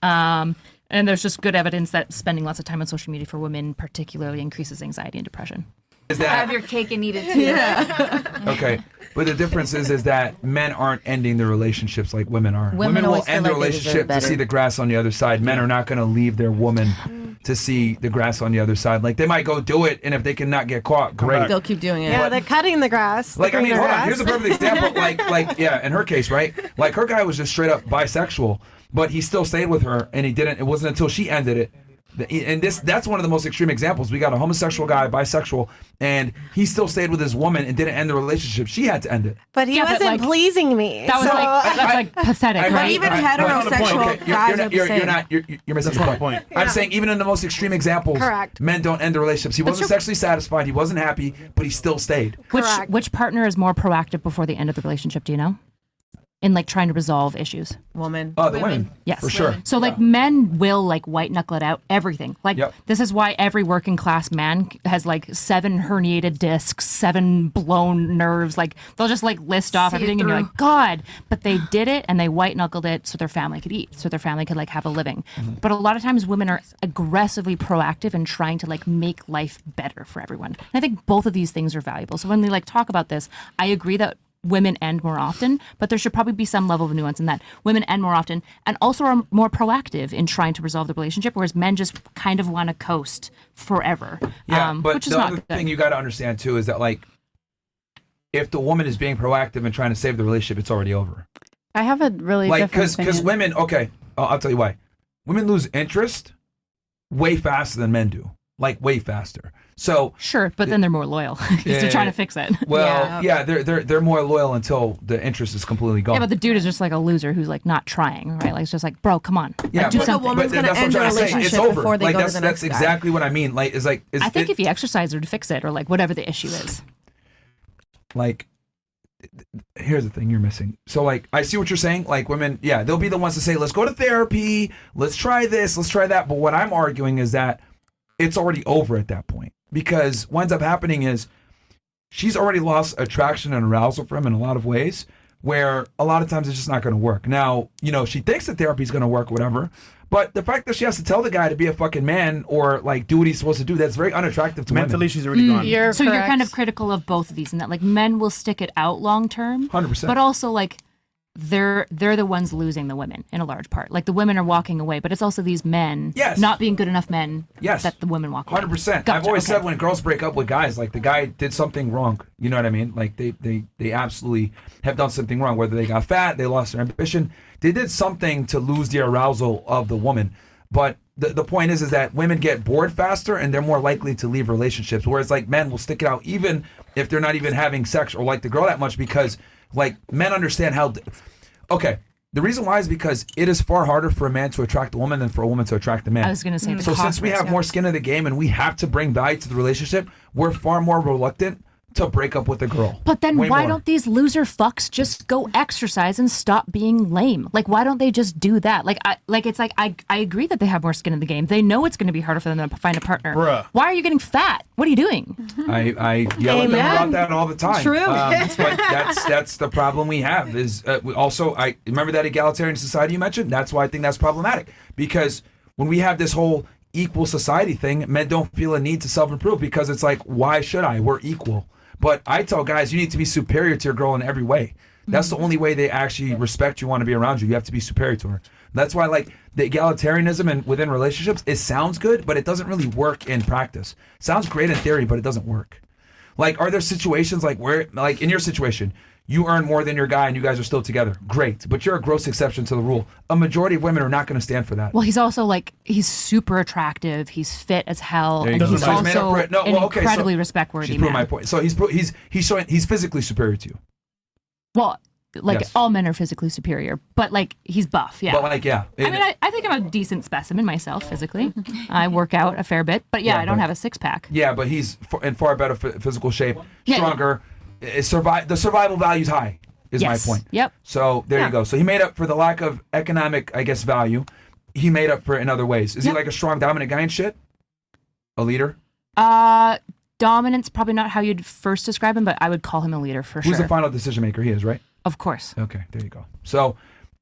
And there's just good evidence that spending lots of time on social media for women particularly increases anxiety and depression. Have your cake and eat it too. Yeah. Okay, but the difference is that men aren't ending their relationships like women are. Women will end their relationship to see the grass on the other side. Men are not going to leave their woman to see the grass on the other side. Like they might go do it, and if they cannot get caught, great. They'll keep doing it. Yeah, they're cutting the grass. Like I mean, hold on. grass. Here's a perfect example. Like yeah, in her case, right? Like her guy was just straight up bisexual, but he still stayed with her, and he didn't. It wasn't until she ended it. And that's one of the most extreme examples. We got a homosexual guy, bisexual, and he still stayed with his woman and didn't end the relationship. She had to end it. But he wasn't pleasing me. That was that's like pathetic, right? Even heterosexual guys are the same. You're missing the point. I'm saying even in the most extreme examples, men don't end the relationships. He wasn't sexually satisfied. He wasn't happy, but he still stayed. Which partner is more proactive before the end of the relationship? Do you know? In like trying to resolve issues. Woman. Oh, the women. Yes. For sure. So like men will like white knuckle it out, everything. Like this is why every working class man has like 7 herniated discs, 7 blown nerves. Like they'll just like list off everything and you're like, God, but they did it and they white knuckled it so their family could eat, so their family could like have a living. But a lot of times women are aggressively proactive in trying to like make life better for everyone. And I think both of these things are valuable. So when they like talk about this, I agree that women end more often, but there should probably be some level of nuance in that. Women end more often and also are more proactive in trying to resolve the relationship, whereas men just kind of want to coast forever. Yeah, but which is the not other good. thing you got to understand too is that like, if the woman is being proactive and trying to save the relationship, it's already over. I have a really Like, different because women, okay, I'll tell you why. Women lose interest way faster than men do. Like way faster. So sure, but then they're more loyal because they're trying to fix it. Well, yeah, they're more loyal until the interest is completely gone. Yeah, but the dude is just like a loser who's like not trying, right? Like it's just like, bro, come on, yeah, like, do but, something. but that's what I'm trying to say. It's over. before they like go to the that's next guy. exactly what I mean. Like it's like I think if you exercise or to fix it or like whatever the issue is. Like, here's the thing you're missing. So like I see what you're saying. Like women, yeah, they'll be the ones to say, let's go to therapy, let's try this, let's try that. But what I'm arguing is that it's already over at that point. Because what ends up happening is she's already lost attraction and arousal for him in a lot of ways, where a lot of times it's just not going to work. Now, you know, she thinks that therapy is going to work, whatever. But the fact that she has to tell the guy to be a fucking man or like do what he's supposed to do, that's very unattractive to Mentally, women. she's already gone. You're kind of critical of both of these, and that like men will stick it out long term, 100%. but also like they're the ones losing the women in a large part. Like the women are walking away, but it's also these men Yes. not being good enough men Yes. that the women walk away. 100%. Gotcha, I've always okay. said when girls break up with guys, like the guy did something wrong. You know what I mean? Like they absolutely have done something wrong. Whether they got fat, they lost their ambition, they did something to lose the arousal of the woman. But the point is that women get bored faster and they're more likely to leave relationships. Whereas like men will stick it out even if they're not even having sex or like the girl that much, because like men understand how. Okay, the reason why is because it is far harder for a man to attract a woman than for a woman to attract a man. I was going to say the So since we cost, have yeah. more skin in the game and we have to bring value to the relationship, we're far more reluctant to break up with a girl. But then Way why more. don't these loser fucks just go exercise and stop being lame? Like why don't they just do that? I agree that they have more skin in the game. They know it's going to be harder for them to find a partner. Bruh. Why are you getting fat? What are you doing? I yell at them Amen. about that all the time. True. But that's the problem we have is we also, I remember that egalitarian society you mentioned. That's why I think that's problematic, because when we have this whole equal society thing, men don't feel a need to self-improve because it's like, why should I? We're equal. But I tell guys, you need to be superior to your girl in every way. That's the only way they actually respect you, want to be around you. You have to be superior to her. That's why, like, the egalitarianism and within relationships, it sounds good, but it doesn't really work in practice. Sounds great in theory, but it doesn't work. Like, are there situations like where, like in your situation, you earn more than your guy and you guys are still together? Great, but you're a gross exception to the rule. A majority of women are not going to stand for that. Well, he's also like he's super attractive. He's fit as hell, There you and go. he's So he's made up also for it. No, an well, okay, so incredibly respect-worthy She's proving man. my point. So he's showing he's physically superior to you. Well, like Yes. all men are physically superior, but like he's buff. Yeah. But like, yeah. I mean, I think I'm a decent specimen myself physically. I work out a fair bit, but yeah, Yeah, I don't but- have a six-pack. Yeah, but he's in far better physical shape, Yeah. stronger. The survival value's high, is Yes. my point. Yep. So there Yeah. you go. So he made up for the lack of economic, I guess, value. He made up for it in other ways. Is Yep. he like a strong, dominant guy and shit? A leader? Dominance, probably not how you'd first describe him, but I would call him a leader for Who's sure. the final decision maker? He is, right? Of course. Okay, there you go. So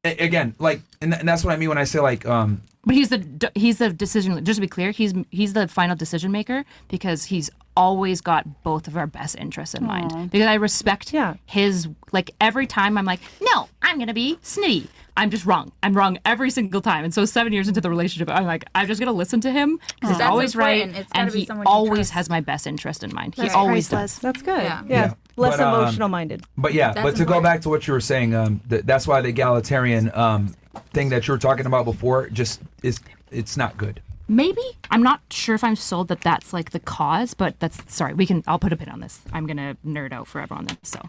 again, like, and that's what I mean when I say like, But he's the decision. Just to be clear, he's the final decision maker because he's always got both of our best interests in mind. Because I respect his, like, every time I'm like, no, I'm gonna be snitty. I'm just wrong. I'm wrong every single time. And so 7 years into the relationship, I'm like, I'm just gonna listen to him because he's That's always right, important. It's gotta and be he someone you always trust. has my best interest in mind. That's he always priceless. does. That's good. Yeah. Yeah. Less But, emotional minded. but yeah, That's but to go important. back to what you were saying, that's why the egalitarian thing that you were talking about before just it's not good. Maybe I'm not sure if I'm sold that that's like the cause, but that's sorry. I'll put a pin on this. I'm gonna nerd out forever on this. So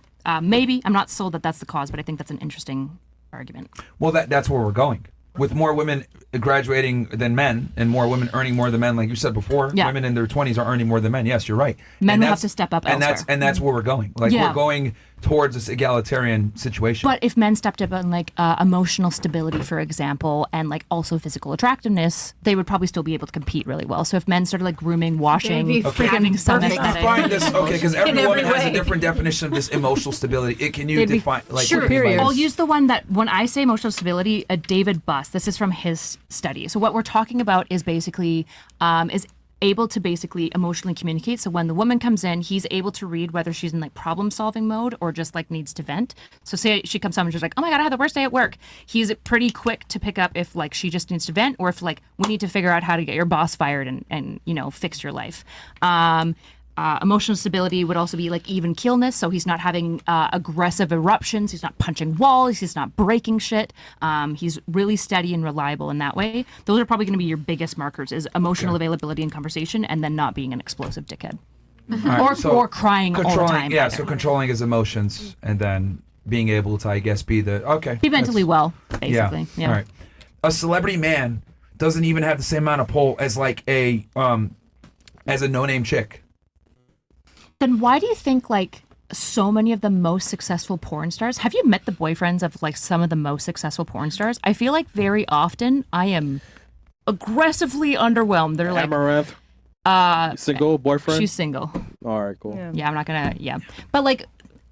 maybe I'm not sold that that's the cause, but I think that's an interesting argument. Well, that's where we're going. With more women graduating than men and more women earning more than men, like you said before, Yeah. women in their 20s are earning more than men. Yes, you're right. Men And will have that's- to step up and elsewhere. that's where we're going. Like Yeah. we're going towards this egalitarian situation. But if men stepped up on like emotional stability, for example, and like also physical attractiveness, they would probably still be able to compete really well. So if men started like grooming, washing, be having some perfect. aesthetic- define this, okay, because every every woman has a way. different definition of this emotional stability. Can you They'd be define like Sure. what do you mean by I'll this? use the one that when I say emotional stability, David Buss, this is from his study. So what we're talking about is basically is able to basically emotionally communicate. So when the woman comes in, he's able to read whether she's in like problem solving mode or just like needs to vent. So say she comes home and she's like, oh my God, I had the worst day at work. He's pretty quick to pick up if like she just needs to vent or if like we need to figure out how to get your boss fired and you know, fix your life. Emotional stability would also be like even keelness. So he's not having aggressive eruptions. He's not punching walls. He's not breaking shit. He's really steady and reliable in that way. Those are probably going to be your biggest markers is emotional availability in conversation and then not being an explosive dickhead. All right, so or crying all the controlling, time. yeah, either. so controlling his emotions and then being able to, I guess, be the okay. Be mentally that's- well, basically. Yeah. All right. A celebrity man doesn't even have the same amount of pull as like a no-name chick. Then why do you think like so many of the most successful porn stars, have you met the boyfriends of like some of the most successful porn stars? I feel like very often I am aggressively underwhelmed. They're like, Amaranth, single boyfriend. she's single. All right, cool. Yeah, I'm not gonna. Yeah, but like,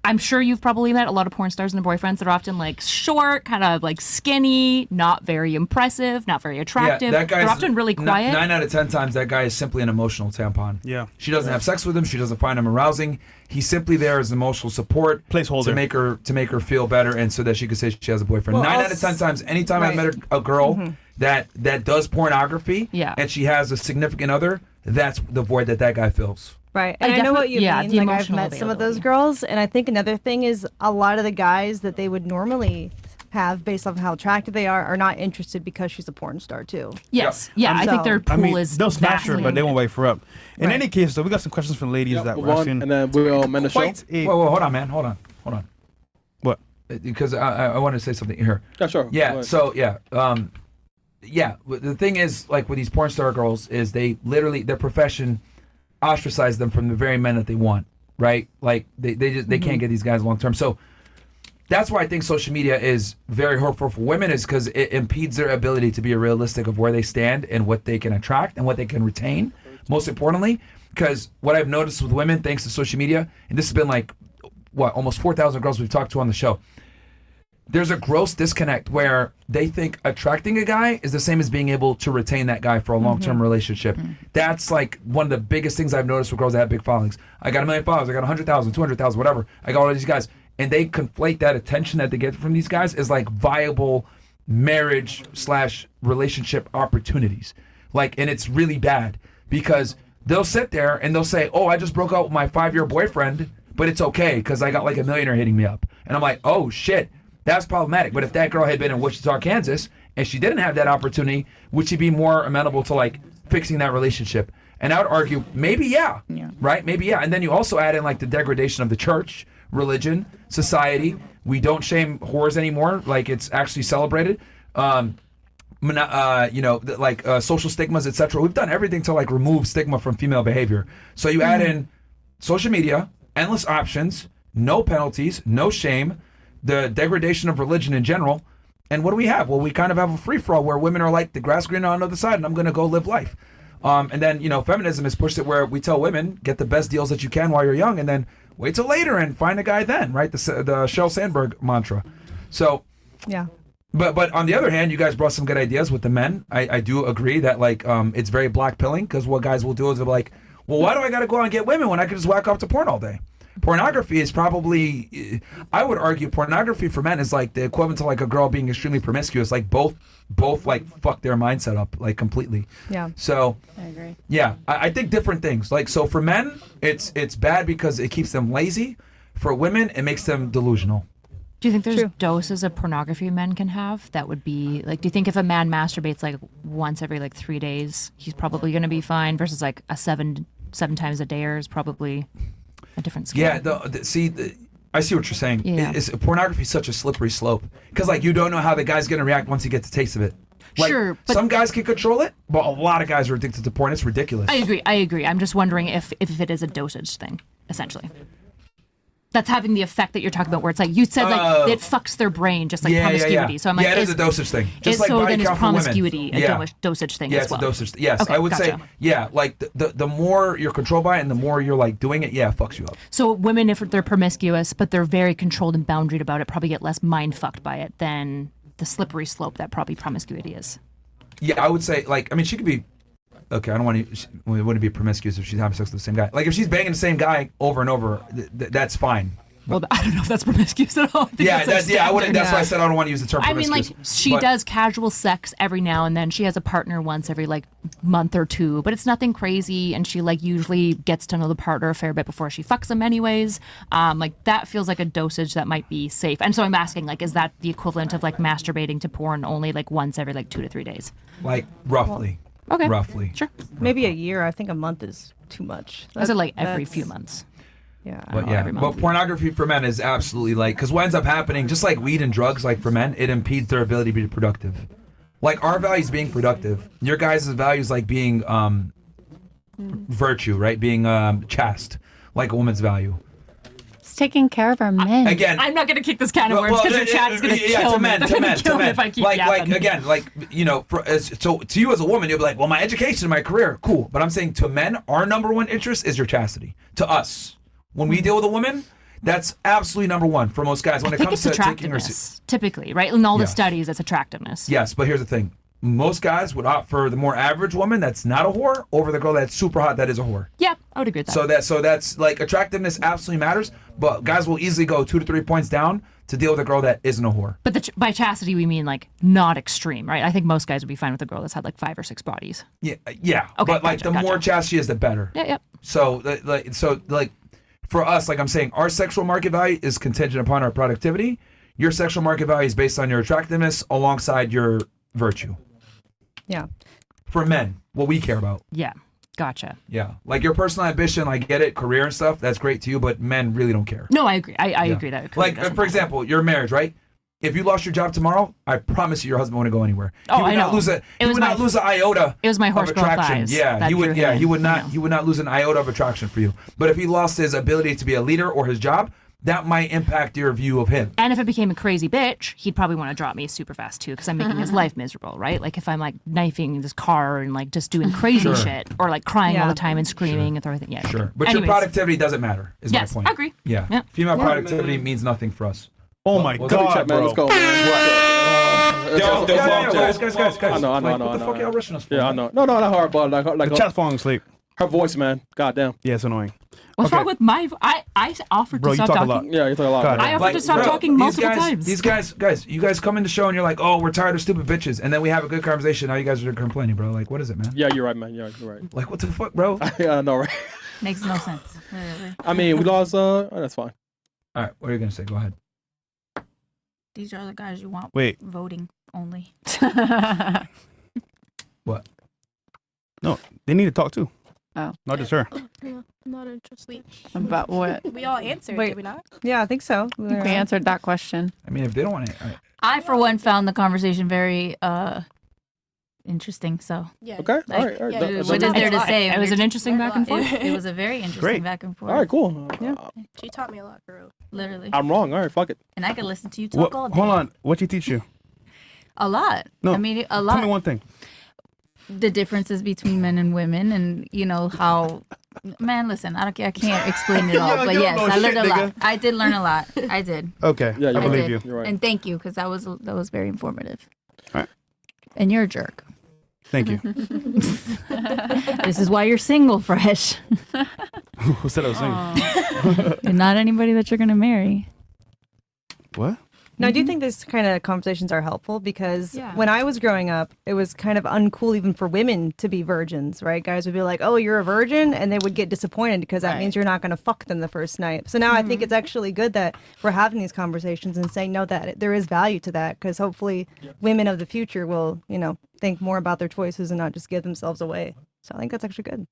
I'm sure you've probably met a lot of porn stars and their boyfriends that are often like short, kind of like skinny, not very impressive, not very attractive. that guy's They're often really quiet. 9 out of 10 times, that guy is simply an emotional tampon. Yeah. She doesn't have sex with him. She doesn't find him arousing. He's simply there as emotional support, placeholder, to make her feel better, and so that she could say she has a boyfriend. Well, 9 out of 10 times, anytime I've met a girl that does pornography, and she has a significant other, that's the void that guy fills. Right. And I know what you mean. the Like, I've emotional met some of those girls, and I think another thing is a lot of the guys that they would normally have based on how attractive they are not interested because she's a porn star too. Yes. Yeah, I think their pool is they'll smash her, vastly but they won't wait for up. In Right. any case, though, we got some questions from ladies that were one, asking. and then we'll end the show. Whoa, hold on, man. Hold on. What? Because I want to say something here. Yeah, sure. Go Yeah, ahead. so, the thing is, like, with these porn star girls is they literally, their profession ostracize them from the very men that they want, right? Like, they can't get these guys long term. So that's why I think social media is very hurtful for women, is because it impedes their ability to be realistic of where they stand and what they can attract and what they can retain, most importantly. Because what I've noticed with women, thanks to social media, and this has been like, almost 4,000 girls we've talked to on the show, there's a gross disconnect where they think attracting a guy is the same as being able to retain that guy for a long-term relationship. That's like one of the biggest things I've noticed with girls that have big followings. I got 1 million followers, I got 100,000, 200,000, whatever. I got all these guys. And they conflate that attention that they get from these guys as like viable marriage/relationship opportunities. Like, and it's really bad because they'll sit there and they'll say, oh, I just broke up with my 5-year boyfriend, but it's okay because I got like a millionaire hitting me up. And I'm like, oh shit, that's problematic. But if that girl had been in Wichita, Kansas, and she didn't have that opportunity, would she be more amenable to like fixing that relationship? And I would argue, maybe yeah. Right? Maybe yeah. And then you also add in like the degradation of the church, religion, society. We don't shame whores anymore. Like, it's actually celebrated. Social stigmas, etc. We've done everything to like remove stigma from female behavior. So you add in social media, endless options, no penalties, no shame, the degradation of religion in general. And what do we have? Well, we kind of have a free-for-all where women are like, the grass greener on the other side, and I'm going to go live life. And then, feminism has pushed it where we tell women, get the best deals that you can while you're young, and then wait till later and find a guy then, right? The Sheryl Sandberg mantra. So, yeah. But on the other hand, you guys brought some good ideas with the men. I do agree that like it's very black pilling, because what guys will do is they'll be like, well, why do I got to go out and get women when I could just whack off to porn all day? Pornography is probably, I would argue, pornography for men is like the equivalent to like a girl being extremely promiscuous. Like both like fuck their mindset up like completely. Yeah. So I agree. Yeah, I think different things. Like, so for men, it's bad because it keeps them lazy. For women, it makes them delusional. Do you think there's doses of pornography men can have that would be like, do you think if a man masturbates like once every like 3 days, he's probably going to be fine versus like a seven times a day is probably a different scale? Yeah, I see what you're saying. Yeah. Pornography is such a slippery slope because like you don't know how the guy's going to react once he gets a taste of it. Like, sure, but some guys can control it, but a lot of guys are addicted to porn. It's ridiculous. I agree. I'm just wondering if it is a dosage thing, essentially. That's having the effect that you're talking about, where it's like you said, like it fucks their brain, just like promiscuity. Yeah. So I'm like, it is a dosage thing. Just like so body then is count for women. promiscuity a dosage thing as well? Yeah, it's a dosage. Yes, Okay, I would say, gotcha. like the more you're controlled by it and the more you're like doing it, it fucks you up. So women, if they're promiscuous but they're very controlled and boundaried about it, probably get less mind fucked by it than the slippery slope that probably promiscuity is. Yeah, I would say, like, I mean, she could be. Okay, I don't want to. It wouldn't be promiscuous if she's having sex with the same guy. Like, if she's banging the same guy over and over, that's fine. Well, I don't know if that's promiscuous at all. I wouldn't. That's why I said I don't want to use the term promiscuous. I mean, like, she does casual sex every now and then. She has a partner once every like month or two, but it's nothing crazy. And she like usually gets to know the partner a fair bit before she fucks them, anyways. Like that feels like a dosage that might be safe. And so I'm asking, like, is that the equivalent of like masturbating to porn only like once every like 2 to 3 days? Like roughly. Okay. Roughly. Sure. Maybe a year. I think a month is too much. Is it like every few months? Yeah. But pornography for men is absolutely like, because what ends up happening, just like weed and drugs, like for men, it impedes their ability to be productive. Like our value is being productive. Your guys' value is like being virtue, right? Being chaste, like a woman's value. It's taking care of our men. Again, I'm not going to kick this can of worms because your chat is going to kill me. To men. If I keep yapping. So to you as a woman, you'll be like, well, my education, my career, cool. But I'm saying to men, our number one interest is your chastity. To us. When we deal with a woman, That's absolutely number one for most guys when it I think comes it's to taking her. attractiveness, typically, right? In all the Yes. studies, it's attractiveness. Yes, but here's the thing. Most guys would opt for the more average woman that's not a whore over the girl that's super hot that is a whore. Yeah, I would agree with that. So that's like attractiveness absolutely matters, but guys will easily go 2 to 3 points down to deal with a girl that isn't a whore. But by chastity, we mean like not extreme, right? I think most guys would be fine with a girl that's had like 5 or 6 bodies. Yeah. Okay, But like gotcha, the more gotcha. chastity is, the better. Yeah. So like for us, like I'm saying, our sexual market value is contingent upon our productivity. Your sexual market value is based on your attractiveness alongside your virtue. Yeah. For men, what we care about. Yeah. Gotcha. Yeah. Like your personal ambition, like get it, career and stuff, that's great to you, but men really don't care. No, I agree. I Yeah. agree that. Like, for example, your marriage, right? If you lost your job tomorrow, I promise you your husband wouldn't go anywhere. Oh, He would I not know. lose he would not lose an iota It was my of horse girl attraction. thighs Yeah, that he would. drew Yeah, him he in, would not. you know. He would not lose an iota of attraction for you. But if he lost his ability to be a leader or his job, that might impact your view of him. And if it became a crazy bitch, he'd probably want to drop me super fast too, because I'm making his life miserable, right? Like if I'm like knifing this car and like just doing crazy Sure. shit, or like crying all Yeah. the time and screaming and everything. Yeah, Sure, but Anyways, your productivity doesn't matter. Is Yes, my point. I agree. Yeah, Yeah. female productivity means nothing for us. Oh my Well, double God, check, man. bro. Let's go. Guys. I know. Like, what the fuck y'all rushing us for? Yeah, I know. No, not hard, but like The chat's falling asleep. her voice, man. Goddamn. Yeah, it's annoying. What's Okay. wong with my? I offered Bro, to you stop talk a talking. lot. Yeah, you talk a lot. God. I offered to stop talking multiple times. These guys, you guys come in the show and you're like, oh, we're tired of stupid bitches, and then we have a good conversation. Now you guys are complaining, bro. Like, what is it, man? Yeah, you're right, man. Yeah, you're right. Like, what the fuck, bro? Yeah, I know, right? Makes no sense. Really. I mean, we lost. That's fine. All right, what are you gonna say? Go ahead. These are the guys you want Wait. voting only. What? No, they need to talk too. Oh. Not just her. No, not interested. About what? We all answered, Wait. did we not? Yeah, I think so. We answered that question. I mean, if they don't want to, I, for one, found the conversation very interesting. So, Yeah. Okay. like, All right. yeah, That- what is there to say? It was an interesting back and forth. It was a very interesting Great. back and forth. all right. Cool. She taught me a lot, for real. Literally. I'm wrong. All right. Fuck it. And I could listen to you talk all day. Hold on. What you teach you? A lot. No. I mean, a Tell lot. me one thing. The differences between men and women, and you know how. Man, listen, I can't explain it all, Yo, but you yes, don't know I learned shit, a lot. nigga. I did learn a lot. I did. Okay. Yeah, I you're I believe did. you. You're right. And thank you, because that was very informative. All right. And you're a jerk. Thank you. This is why you're single, Fresh. Who said I was saying? And not anybody that you're gonna marry. What? Now, do you think this kind of conversations are helpful? Because Yeah. when I was growing up, it was kind of uncool even for women to be virgins, right? Guys would be like, oh, you're a virgin. And they would get disappointed because that means you're not going to fuck them the first night. So now I think it's actually good that we're having these conversations and saying, no, that there is value to that. Because hopefully women of the future will, you know, think more about their choices and not just give themselves away. So I think that's actually good.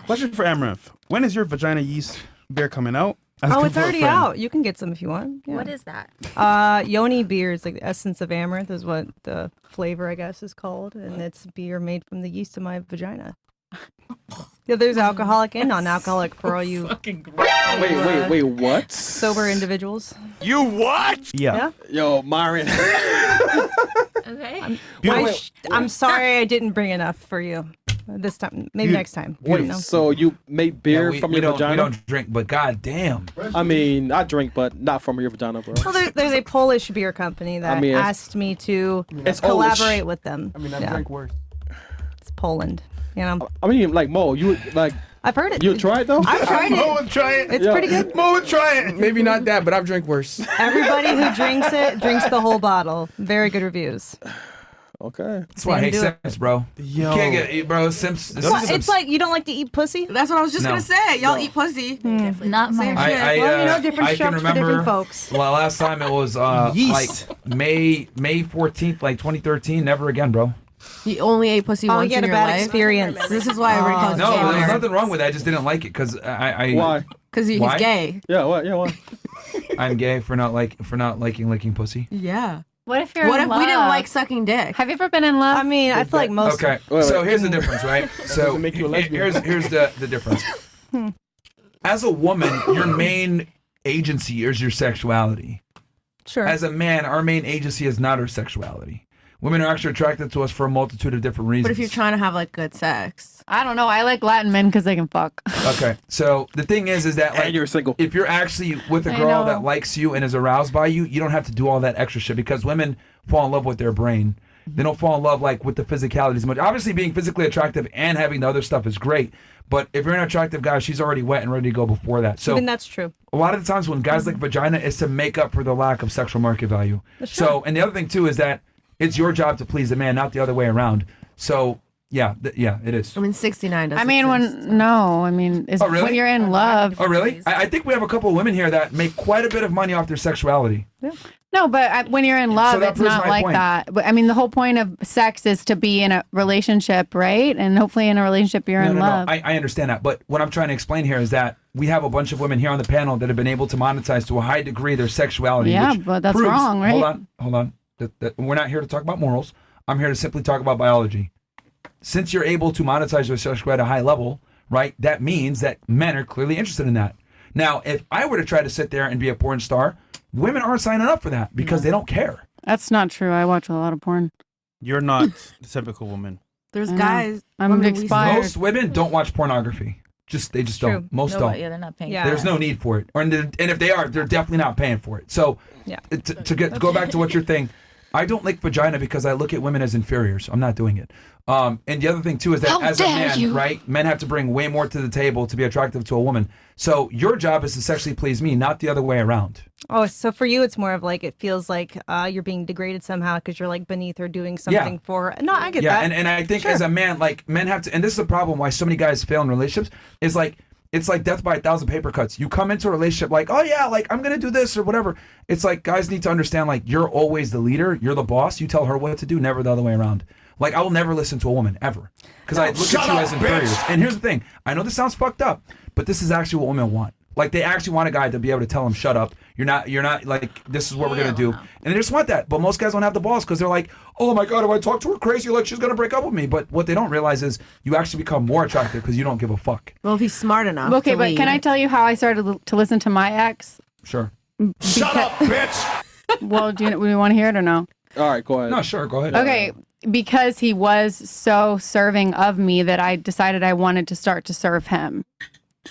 Question for Amaranth. When is your vagina yeast beer coming out? Oh, Asking it's for a already friend. out. You can get some if you want. Yeah. What is that? Yoni beer is like the essence of amaranth is what the flavor, I guess, is called. And it's beer made from the yeast of my vagina. Yeah, there's alcoholic and non-alcoholic for all you Wait. What? sober individuals. You what? Yeah. Yo, Myron. Okay. I'm sorry I didn't bring enough for you this time. Maybe next time. Wait. You know. So you make beer we from your don't, vagina? We don't drink, but goddamn. I mean, I drink, but not from your vagina, bro. Well, there's a Polish beer company that I mean, asked me to It's collaborate Polish. with them. I mean, I Yeah, drink worse. it's Poland. You know, I mean, like Mo, you like I've heard it. you tried though? I've tried Mo it. would try it. It's Yeah. pretty good. Mo would try it. Maybe not that, but I've drank worse. Everybody who drinks it drinks the whole bottle. Very good reviews. Okay. That's why I hate do it. Simps, bro. Yo. You can't get, bro. Simps. What? It's like you don't like to eat pussy? That's what I was just No. gonna say. Y'all eat pussy. Not my. Same I, shit. I, Well, you know, different I can strokes for different remember folks. well, last time it was Yeast. like May 14th, like 2013. Never again, bro. You only ate pussy Oh, once you had in a your bad life. experience. This is why everybody calls No, you there's gay. nothing wrong with it. I just didn't like it because I Why? Because he's Why? gay. Yeah. What? Yeah. What? I'm gay for not liking licking pussy. Yeah. What if you're What in if we didn't love? like sucking dick? Have you ever been in love? I mean, I feel like most. Okay, Wait, so wait. here's the difference, right? So doesn't make you a lesbian. here's the difference. As a woman, your main agency is your sexuality. Sure. As a man, our main agency is not our sexuality. Women are actually attracted to us for a multitude of different reasons. But if you're trying to have like good sex, I don't know. I like Latin men because they can fuck. Okay, so the thing is that like, And you're single. if you're actually with a I girl know. that likes you and is aroused by you, you don't have to do all that extra shit because women fall in love with their brain. They don't fall in love like with the physicality as much. Obviously, being physically attractive and having the other stuff is great, but if you're an attractive guy, she's already wet and ready to go before that. So I mean, that's true. a lot of the times when guys like vagina is to make up for the lack of sexual market value. So, and the other thing too is that it's your job to please the man, not the other way around. So, yeah, it is. I mean, 69 doesn't I mean, it's Oh, really? when you're in love. Oh, really? I think we have a couple of women here that make quite a bit of money off their sexuality. No, but when you're in love, that it's proves not my like point. that. But I mean, the whole point of sex is to be in a relationship, right? And hopefully in a relationship, you're in love. I understand that. But what I'm trying to explain here is that we have a bunch of women here on the panel that have been able to monetize to a high degree their sexuality. Yeah, which but that's proves- wrong, right? Hold on. We're not here to talk about morals. I'm here to simply talk about biology. Since you're able to monetize your sexuality at a high level, right, that means that men are clearly interested in that. Now, if I were to try to sit there and be a porn star, women aren't signing up for that because they don't care. That's not true. I watch a lot of porn. You're not the typical woman. there's I know. guys. I'm women we expired. Most women don't watch pornography. They just True. don't. Most No, don't. yeah, they're not paying. Yeah. There's no need for it. And if they are, they're definitely not paying for it. So Yeah. to go back to what you're saying, I don't lick vagina because I look at women as inferiors. I'm not doing it. And the other thing too is that as a man, right, men have to bring way more to the table to be attractive to a woman. So your job is to sexually please me, not the other way around. Oh, so for you, it's more of like it feels like you're being degraded somehow because you're like beneath her doing something for her. No, I get that. and I think as a man, like men have to, and this is the problem why so many guys fail in relationships is like, it's like death by 1,000 paper cuts. You come into a relationship like, oh yeah, like I'm gonna do this or whatever. It's like guys need to understand like you're always the leader, you're the boss. You tell her what to do, never the other way around. Like I will never listen to a woman ever because I look at you as inferiors. And here's the thing: I know this sounds fucked up, but this is actually what women want. Like they actually want a guy to be able to tell them, "Shut up, you're not like this is what we're gonna do," and they just want that. But most guys don't have the balls because they're like, "Oh my god, if I talk to her crazy, like she's gonna break up with me." But what they don't realize is you actually become more attractive because you don't give a fuck. Well, if he's smart enough. Okay, to but lead. can I tell you how I started to listen to my ex? Sure. Shut up, bitch! Well, do you want to hear it or no? All right, go ahead. No, sure, go ahead. Okay, because he was so serving of me that I decided I wanted to start to serve him.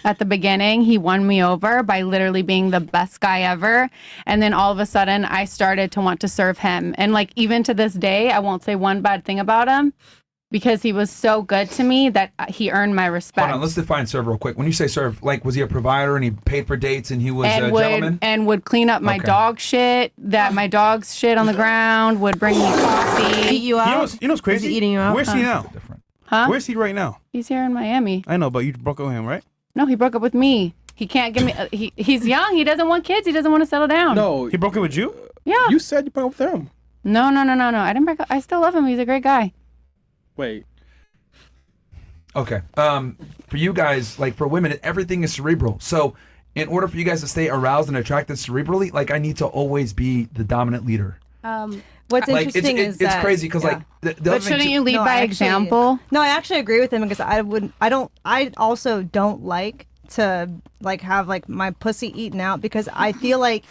At the beginning, he won me over by literally being the best guy ever. And then all of a sudden, I started to want to serve him. And like, even to this day, I won't say one bad thing about him because he was so good to me that he earned my respect. Hold on, let's define serve real quick. When you say serve, like was he a provider and he paid for dates and he was a gentleman? And would clean up my Okay. dog shit, my dog's shit on the ground, would bring me coffee. eat you out. You know what's crazy? Is he eating you out? Where's he now? Different. Huh? Where's he right now? He's here in Miami. I know, but you broke up with him, right? No, he broke up with me. He can't give me. He's young. He doesn't want kids. He doesn't want to settle down. No, He broke up with you? Yeah. you said you broke up with him. No. I didn't break up. I still love him. He's a great guy. Wait. Okay. For you guys, like for women, everything is cerebral. So in order for you guys to stay aroused and attracted cerebrally, like I need to always be the dominant leader. What's Like interesting is it's that, crazy because yeah. like the other But thing shouldn't too- you lead No, by I actually- example? No, I actually agree with him because I also don't like to like have like my pussy eaten out because I feel like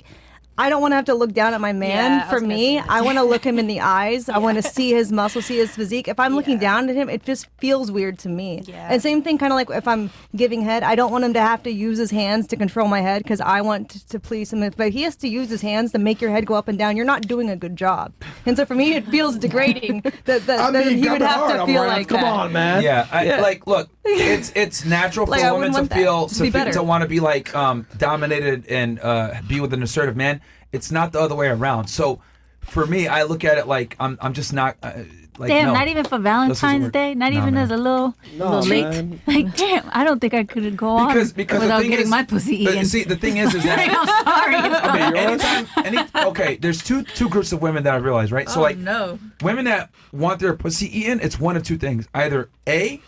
I don't want to have to look down at my man. Yeah, I For was gonna me, say that. I want to look him in the eyes. I want to see his muscle, see his physique. If I'm looking down at him, it just feels weird to me. Yeah. And same thing, kind of like if I'm giving head, I don't want him to have to use his hands to control my head because I want to please him. But he has to use his hands to make your head go up and down. You're not doing a good job. And so for me, it feels degrading that he would have to feel like Come that. on, man. Yeah, like look, it's natural for Like, I women wouldn't to want feel that. To be better. to want to be like dominated and be with an assertive man. It's not the other way around. So for me, I look at it like I'm just not like Damn, no. not even for This Valentine's isn't Day, not No, even man. as a little late. man. Like, damn, I don't think I could go on because without the thing getting is, my pussy eaten. See, the thing is that I'm sorry. okay, there's two groups of women that I realize, right? So like no. women that want their pussy eaten, it's one of two things. Either A,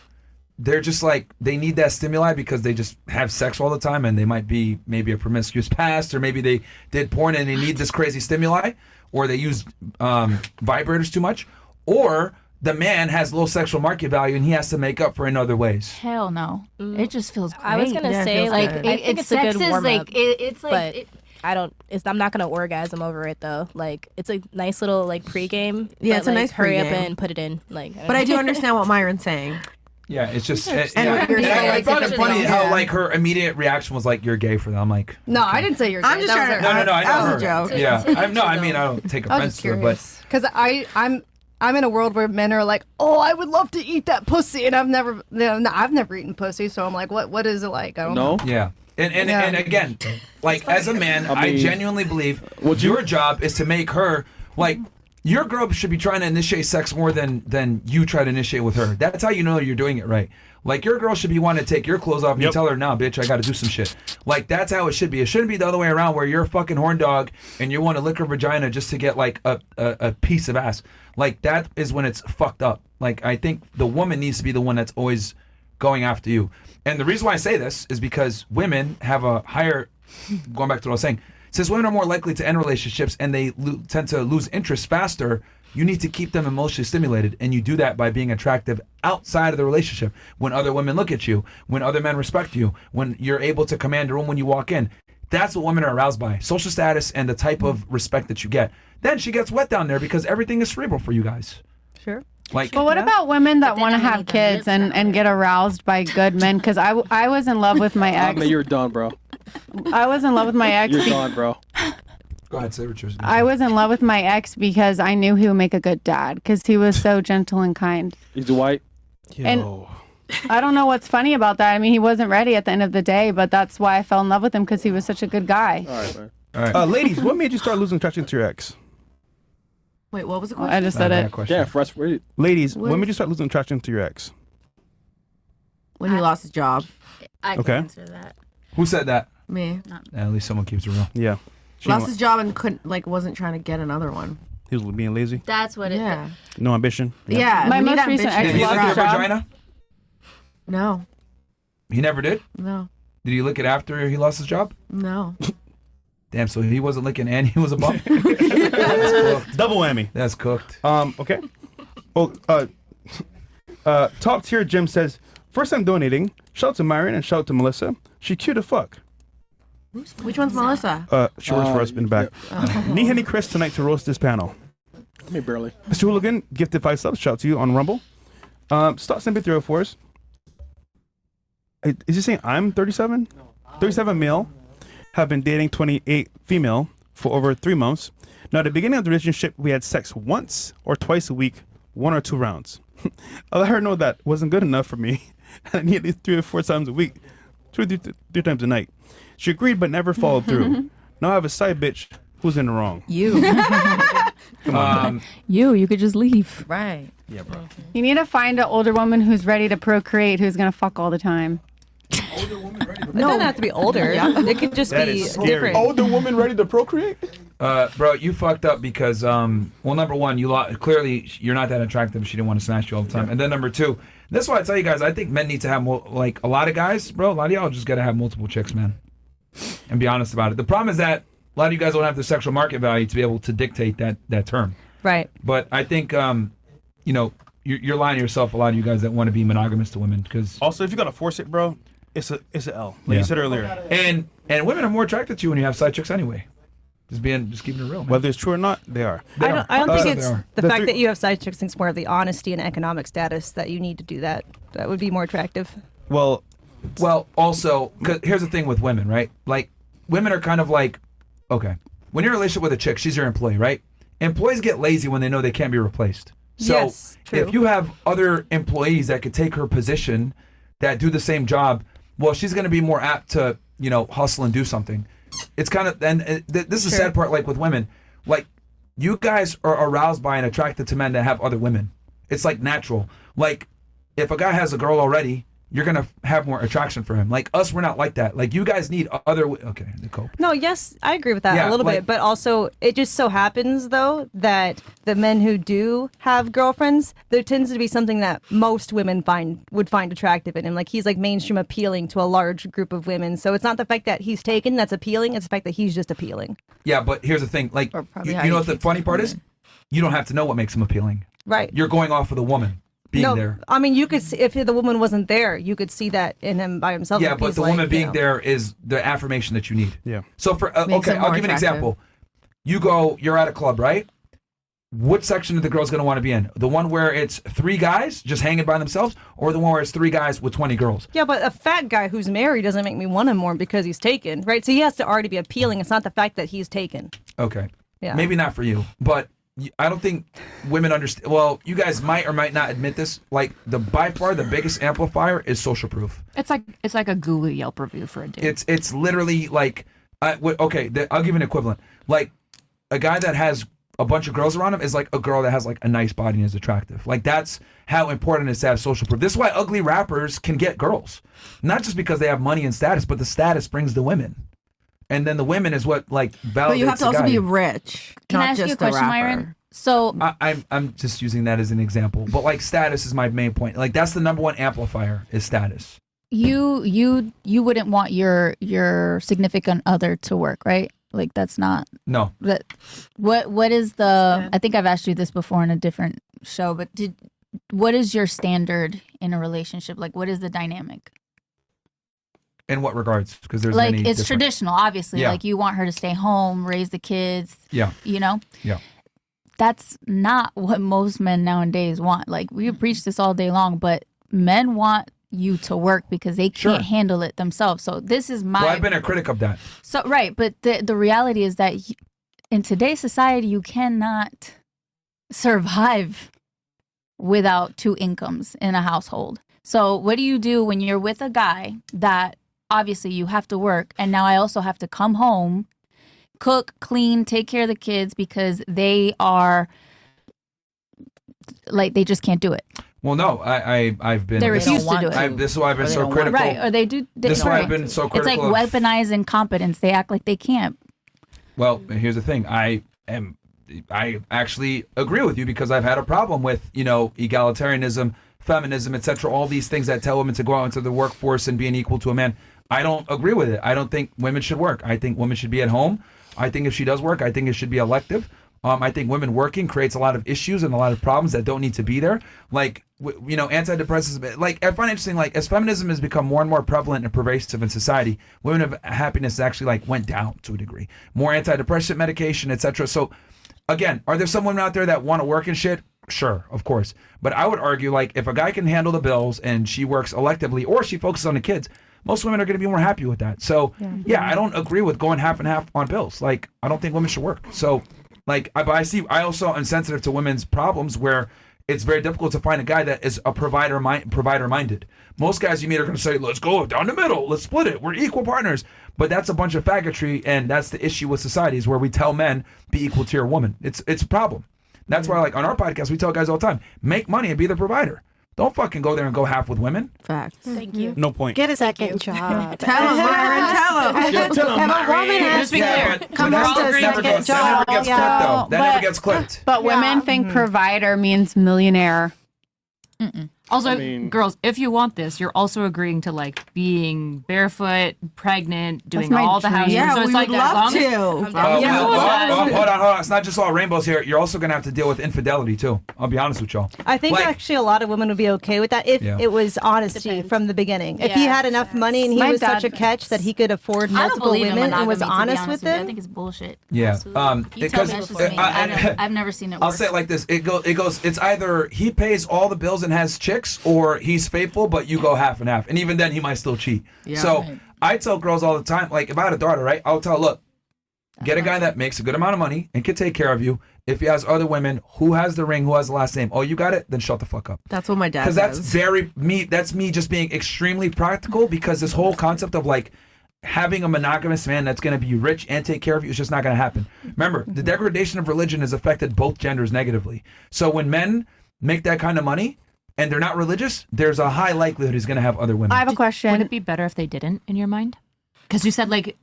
they're just like they need that stimuli because they just have sex all the time and they might be maybe a promiscuous past or maybe they did porn and they need this crazy stimuli or they use vibrators too much or the man has low sexual market value and he has to make up for it in other ways. Hell no. It just feels great. I was gonna Yeah, it say feels like good. I It, think it's it's a sex good is warm like up. it's like but it, I'm not gonna orgasm over it though. Like it's a nice little like pregame. Yeah, but, it's a like, nice hurry up pregame. and put it in. Like, But I do understand what Myron's saying. Yeah, it's just. And yeah. what you're And I saying, found it funny yeah. how like her immediate reaction was like, "You're gay for that." I'm like, No, I didn't say you're gay. I'm just trying to. no, I that know was her. a joke. Yeah, I mean, I don't take I was offense just to it, curious. Because I'm in a world where men are like, oh, I would love to eat that pussy, and I've never eaten pussy, so I'm like, what is it like? I don't know. Yeah. And again, like as a man, I mean, genuinely believe your job is to make her like your girl should be trying to initiate sex more than you try to initiate with her. That's how you know you're doing it right. Like your girl should be wanting to take your clothes off and you tell her, "Nah, bitch, I got to do some shit." Like that's how it should be. It shouldn't be the other way around where you're a fucking horn dog and you want to lick her vagina just to get like a piece of ass. Like that is when it's fucked up. Like I think the woman needs to be the one that's always going after you. And the reason why I say this is because women have a higher, going back to what I was saying, since women are more likely to end relationships and they tend to lose interest faster, you need to keep them emotionally stimulated. And you do that by being attractive outside of the relationship. When other women look at you, when other men respect you, when you're able to command a room when you walk in. That's what women are aroused by. Social status and the type of respect that you get. Then she gets wet down there because everything is cerebral for you guys. Sure. Like, But what about women that want to have kids and get aroused by good men? Because I was in love with my I ex. mean, you're done, bro. I was in love with my ex. You're done, bro. Go ahead, say what yours. I was in love with my ex because I knew he would make a good dad because he was so gentle and kind. He's white. And I don't know what's funny about that. I mean, he wasn't ready at the end of the day, but that's why I fell in love with him because he was such a good guy. All right, man. All right. Ladies, what made you start losing attraction to your ex? Wait, what was the question? I just said it. Yeah, fresh. Read. Ladies, when did you start losing attraction to your ex? When he lost his job. I can Okay. answer that. Who said that? Me. At least someone keeps it real. Yeah. She Lost didn't his job and wasn't trying to get another one. He was being lazy. That's what it. Yeah. No ambition. Yeah. My we need most recent ambition. ex Did he lost lick his your job. vagina? No. He never did? No. Did he lick it after he lost his job? No. Damn, so he wasn't licking and he was a bum? That's cooked. Double whammy. That's cooked. Okay. Well, top tier Jim says, first time donating. Shout out to Myron and shout out to Melissa. She cute as fuck. Which one's Melissa? She works for us in the back. Need Henny Chris tonight to roast this panel. Me barely. Mr. Hooligan, gifted 5 subs. Shout out to you on Rumble. Start Simply 304s. Is he saying I'm 37? 37 male. Have been dating 28 female for over 3 months. Now, at the beginning of the relationship, we had sex once or twice a week, 1 or 2 rounds. I let her know that wasn't good enough for me. I need at least 3 or 4 times a week, 2 or 3 times a night. She agreed, but never followed through. Now I have a side bitch who's in the wrong. You. Come on. You could just leave. Right. Yeah, bro. You need to find an older woman who's ready to procreate, who's going to fuck all the time. It doesn't have to be older. It could just That be is scary. different. Older woman ready to procreate? Bro, you fucked up because, well, number one, clearly you're not that attractive. She didn't want to smash you all the time. And then number two, that's why I tell you guys, I think men need to have more, like a lot of guys, bro, a lot of y'all just got to have multiple chicks, man. And be honest about it. The problem is that a lot of you guys don't have the sexual market value to be able to dictate that term. Right. But I think, you know, you're lying to yourself, a lot of you guys that want to be monogamous to women. Because Also, if you got to force it, bro, it's a L. Like you said earlier. And women are more attracted to you when you have side chicks anyway. Just keeping it real, man. Whether it's true or not, they are. I don't think it's the The fact three- that you have side chicks. It's more of the honesty and economic status that you need to do that. That would be more attractive. Well, also, 'cause here's the thing with women, right? Like, women are kind of like, okay, when you're in a relationship with a chick, she's your employee, right? Employees get lazy when they know they can't be replaced. So Yes, true. if you have other employees that could take her position that do the same job, well, she's going to be more apt to, you know, hustle and do something. It's kind of, and this is the sad part, like with women, like you guys are aroused by and attracted to men that have other women. It's like natural. Like if a guy has a girl already, you're going to have more attraction for him. Like us, we're not like that. Like you guys need other, okay, Nicole. No, yes, I agree with that Yeah, a little like- bit, but also it just so happens though that the men who do have girlfriends, there tends to be something that most women would find attractive in him. Like he's like mainstream appealing to a large group of women. So it's not the fact that he's taken that's appealing; it's the fact that he's just appealing. Yeah, but here's the thing. Like, Or probably you how know he what the treats funny part women. is? You don't have to know what makes him appealing. Right. You're going off of the woman. being there. I mean, you could see, if the woman wasn't there, you could see that in him by himself. Yeah, if but he's the like, woman being you know. there is the affirmation that you need. Yeah. So for Makes okay, it I'll more give you an attractive. example. You're at a club, right? What section are the girls going to want to be in? The one where it's 3 guys just hanging by themselves, or the one where it's 3 guys with 20 girls? Yeah, but a fat guy who's married doesn't make me want him more because he's taken, right? So he has to already be appealing. It's not the fact that he's taken. Okay. Yeah. Maybe not for you, but I don't think women understand. Well, you guys might or might not admit this. Like by far the biggest amplifier is social proof. It's like a Google Yelp review for a dude. It's literally like, I'll give you an equivalent. Like a guy that has a bunch of girls around him is like a girl that has like a nice body and is attractive. Like that's how important it is to have social proof. This is why ugly rappers can get girls, not just because they have money and status, but the status brings the women, and then the women is what like validates. But you have to the also guy. be rich. Can I not ask you a just question, rapper. Myron? So I'm just using that as an example, but like status is my main point. Like that's the number one amplifier is status. you wouldn't want your significant other to work, right? Like that's not No. that. What is the? I think I've asked you this before in a different show, but what is your standard in a relationship? Like what is the dynamic? In what regards? Because there's Like many it's different- traditional, obviously. Yeah. Like you want her to stay home, raise the kids. Yeah. You know. Yeah. That's not what most men nowadays want. Like we preach this all day long, but men want you to work because they can't handle it themselves. So this is my. Well, I've been a critic of that. So right, but the reality is that in today's society, you cannot survive without 2 incomes in a household. So what do you do when you're with a guy that obviously you have to work, and now I also have to come home, cook, clean, take care of the kids because they are like they just can't do it. Well, no, I've been. They refuse to do it. This is why I've been so critical. Right, or they do. This is why I've been so critical. It's like weaponized incompetence. They act like they can't. Well, here's the thing. I actually agree with you because I've had a problem with, egalitarianism, feminism, etc. All these things that tell women to go out into the workforce and be an equal to a man. I don't agree with it. I don't think women should work. I think women should be at home. I think if she does work, I think it should be elective. I think women working creates a lot of issues and a lot of problems that don't need to be there. Like, antidepressants. Like, I find it interesting, like, as feminism has become more and more prevalent and pervasive in society, women of happiness actually, like, went down to a degree. More antidepressant medication, etc. So, again, are there some women out there that want to work and shit? Sure, of course. But I would argue, like, if a guy can handle the bills and she works electively or she focuses on the kids, most women are going to be more happy with that. So, yeah, I don't agree with going half and half on bills. Like, I don't think women should work. So, like, I also am sensitive to women's problems where it's very difficult to find a guy that is a provider minded. Most guys you meet are going to say, let's go down the middle, let's split it, we're equal partners. But that's a bunch of faggotry, and that's the issue with society is where we tell men be equal to your woman. It's a problem. That's why, like, on our podcast, we tell guys all the time, make money and be the provider. Don't fucking go there and go half with women. Facts. Thank you. No point. Get a second job. Tell him, Myron. Tell him. Yeah, tell him, If a woman has but come that on to a never second goes- that job, never gets clipped, though. That never gets clipped. But women think provider means millionaire. Also, I mean- girls, if you want this, you're also agreeing to like being barefoot, pregnant, doing my all the dream. housework. Yeah, so it's we like would as love long as- to. Yeah, Hold on. It's not just all rainbows here. You're also going to have to deal with infidelity, too. I'll be honest with y'all. I think Like- actually a lot of women would be okay with that if Yeah. it was honesty from the beginning. If he Yeah. had enough money and he My was such a dad- catch that he could afford I don't multiple believe in women and was monogamy, to be honest with you. I them. think it's bullshit. Yeah. Absolutely. You tell because- me that's just me. I've never seen it work. I'll say it like this. It goes, it's either he pays all the bills and has chicks, or he's faithful, but you go half and half. And even then, he might still cheat. Yeah. So Right. I tell girls all the time, like, if I had a daughter, right, I'll tell her, look, get a guy that makes a good amount of money and can take care of you. If he has other women, who has the ring, who has the last name, oh, you got it, then shut the fuck up. That's what my dad Because says. that's that's me just being extremely practical, because this whole concept of like having a monogamous man that's going to be rich and take care of you is just not going to happen. Remember, the degradation of religion has affected both genders negatively. So when men make that kind of money and they're not religious, there's a high likelihood he's going to have other women. I have a Would question. it be better if they didn't, in your mind? Because you said like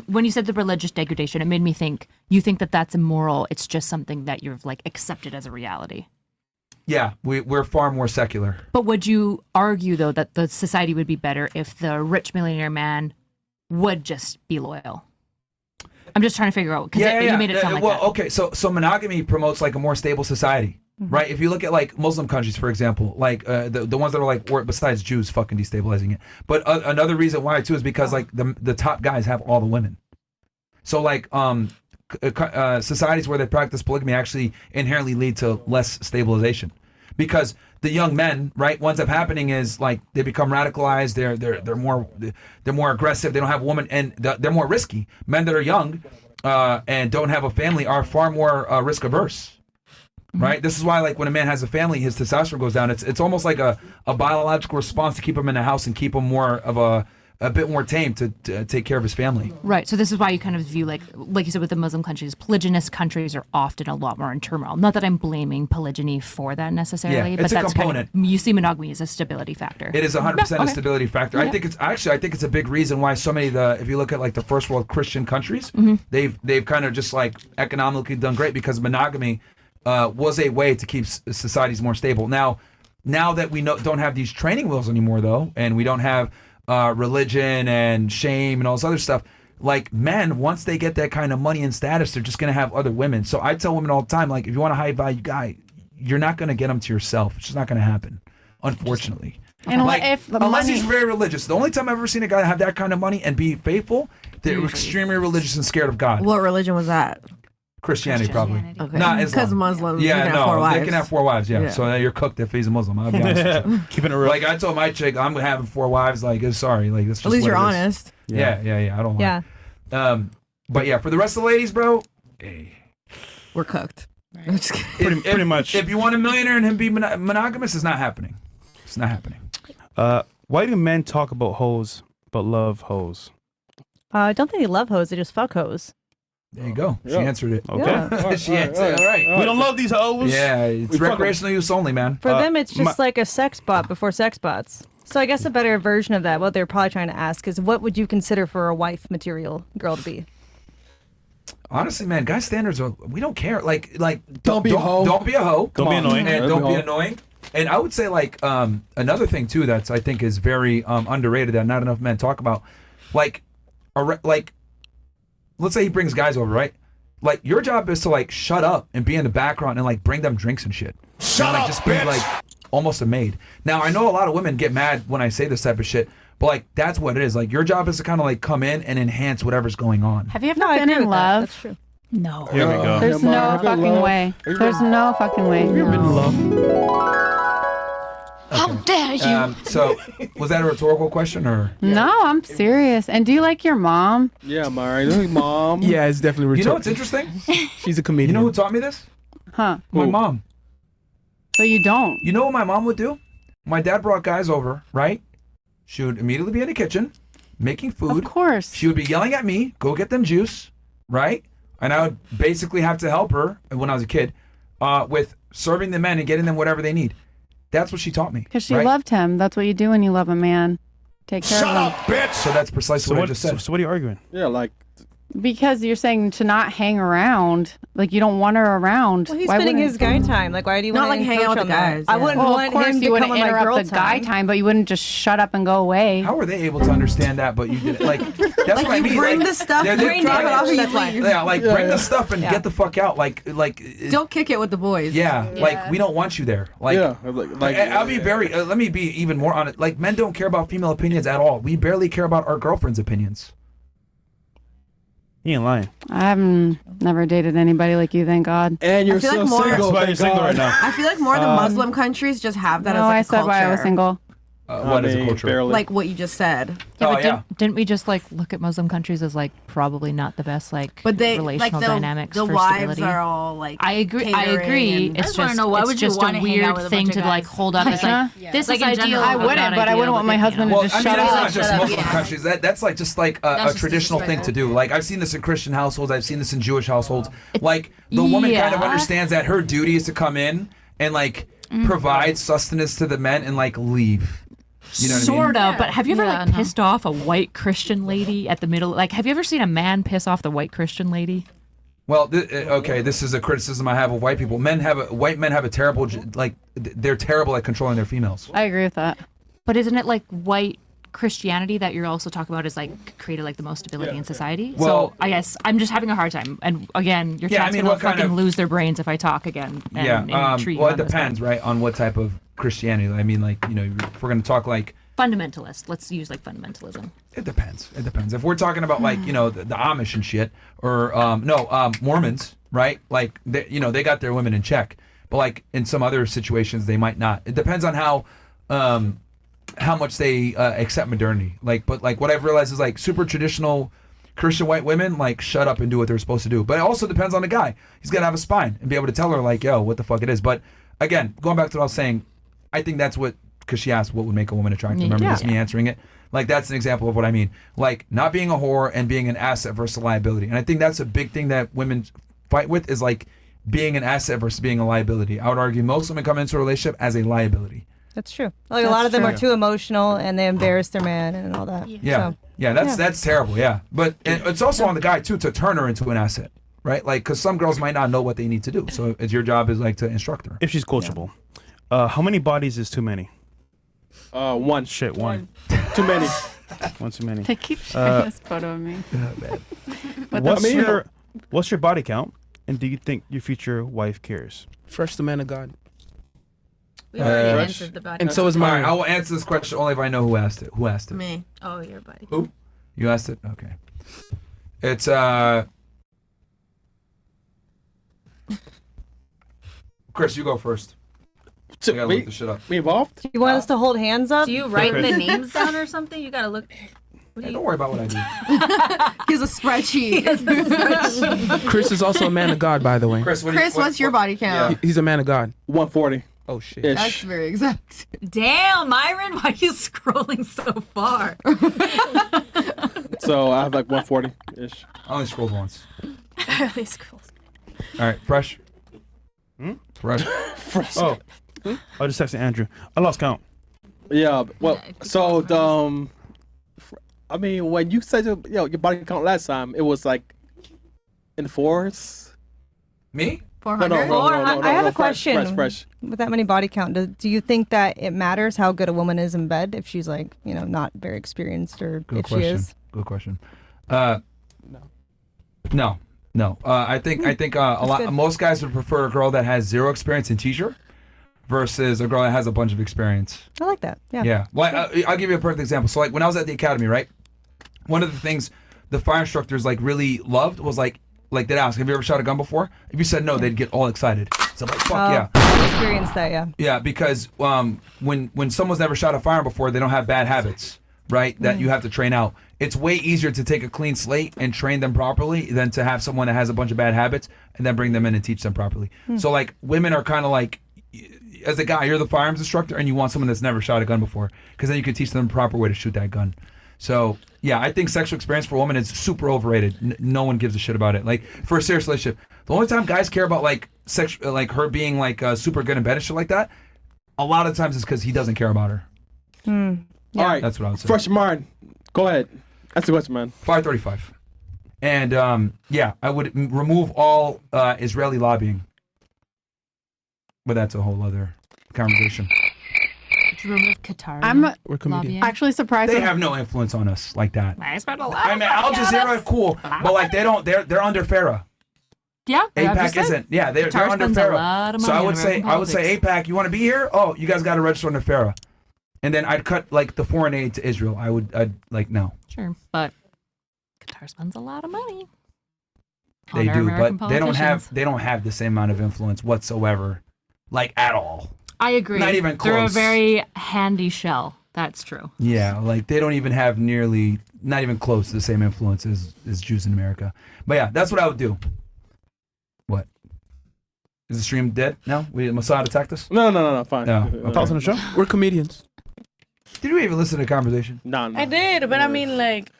when you said the religious degradation, it made me think you think that that's immoral. It's just something that you've like accepted as a reality. Yeah, we're far more secular. But would you argue though that the society would be better if the rich millionaire man would just be loyal? I'm just trying to figure out because you made it sound like well, that. okay, so monogamy promotes like a more stable society. right? If you look at like Muslim countries, for example, like the ones that are like, or besides Jews fucking destabilizing it. But another reason why too is because like the top guys have all the women. So like societies where they practice polygamy actually inherently lead to less stabilization, because the young men, right, what ends up happening is like they become radicalized. They're more aggressive. They don't have a woman, and they're more risky. Men that are young and don't have a family are far more risk averse. Right. This is why, like, when a man has a family, his testosterone goes down. It's almost like a biological response to keep him in the house and keep him more of a bit more tame to take care of his family. Right. So this is why you kind of view, like you said, with the Muslim countries, polygynous countries are often a lot more in turmoil. Not that I'm blaming polygyny for that necessarily, Yeah, but it's a that's component. kind of, you see monogamy as a stability factor. It is 100% a Okay. stability factor. I think it's a big reason why so many if you look at like the first world Christian countries, they've kind of just like economically done great because monogamy was a way to keep societies more stable. Now that we don't have these training wheels anymore, though, and we don't have religion and shame and all this other stuff, like men, once they get that kind of money and status, they're just going to have other women. So I tell women all the time, like, if you want a high value guy, you're not going to get him to yourself. It's just not going to happen, unfortunately. And like, if the unless money- he's very religious. The only time I've ever seen a guy have that kind of money and be faithful, they're extremely religious and scared of God. What religion was that? Christianity, probably. Okay. Not Because Islam. Muslims Yeah, can no, have 4 wives. they can have 4 wives. Yeah, so you're cooked if he's a Muslim. I'll be honest with you. Keeping it real. Like I told my chick, I'm having 4 wives. Like, sorry, like that's just At least what you're it is. honest. Yeah. I don't lie. Yeah. But yeah, for the rest of the ladies, bro, We're cooked. I'm just kidding. Pretty much. If you want a millionaire and him be monogamous, it's not happening. It's not happening. Why do men talk about hoes but love hoes? I don't think they love hoes. They just fuck hoes. There you go. She Yeah. answered it. Okay. Yeah. She answered it. All right. We don't love these hoes. Yeah, it's We fuck 'em. recreational use only, man. For them, it's just like a sex bot before sex bots. So I guess a better version of that, what they're probably trying to ask is, what would you consider for a wife material girl to be? Honestly, man, guy standards are, we don't care. Like Don't be a hoe. Don't be a hoe. Don't be annoying. And Don't don't be be hoe. annoying. And I would say like another thing too that's I think is very underrated that not enough men talk about. Like let's say he brings guys over, right? Like your job is to like shut up and be in the background and like bring them drinks and shit. Shut like up, just be bitch. like almost a maid. Now I know a lot of women get mad when I say this type of shit, but like that's what it is. Like your job is to kind of like come in and enhance whatever's going on. Have you ever No, I been agree in with that. love? That's true. No. Here we go. There's Yeah, no Marvin, fucking love. way. There's no fucking way. Been in love. How dare you? So was that a rhetorical question or? No, I'm serious. And do you like your mom? Yeah, Myron. Mom. Yeah, it's definitely You know rhetorical. what's interesting? She's a You comedian. know who taught me this? Huh. My Who? mom. So you don't. You know what my mom would do? My dad brought guys over, right? She would immediately be in the kitchen, making food. Of course. She would be yelling at me, go get them juice, right? And I would basically have to help her when I was a kid with serving the men and getting them whatever they need. That's what she taught me. Because she right? loved him. That's what you do when you love a man. Take care Shut of up, him. bitch. So that's precisely So what I what? just said. So what are you arguing? Yeah, like Because you're saying to not hang around. Like you don't want her around. Well, he's Why spending wouldn't- his guy time. Like, why do you Not want like to hang out encroach with on the that? guys, I yeah. wouldn't Well, want of course him to you wouldn't come on my interrupt girl the guy time, but you wouldn't just shut up and go away. How are they able to understand that? But you did it. Like that's what I you mean. bring like, the stuff, they're bring trying it off, to- and you leave. Yeah, like bring the stuff and get the fuck out. Like Don't kick it with the boys. yeah, like we don't want you there. Like yeah, like I'll be very. Let me be even more honest. Like men don't care about female opinions at all. We barely care about our girlfriends' opinions. He ain't lying. I haven't never dated anybody like you, thank God. And you're I feel so like more- single. That's why thank you're single God. right now. I feel like more of the Muslim countries just have that No, as like I a said culture. why I was single. What is a culture? Barely. Like what you just said. Yeah, Oh, but yeah. didn't we just like look at Muslim countries as like probably not the best like But they relational like dynamics the for wives stability? are all like I agree. catering It's just wanna just know, why it's would you just wanna a hang out weird with a thing bunch to of like guys? hold up as like this Like is in ideal. general. I but wouldn't, not but I ideal wouldn't want my within, husband you to know? Well, just I mean, shut that's up. not just Shut up, Muslim yeah. countries. That's like just like a traditional thing to do. Like I've seen this in Christian households. I've seen this in Jewish households. Like the woman kind of yeah. understands that her duty is to come in and like provide sustenance to the men and like leave. You know what I mean? Sort of, but have you ever Yeah, like no. pissed off a white Christian lady at the middle? Like, have you ever seen a man piss off the white Christian lady? Well, okay, this is a criticism I have of white people. White men have a terrible, like they're terrible at controlling their females. I agree with that. But isn't it like white Christianity that you're also talking about is like created like the most stability in society. Well- So I guess I'm just having a hard time. And again, your Yeah, I chat's mean, gonna what kind fucking of- lose their brains if I talk again. And, and treat you well, it on this depends, one. right, on what type of Christianity. I mean, like, you know, if we're gonna talk like. Fundamentalist. Let's use like fundamentalism. It depends. It depends. If we're talking about like, you know, the Amish and shit, or Mormons, right? Like, they got their women in check, but like in some other situations they might not. It depends on how much they accept modernity. Like, but like what I've realized is like super traditional Christian white women like shut up and do what they're supposed to do. But it also depends on the guy. He's got to have a spine and be able to tell her like, yo, what the fuck it is. But again, going back to what I was saying, I think that's what, because she asked what would make a woman attractive. Remember this, me answering it? Like, that's an example of what I mean. Like, not being a whore and being an asset versus a liability. And I think that's a big thing that women fight with, is like being an asset versus being a liability. I would argue most women come into a relationship as a liability. That's true. Like a lot of them are too emotional and they embarrass their man and all that. Yeah. So, Yeah, that's terrible, yeah. But it's also on the guy, too, to turn her into an asset, right? Like, because some girls might not know what they need to do. So it's your job is like to instruct her. If she's coachable. How many bodies is too many? One. Shit, one. Too many. One too many. They keep sharing this photo of me. What's your body count? And do you think your future wife cares? Fresh, the man of God. We already answered the body. And so is mine. I will answer this question only if I know who asked it. Who asked it? Me. Oh, your body. Who? You asked it? Okay. It's Chris, you go first. I gotta look this shit up. We involved? Do you want us to hold hands up? Do you write the names down or something? You gotta look. Don't worry about what I do. He has a spreadsheet. Chris is also a man of God, by the way. Chris, what's your body count? He's a man of God. 140. Oh shit. That's very exact. Damn, Myron, why are you scrolling so far? So I have like 140-ish. I only scrolled once. I only scrolled. All right, fresh. Fresh. Fresh. Oh. I just texted Andrew. I lost count. Yeah, well, so I mean, when you said your body count last time, it was like in the fours. Me? 400. No, I have a fresh, question. fresh. With that many body count, do you think that it matters how good a woman is in bed if she's like, not very experienced, or Good if question. she is? Good question. No. I think most guys would prefer a girl that has zero experience in teacher versus a girl that has a bunch of experience. I like that. Yeah. Yeah. Well, I'll give you a perfect example. So like when I was at the academy, right? One of the things the fire instructors like really loved was like they'd ask, have you ever shot a gun before? If you said no, they'd get all excited. So I'm like, fuck yeah. I experienced that, yeah. Yeah, because when someone's never shot a firearm before, they don't have bad habits, right? That you have to train out. It's way easier to take a clean slate and train them properly than to have someone that has a bunch of bad habits and then bring them in and teach them properly. So like women are kind of like, as a guy, you're the firearms instructor and you want someone that's never shot a gun before, because then you can teach them the proper way to shoot that gun. So yeah, I think sexual experience for a woman is super overrated. No one gives a shit about it. Like for a serious relationship, the only time guys care about like like her being like super good in bed and shit like that, a lot of times is because he doesn't care about her. All right, that's what I would say. Fresh mind. Go ahead. That's the question, man. 535. And yeah, I would remove all Israeli lobbying. But that's a whole other conversation. To remove Qatar. I'm lobbying. actually surprised. They have no influence on us like that. I spent a lot. I mean, Al Jazeera, cool, but like they don't. They're under FARA. Yeah, APAC isn't. Yeah, they're Qatar under spends a FARA. lot of So money I on would say American APAC. You want to be here? Oh, you guys got to register under FARA. And then I'd cut like the foreign aid to Israel. I'd like no. Sure, but Qatar spends a lot of money. They on our do, American but they don't politicians. have the same amount of influence whatsoever, like at all. I agree. Not even They're a close. very handy shell. That's true. Yeah, like they don't even have not even close to the same influence as Jews in America. But yeah, that's what I would do. What? Is the stream dead? No? Mossad attacked us? No, fine. No. Thoughts on the show? We're comedians. Did you even listen to the conversation? No. I did, but I mean, like,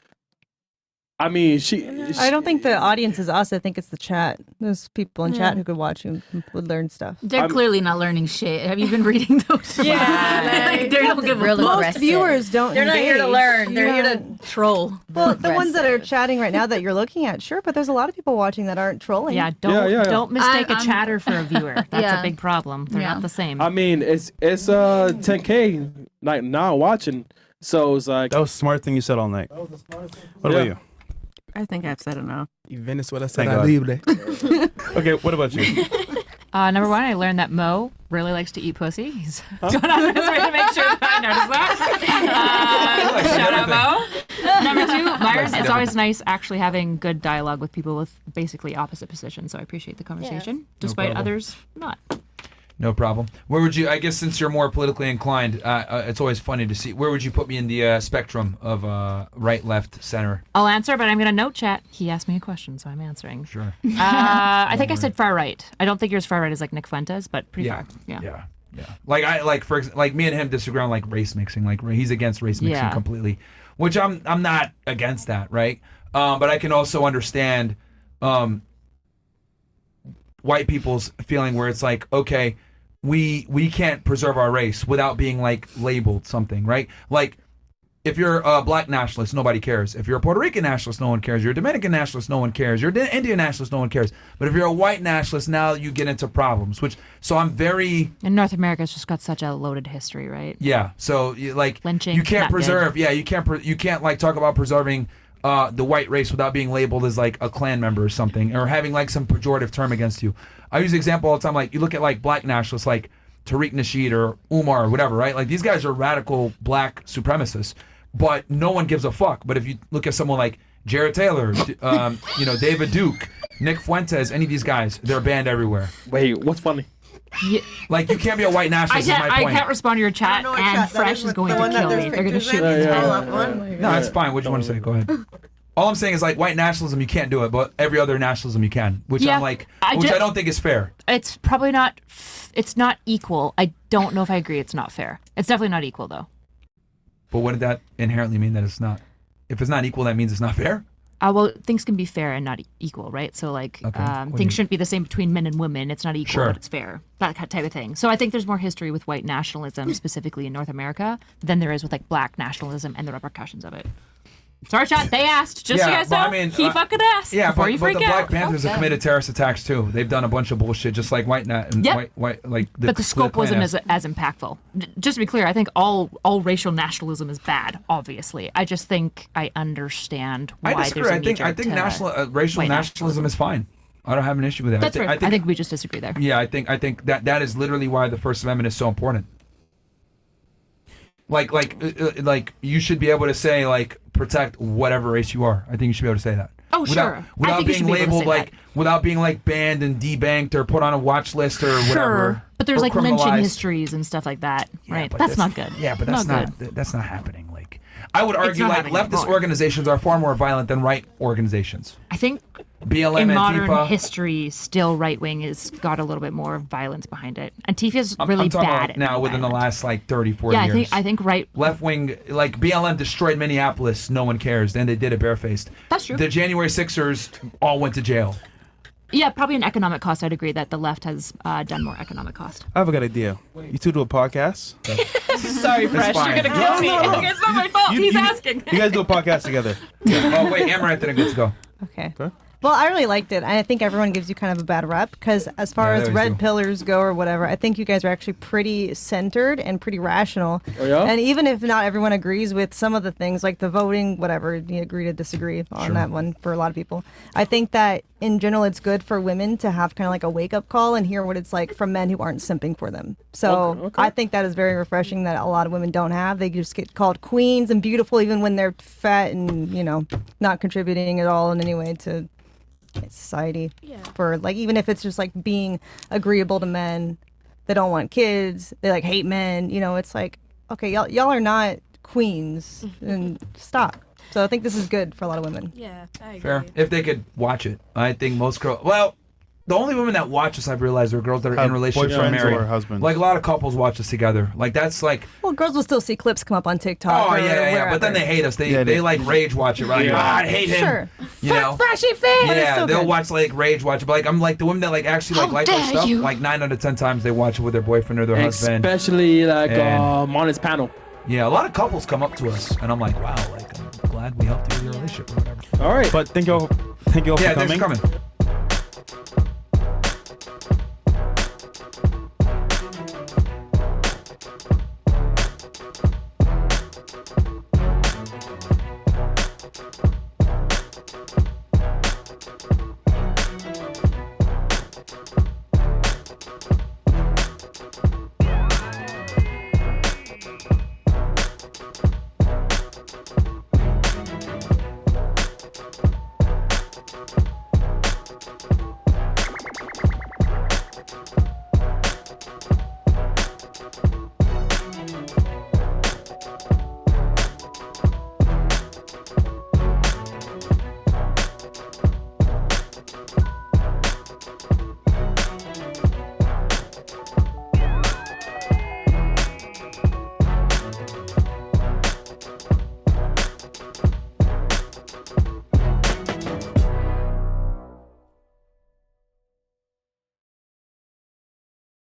I mean, she I don't think the audience is us. I think it's the chat. There's people in chat who could watch and would learn stuff. They're clearly not learning shit. Have you been reading those? Yeah, Like, they don't give a Most fuck. viewers don't. They're not here to engage. learn. They're here Yeah. to troll. Well, the ones that are chatting right now that you're looking at, sure, but there's a lot of people watching that aren't trolling. Yeah, don't mistake I'm- a chatter for a viewer. That's Yeah. a big problem. They're Yeah. not the same. I mean, it's 10K like now watching. So it's like That was the smart thing you said all night. What about you? I think I've said enough. Venezuela Thank said God. libre. Okay, what about you? Number one, I learned that Mo really likes to eat pussy. He's going on his way to make sure that I notice that. Shout out Mo. Number two, Myron, it's always nice actually having good dialogue with people with basically opposite positions. So I appreciate the conversation, despite problem. others not. No problem. Where would you? I guess since you're more politically inclined, it's always funny to see. Where would you put me in the spectrum of right, left, center? I'll answer, but I'm going to note chat. He asked me a question, so I'm answering. Sure. I think I said far right. I don't think you're as far right as like Nick Fuentes, but pretty far. Yeah. Like me and him disagree on like race mixing. Like he's against race mixing completely, which I'm not against that, right? But I can also understand white people's feeling where it's like, okay, we can't preserve our race without being like labeled something, right? Like if you're a black nationalist, nobody cares. If you're a Puerto Rican nationalist, no one cares. You're a Dominican nationalist, no one cares. You're an Indian nationalist, no one cares. But if you're a white nationalist, now you get into problems. So I'm very. And North America's just got such a loaded history, right? Yeah. So like lynching, you can't not preserve. good. Yeah, you can't like talk about preserving the white race without being labeled as like a Klan member or something, or having like some pejorative term against you. I use the example all the time. Like you look at like black nationalists, like Tariq Nasheed or Umar or whatever, right? Like these guys are radical black supremacists, but no one gives a fuck. But if you look at someone like Jared Taylor, David Duke, Nick Fuentes, any of these guys, they're banned everywhere. Wait, what's funny? Yeah. Like you can't be a white nationalist. Is my point. I can't respond to your chat, and Fresh is going to kill me. They're going to shoot me. No, that's fine. What do you want to say? Go ahead. All I'm saying is like white nationalism, you can't do it, but every other nationalism you can, which I'm like, I don't think is fair. It's probably not. It's not equal. I don't know if I agree. It's not fair. It's definitely not equal, though. But what did that inherently mean that it's not? If it's not equal, that means it's not fair? Well, things can be fair and not equal, right? So, like, things shouldn't be the same between men and women. It's not equal, but it's fair. That type of thing. So I think there's more history with white nationalism, specifically in North America, than there is with, like, black nationalism and the repercussions of it. Sorry, chat. They asked. Just so you guys know, he fucking asked. Yeah, before but you freak the out. Black Panthers have committed terrorist attacks too. They've done a bunch of bullshit, just like white like. But the scope wasn't as impactful. Just to be clear, I think all racial nationalism is bad. Obviously, I just think I understand why I disagree. I think racial nationalism is fine. I don't have an issue with that. That's fair. I think we just disagree there. Yeah, I think that is literally why the First Amendment is so important. Like you should be able to say like protect whatever race you are. I think you should be able to say that. Oh, sure. Without being labeled like without being like banned and debanked or put on a watch list or whatever. Sure. But there's like lynching histories and stuff like that, right? That's not good. Yeah, but that's not happening. Like I would argue like leftist organizations are far more violent than right organizations. I think BLM in and modern Antifa. history, still right wing has got a little bit more violence behind it. Antifa's really I'm talking bad about now within the last like 30, 40 yeah, years. I think right left wing like BLM destroyed Minneapolis. No one cares. Then they did it barefaced. That's true. The January 6ers all went to jail. Yeah, probably an economic cost. I'd agree that the left has done more economic cost. I have a good idea. You two do a podcast. Sorry, Fresh, you're gonna kill me. It's not my fault. He's asking. You guys do a podcast together. Oh wait, Amaranth didn't get to go. Okay. Well, I really liked it. I think everyone gives you kind of a bad rep because as far as red pillars go or whatever, I think you guys are actually pretty centered and pretty rational. Oh, yeah? And even if not everyone agrees with some of the things, like the voting, whatever, you agree to disagree on that one for a lot of people. I think that in general, it's good for women to have kind of like a wake-up call and hear what it's like from men who aren't simping for them. So I think that is very refreshing that a lot of women don't have. They just get called queens and beautiful even when they're fat and, not contributing at all in any way to society. For like, even if it's just like being agreeable to men, they don't want kids, they like hate men, it's like, okay, y'all are not queens and stop. So I think this is good for a lot of women. Yeah, I agree. Fair. If they could watch it. I think most girls, the only women that watch us, I've realized, are girls that are in relationships or married. Or husbands. Like a lot of couples watch us together. Like that's like. Well, girls will still see clips come up on TikTok. Oh yeah. But then they hate us. They like rage watch it. Right? I hate him. Sure. Flashy face. Yeah, they'll watch like rage watch it. But like I'm like the women that like actually like our stuff. Like 9 out of 10 times they watch it with their boyfriend or their husband. Especially like on his panel. Yeah, a lot of couples come up to us, and I'm like, wow, like I'm glad we helped you with your relationship or whatever. All right. But thank you all for coming. Thanks for coming.